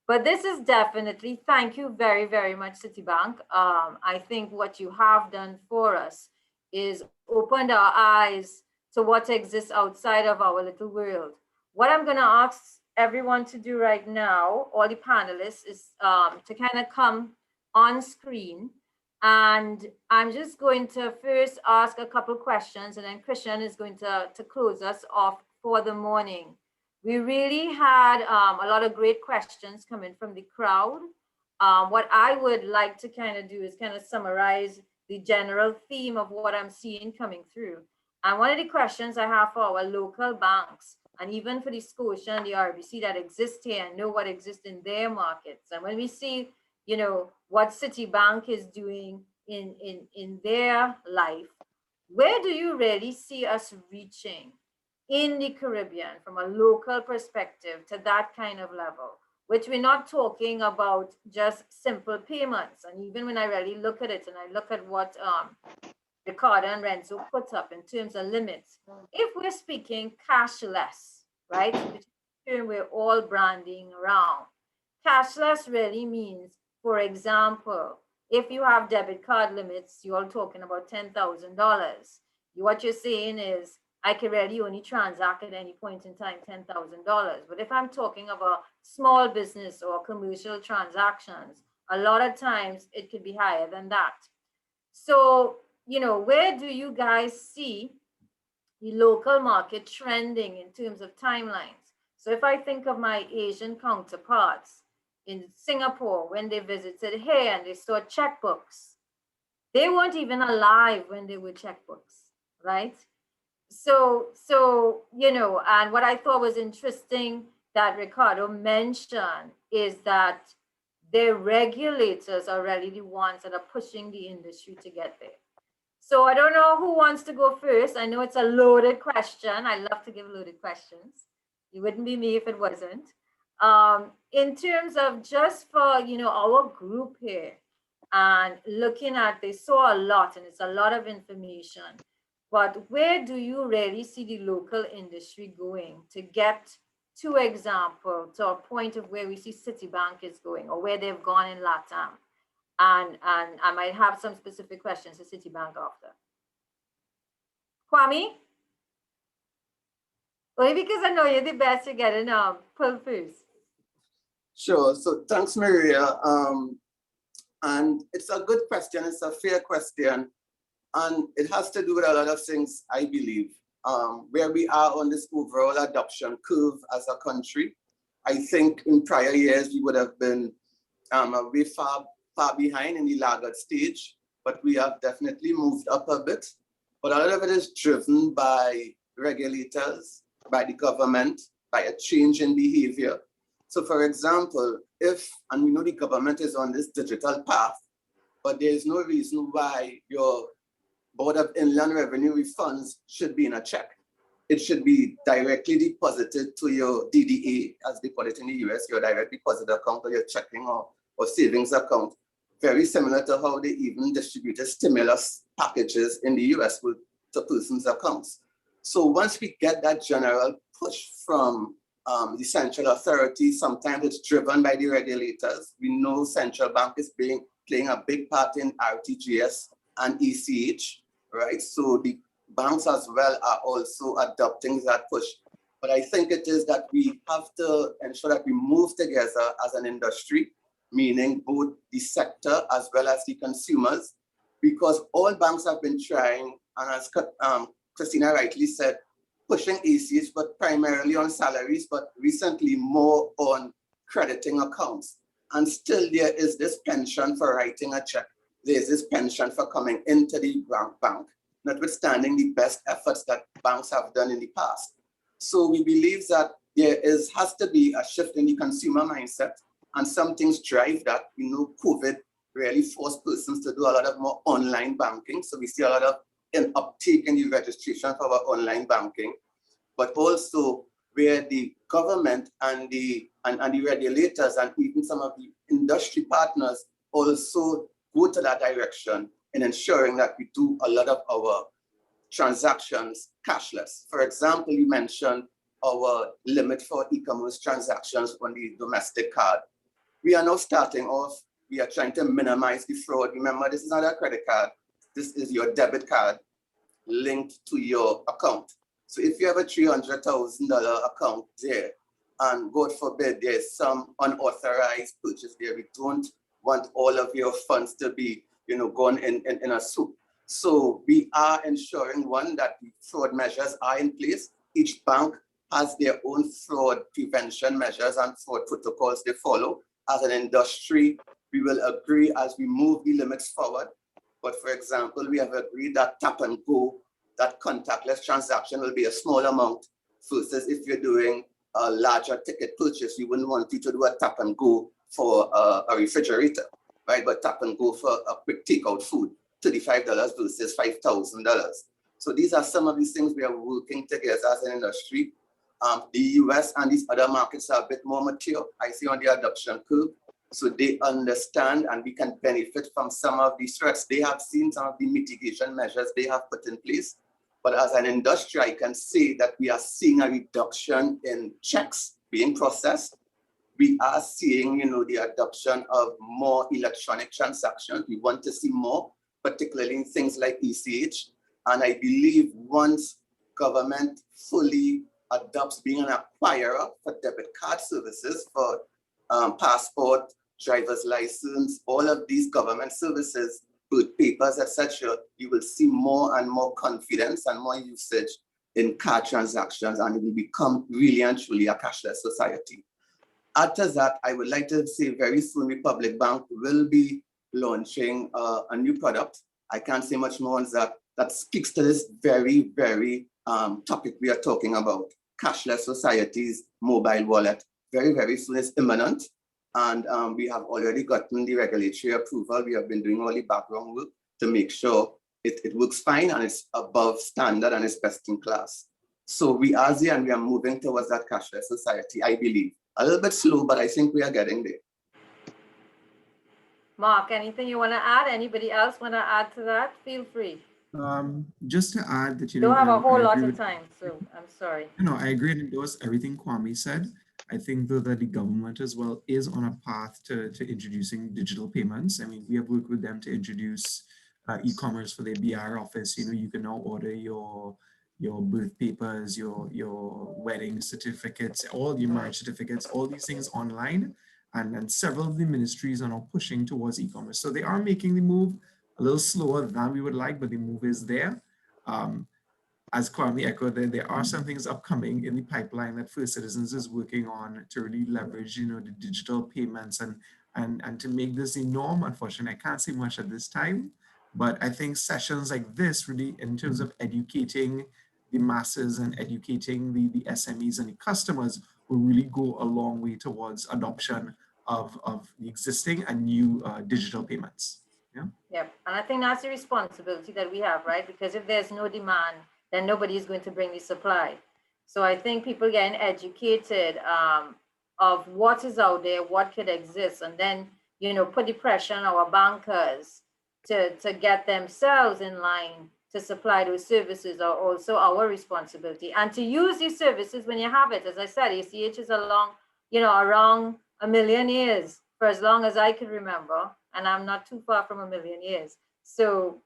But this is definitely, thank you very, very much, Citibank. I think what you have done for us is opened our eyes to what exists outside of our little world. What I'm going to ask everyone to do right now, all the panelists, is to kind of come on screen. And I'm just going to first ask a couple questions, and then Christian is going to close us off for the morning. We really had a lot of great questions coming from the crowd. What I would like to kind of do is kind of summarize the general theme of what I'm seeing coming through. And one of the questions I have for our local banks, and even for the Scotia and the RBC that exist here and know what exists in their markets. And when we see, you know, what Citibank is doing in their life, where do you really see us reaching in the Caribbean from a local perspective to that kind of level, which we're not talking about just simple payments. And even when I really look at it and I look at what Ricardo and Renzo put up in terms of limits, if we're speaking cashless, right, which is the term we're all branding around, cashless really means, for example, if you have debit card limits, you're talking about $10,000. What you're saying is, I can really only transact at any point in time $10,000. But if I'm talking about small business or commercial transactions, a lot of times it could be higher than that. So, you know, where do you guys see the local market trending in terms of timelines? So if I think of my Asian counterparts in Singapore, when they visited here and they saw checkbooks, they weren't even alive when they were checkbooks, right? So, you know, and what I thought was interesting that Ricardo mentioned is that their regulators are really the ones that are pushing the industry to get there. So I don't know who wants to go first. I know it's a loaded question. I love to give loaded questions. It wouldn't be me if it wasn't. In terms of just for, you know, our group here and looking at, they saw a lot and it's a lot of information. But where do you really see the local industry going to get, to example, to a point of where we see Citibank is going or where they've gone in LATAM? And I might have some specific questions to Citibank after. Kwame? Only because I know you're the best at getting pulled first. Sure. So thanks, Maria. And it's a good question. It's a fair question. And it has to do with a lot of things, I believe, where we are on this overall adoption curve as a country. I think in prior years, we would have been way far behind in the laggard stage, but we have definitely moved up a bit. But a lot of it is driven by regulators, by the government, by a change in behavior. So for example, and we know the government is on this digital path, but there is no reason why your Board of Inland Revenue refunds should be in a check. It should be directly deposited to your DDA, as they call it in the US, your direct deposit account or your checking or savings account. Very similar to how they even distributed stimulus packages in the US to persons' accounts. So once we get that general push from the central authority, sometimes it's driven by the regulators. We know central bank is playing a big part in RTGS and ECH, right? So the banks as well are also adopting that push. But I think it is that we have to ensure that we move together as an industry, meaning both the sector as well as the consumers, because all banks have been trying, and as Christina rightly said, pushing ACH, but primarily on salaries, but recently more on crediting accounts. And still there is this penchant for writing a check. There's this penchant for coming into the bank, notwithstanding the best efforts that banks have done in the past. So we believe that there has to be a shift in the consumer mindset, and some things drive that. We know COVID really forced persons to do a lot of more online banking. So we see a lot of an uptake in the registration for our online banking, but also where the government and the regulators and even some of the industry partners also go to that direction in ensuring that we do a lot of our transactions cashless. For example, you mentioned our limit for e-commerce transactions on the domestic card. We are now starting off, we are trying to minimize the fraud. Remember, this is not a credit card. This is your debit card linked to your account. So if you have a $300,000 account there, and God forbid there's some unauthorized purchase there, we don't want all of your funds to be, gone in a soup. So we are ensuring, one, that the fraud measures are in place. Each bank has their own fraud prevention measures and fraud protocols they follow. As an industry, we will agree as we move the limits forward. But for example, we have agreed that tap and go, that contactless transaction will be a small amount versus if you're doing a larger ticket purchase, you wouldn't want you to do a tap and go for a refrigerator, right? But tap and go for a quick takeout food, $35 versus $5,000. So these are some of these things we are working together as an industry. The US and these other markets are a bit more mature, I see, on the adoption curve. So they understand and we can benefit from some of these threats. They have seen some of the mitigation measures they have put in place. But as an industry, I can say that we are seeing a reduction in checks being processed. We are seeing, the adoption of more electronic transactions. We want to see more, particularly in things like ECH. And I believe once government fully adopts being an acquirer for debit card services, for passport, driver's license, all of these government services, birth papers, etc., you will see more and more confidence and more usage in card transactions, and it will become really and truly a cashless society. After that, I would like to say very soon Republic Bank will be launching a new product. I can't say much more on that. That speaks to this very, very topic we are talking about, cashless societies, mobile wallet. Very, very soon, it's imminent. And we have already gotten the regulatory approval. We have been doing all the background work to make sure it works fine and it's above standard and it's best in class. So we are there and we are moving towards that cashless society, I believe. A little bit slow, but I think we are getting there. Mark, anything you want to add? Anybody else want to add to that? Feel free. Just to add that, Don't have a whole lot of time, so I'm sorry. I agree and endorse everything Kwame said. I think though that the government as well is on a path to introducing digital payments. I mean, we have worked with them to introduce e-commerce for their BR office. You can now order your birth papers, your wedding certificates, all your marriage certificates, all these things online. And several of the ministries are now pushing towards e-commerce. So they are making the move a little slower than we would like, but the move is there. As Kwame echoed, there are some things upcoming in the pipeline that First Citizens is working on to really leverage, the digital payments and to make this the norm. Unfortunately, I can't say much at this time, but I think sessions like this really, in terms of educating the masses and educating the SMEs and the customers, will really go a long way towards adoption of the existing and new digital payments. Yep, and I think that's the responsibility that we have, right? Because if there's no demand, then nobody is going to bring the supply. So I think people getting educated of what is out there, what could exist, and then, put the pressure on our bankers to get themselves in line to supply those services are also our responsibility. And to use these services when you have it. As I said, ACH is around 1 million years for as long as I can remember. And I'm not too far from 1 million years. So,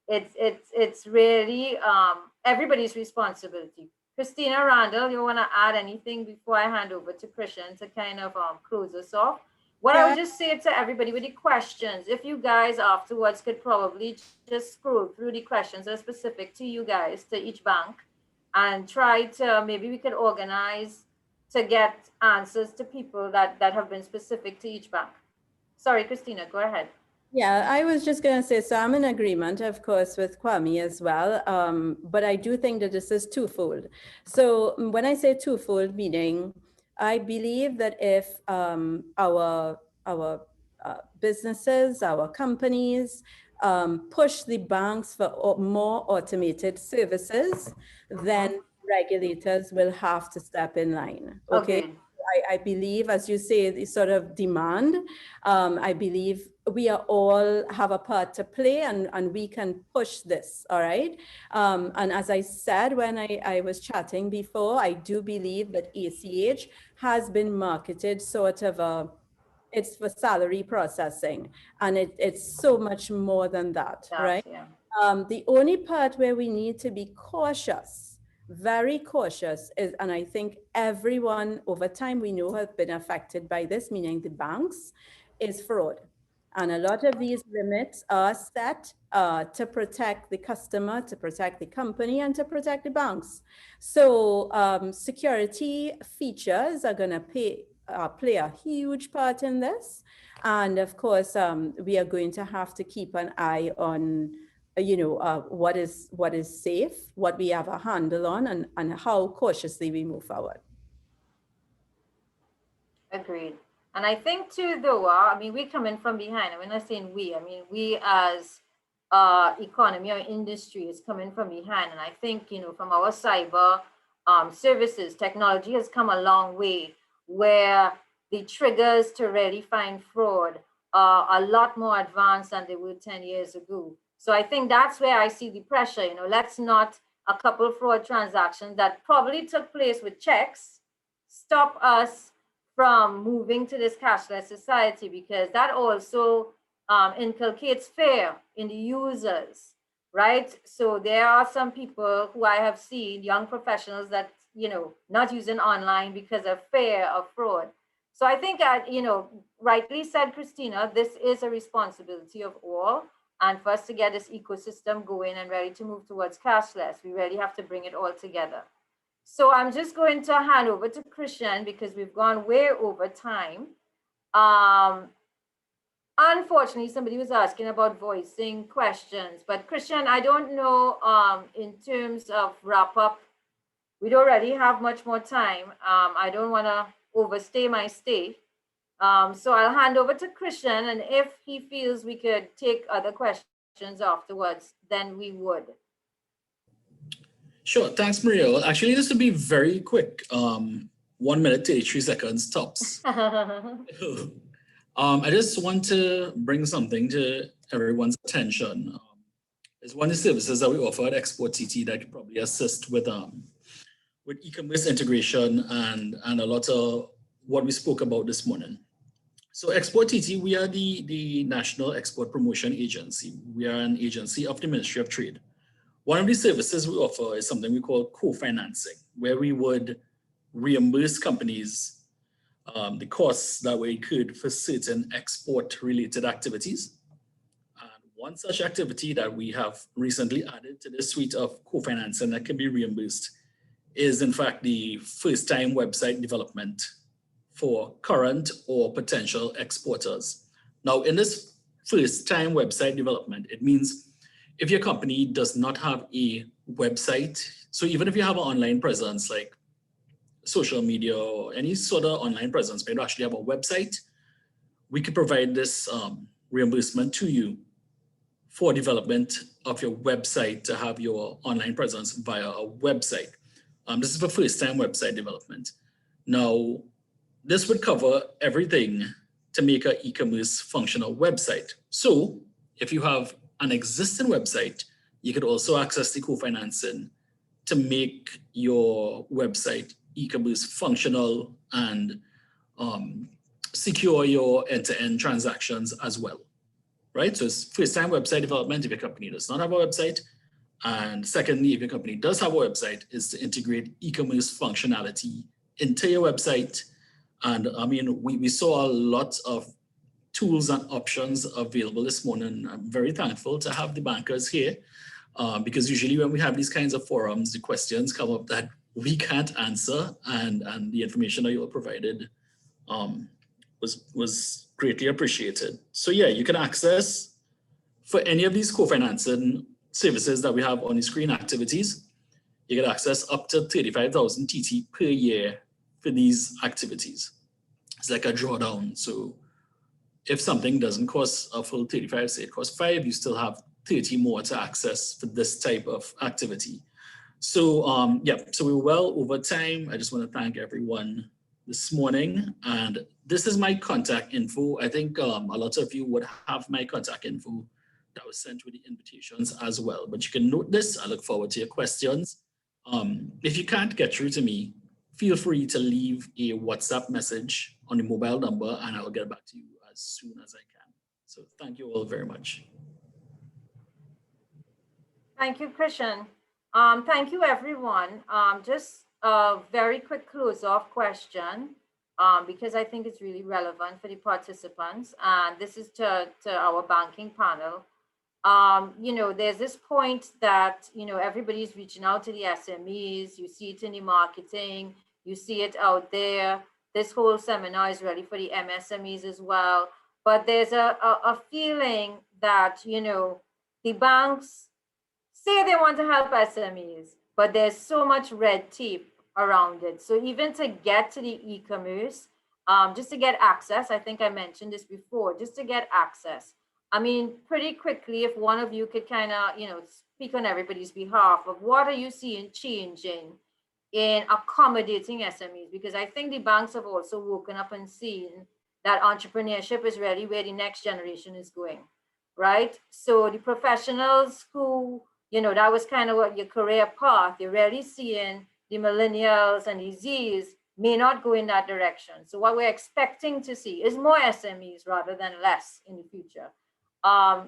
it's really everybody's responsibility. Christina, Randall, you want to add anything before I hand over to Christian to kind of close us off? What I would just say to everybody with the questions, if you guys afterwards could probably just scroll through the questions that are specific to you guys, to each bank, and try to, maybe we could organize to get answers to people that have been specific to each bank. Sorry, Christina, go ahead. Yeah, I was just going to say, so I'm in agreement, of course, with Kwame as well, but I do think that this is twofold. So when I say twofold, meaning I believe that if our businesses, our companies push the banks for more automated services, then regulators will have to step in line. Okay. I believe, as you say, the sort of demand, I believe we are all have a part to play and we can push this, all right? And as I said when I was chatting before, I do believe that ACH has been marketed sort of it's for salary processing, and it's so much more than that, right? Yeah. The only part where we need to be cautious, very cautious is, and I think everyone over time we know have been affected by this, meaning the banks, is fraud. And a lot of these limits are set to protect the customer, to protect the company, and to protect the banks. So security features are going to play a huge part in this. And of course, we are going to have to keep an eye on what is safe, what we have a handle on, and how cautiously we move forward. Agreed. And I think too, though, I mean, we're coming from behind. I'm not saying we, I mean, we as economy or industry is coming from behind. And I think, from our cyber services, technology has come a long way where the triggers to really find fraud are a lot more advanced than they were 10 years ago. So I think that's where I see the pressure, let's not a couple fraud transactions that probably took place with checks stop us from moving to this cashless society, because that also inculcates fear in the users, right? So there are some people who I have seen, young professionals that, not using online because of fear of fraud. So I think, rightly said, Christina, this is a responsibility of all. And for us to get this ecosystem going and ready to move towards cashless, we really have to bring it all together. So I'm just going to hand over to Christian because we've gone way over time. Unfortunately, somebody was asking about voicing questions, but Christian, I don't know, in terms of wrap up, we don't really have much more time. I don't want to overstay my stay. So I'll hand over to Christian, and if he feels we could take other questions afterwards, then we would. Sure, thanks, Maria. Well, actually, this will be very quick. 1 minute, 33 seconds tops. I just want to bring something to everyone's attention. There's one of the services that we offer at Export TT that could probably assist with e-commerce integration and a lot of what we spoke about this morning. So Export TT, we are the National Export Promotion Agency. We are an agency of the Ministry of Trade. One of the services we offer is something we call co-financing, where we would reimburse companies the costs that were incurred for certain export-related activities. And one such activity that we have recently added to the suite of co-financing that can be reimbursed is, in fact, the first-time website development for current or potential exporters. Now, in this first-time website development, it means if your company does not have a website, so even if you have an online presence like social media or any sort of online presence, but you don't actually have a website, we could provide this reimbursement to you for development of your website to have your online presence via a website. This is for first-time website development. Now, this would cover everything to make an e-commerce functional website. So if you have an existing website, you could also access the co-financing to make your website e-commerce functional and secure your end-to-end transactions as well, right? So it's first-time website development if your company does not have a website. And secondly, if your company does have a website, is to integrate e-commerce functionality into your website. And I mean, we saw a lot of tools and options available this morning. I'm very thankful to have the bankers here because usually when we have these kinds of forums, the questions come up that we can't answer, and the information that you all provided was greatly appreciated. So yeah, you can access for any of these co-financing services that we have on the screen activities. You get access up to 35,000 TT per year for these activities. It's like a drawdown. So if something doesn't cost a full 35, say it costs 5, you still have 30 more to access for this type of activity. So yeah, so we're well over time. I just want to thank everyone this morning. And this is my contact info. I think a lot of you would have my contact info that was sent with the invitations as well. But you can note this. I look forward to your questions. If you can't get through to me, feel free to leave a WhatsApp message on the mobile number and I'll get back to you as soon as I can. So thank you all very much. Thank you, Christian. Thank you, everyone. Just a very quick close-off question. because I think it's really relevant for the participants. And this is to our banking panel. You know, there's this point that, you know, everybody's reaching out to the SMEs. You see it in the marketing, you see it out there. This whole seminar is ready for the MSMEs as well. But there's a feeling that, you know, the banks say they want to help SMEs, but there's so much red tape around it. So even to get to the e-commerce, just to get access, I think I mentioned this before, just to get access. I mean, pretty quickly, if one of you could kind of, you know, speak on everybody's behalf of what are you seeing changing in accommodating SMEs? Because I think the banks have also woken up and seen that entrepreneurship is really where the next generation is going, right? So the professionals who, you know, that was kind of what your career path, you're really seeing the millennials and the Zs may not go in that direction. So what we're expecting to see is more SMEs rather than less in the future.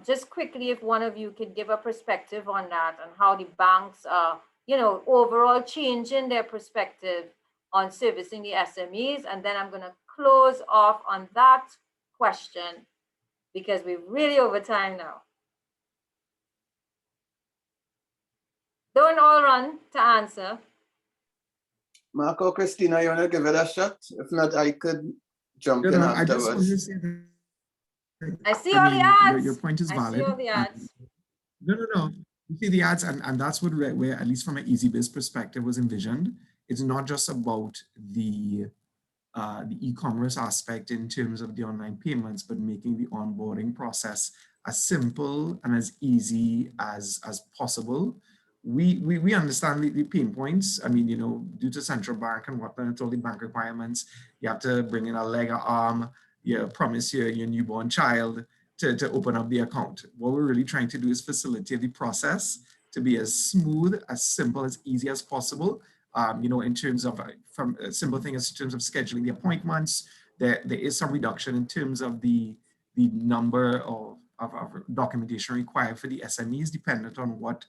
Just quickly, if one of you could give a perspective on that and how the banks are, you know, overall changing their perspective on servicing the SMEs. And then I'm going to close off on that question because we're really over time now. Don't all run to answer. Marco, Christina, you want to give it a shot? If not, I could jump in I just want to afterwards. say that I see all the ads. your point is valid. I see all the ads. No. You see the ads, and that's what where at least from an EasyBiz perspective was envisioned. It's not just about the e-commerce aspect in terms of the online payments, but making the onboarding process as simple and as easy as possible. We understand the pain points. I mean, you know, due to central bank and whatnot, it's all the bank requirements. You have to bring in a leg or arm. You promise your newborn child to open up the account. What we're really trying to do is facilitate the process to be as smooth, as simple, as easy as possible. You know, in terms of from a simple thing as in terms of scheduling the appointments, there is some reduction in terms of the number of documentation required for the SMEs, dependent on what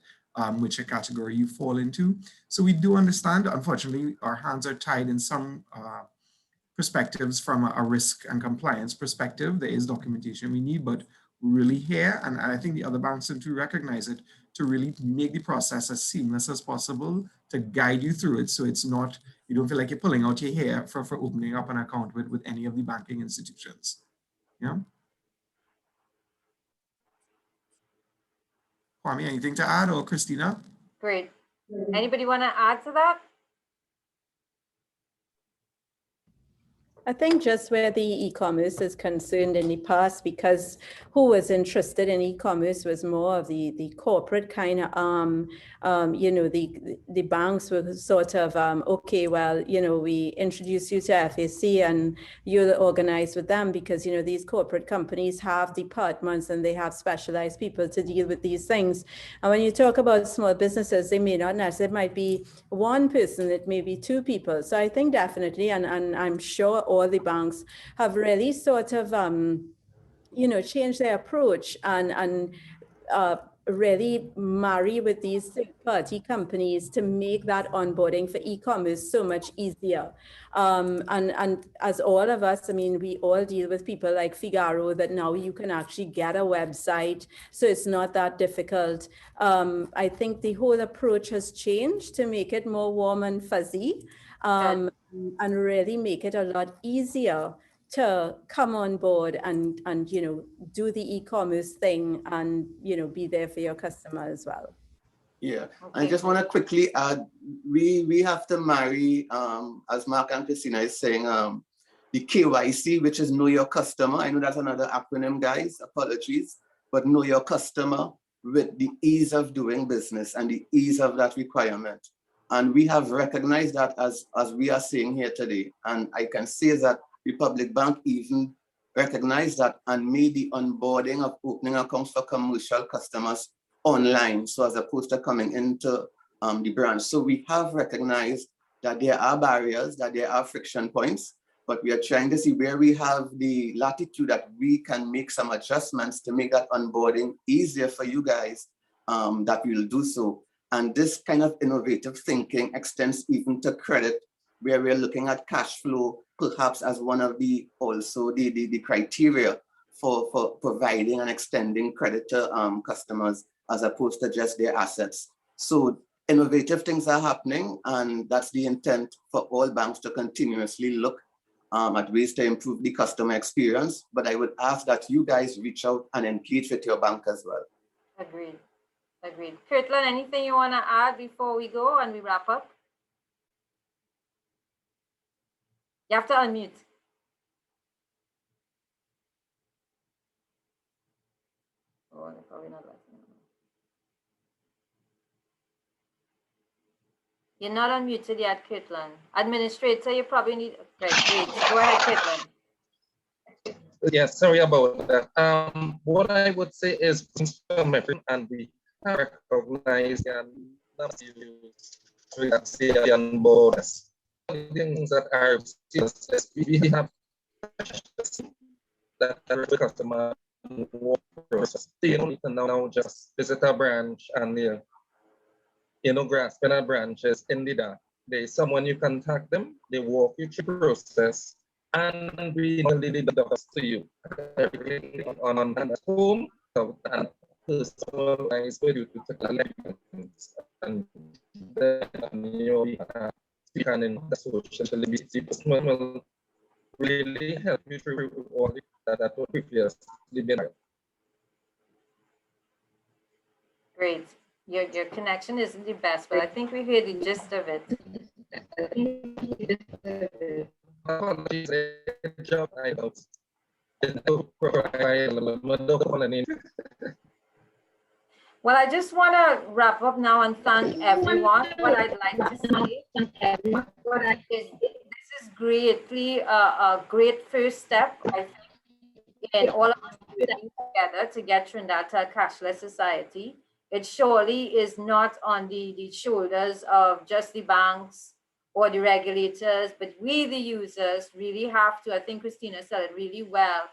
which category you fall into. So we do understand, unfortunately, our hands are tied in some perspectives from a risk and compliance perspective. There is documentation we need, but we're really here, and I think the other banks seem to recognize it, to really make the process as seamless as possible, to guide you through it, so it's not, you don't feel like you're pulling out your hair for opening up an account with any of the banking institutions. Yeah. Kwame, anything to add, or Christina? Great. Anybody want to add to that? I think just where the e-commerce is concerned in the past, because who was interested in e-commerce was more of the corporate kind of, you know, the banks were sort of, okay, well, you know, we introduce you to FAC and you'll organize with them because, you know, these corporate companies have departments and they have specialized people to deal with these things. And when you talk about small businesses, they may not necessarily, it might be one person, it may be two people. So I think definitely, and I'm sure all the banks have really sort of, you know, changed their approach and really marry with these third-party companies to make that onboarding for e-commerce so much easier. And as all of us, I mean, we all deal with people like Figaro that now you can actually get a website, so it's not that difficult. I think the whole approach has changed to make it more warm and fuzzy. And really make it a lot easier to come on board and you know, do the e-commerce thing and, you know, be there for your customer as well. Yeah, Okay. I just want to quickly add, we have to marry, as Mark and Christina is saying, the KYC, which is know your customer. I know that's another acronym, guys, apologies, but know your customer with the ease of doing business and the ease of that requirement. And we have recognized that as we are saying here today. And I can say that Republic Bank even recognized that and made the onboarding of opening accounts for commercial customers online. So as opposed to coming into the branch. So we have recognized that there are barriers, that there are friction points, but we are trying to see where we have the latitude that we can make some adjustments to make that onboarding easier for you guys, that we will do so. And this kind of innovative thinking extends even to credit where we're looking at cash flow perhaps as one of the also the criteria for providing and extending credit to customers as opposed to just their assets. So innovative things are happening, and that's the intent for all banks to continuously look at ways to improve the customer experience. But I would ask that you guys reach out and engage with your bank as well. Agreed. Agreed. Kirtland, anything you want to add before we go and we wrap up? You have to unmute. Oh, they're probably not listening. You're not unmuted yet, Kirtland. Administrator, you probably need. Okay, great. Go ahead, Kirtland. Yes, sorry about that. What I would say is, and we recognize and use on borders. Things that are we have that the customer process. You don't need to now just visit a branch and grasping at branches in the dark. There's someone you contact them, they walk you through the process, and we only deliver to you. Everything on at home and personalized with you to collect and then you can in the social media will really help you through all that would previously been. Great. Your connection isn't the best, but I think we heard the gist of it. Apologies, job I don't. Well, I just want to wrap up now and thank everyone. What I'd like to say is this is greatly a great first step, I think, in all of us working together to get Trinidad to a cashless society. It surely is not on the shoulders of just the banks or the regulators, but we, the users, really have to, I think Christina said it really well,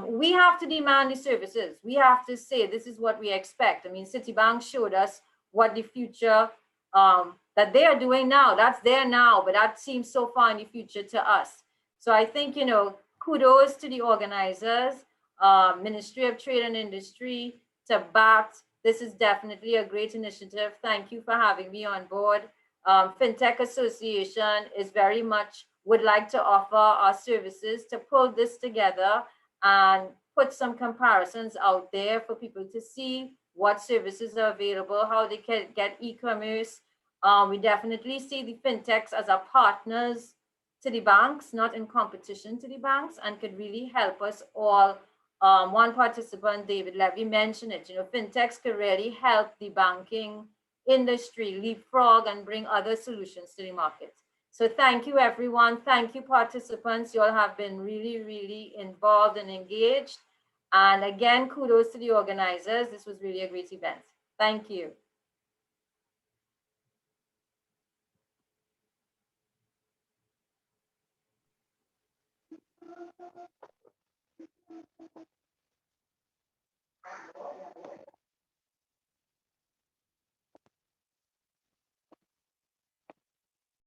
we have to demand the services. We have to say, this is what we expect. I mean, Citibank showed us what the future that they are doing now. That's there now, but that seems so far in the future to us. So I think, kudos to the organizers, Ministry of Trade and Industry, to BAT. This is definitely a great initiative. Thank you for having me on board. FinTech Association is very much would like to offer our services to pull this together and put some comparisons out there for people to see what services are available, how they can get e-commerce. We definitely see the fintechs as our partners to the banks, not in competition to the banks, and could really help us all. One participant, David Levy, mentioned it. Fintechs could really help the banking industry leapfrog and bring other solutions to the market. So thank you, everyone. Thank you, participants. You all have been really, really involved and engaged. And again, kudos to the organizers. This was really a great event. Thank you.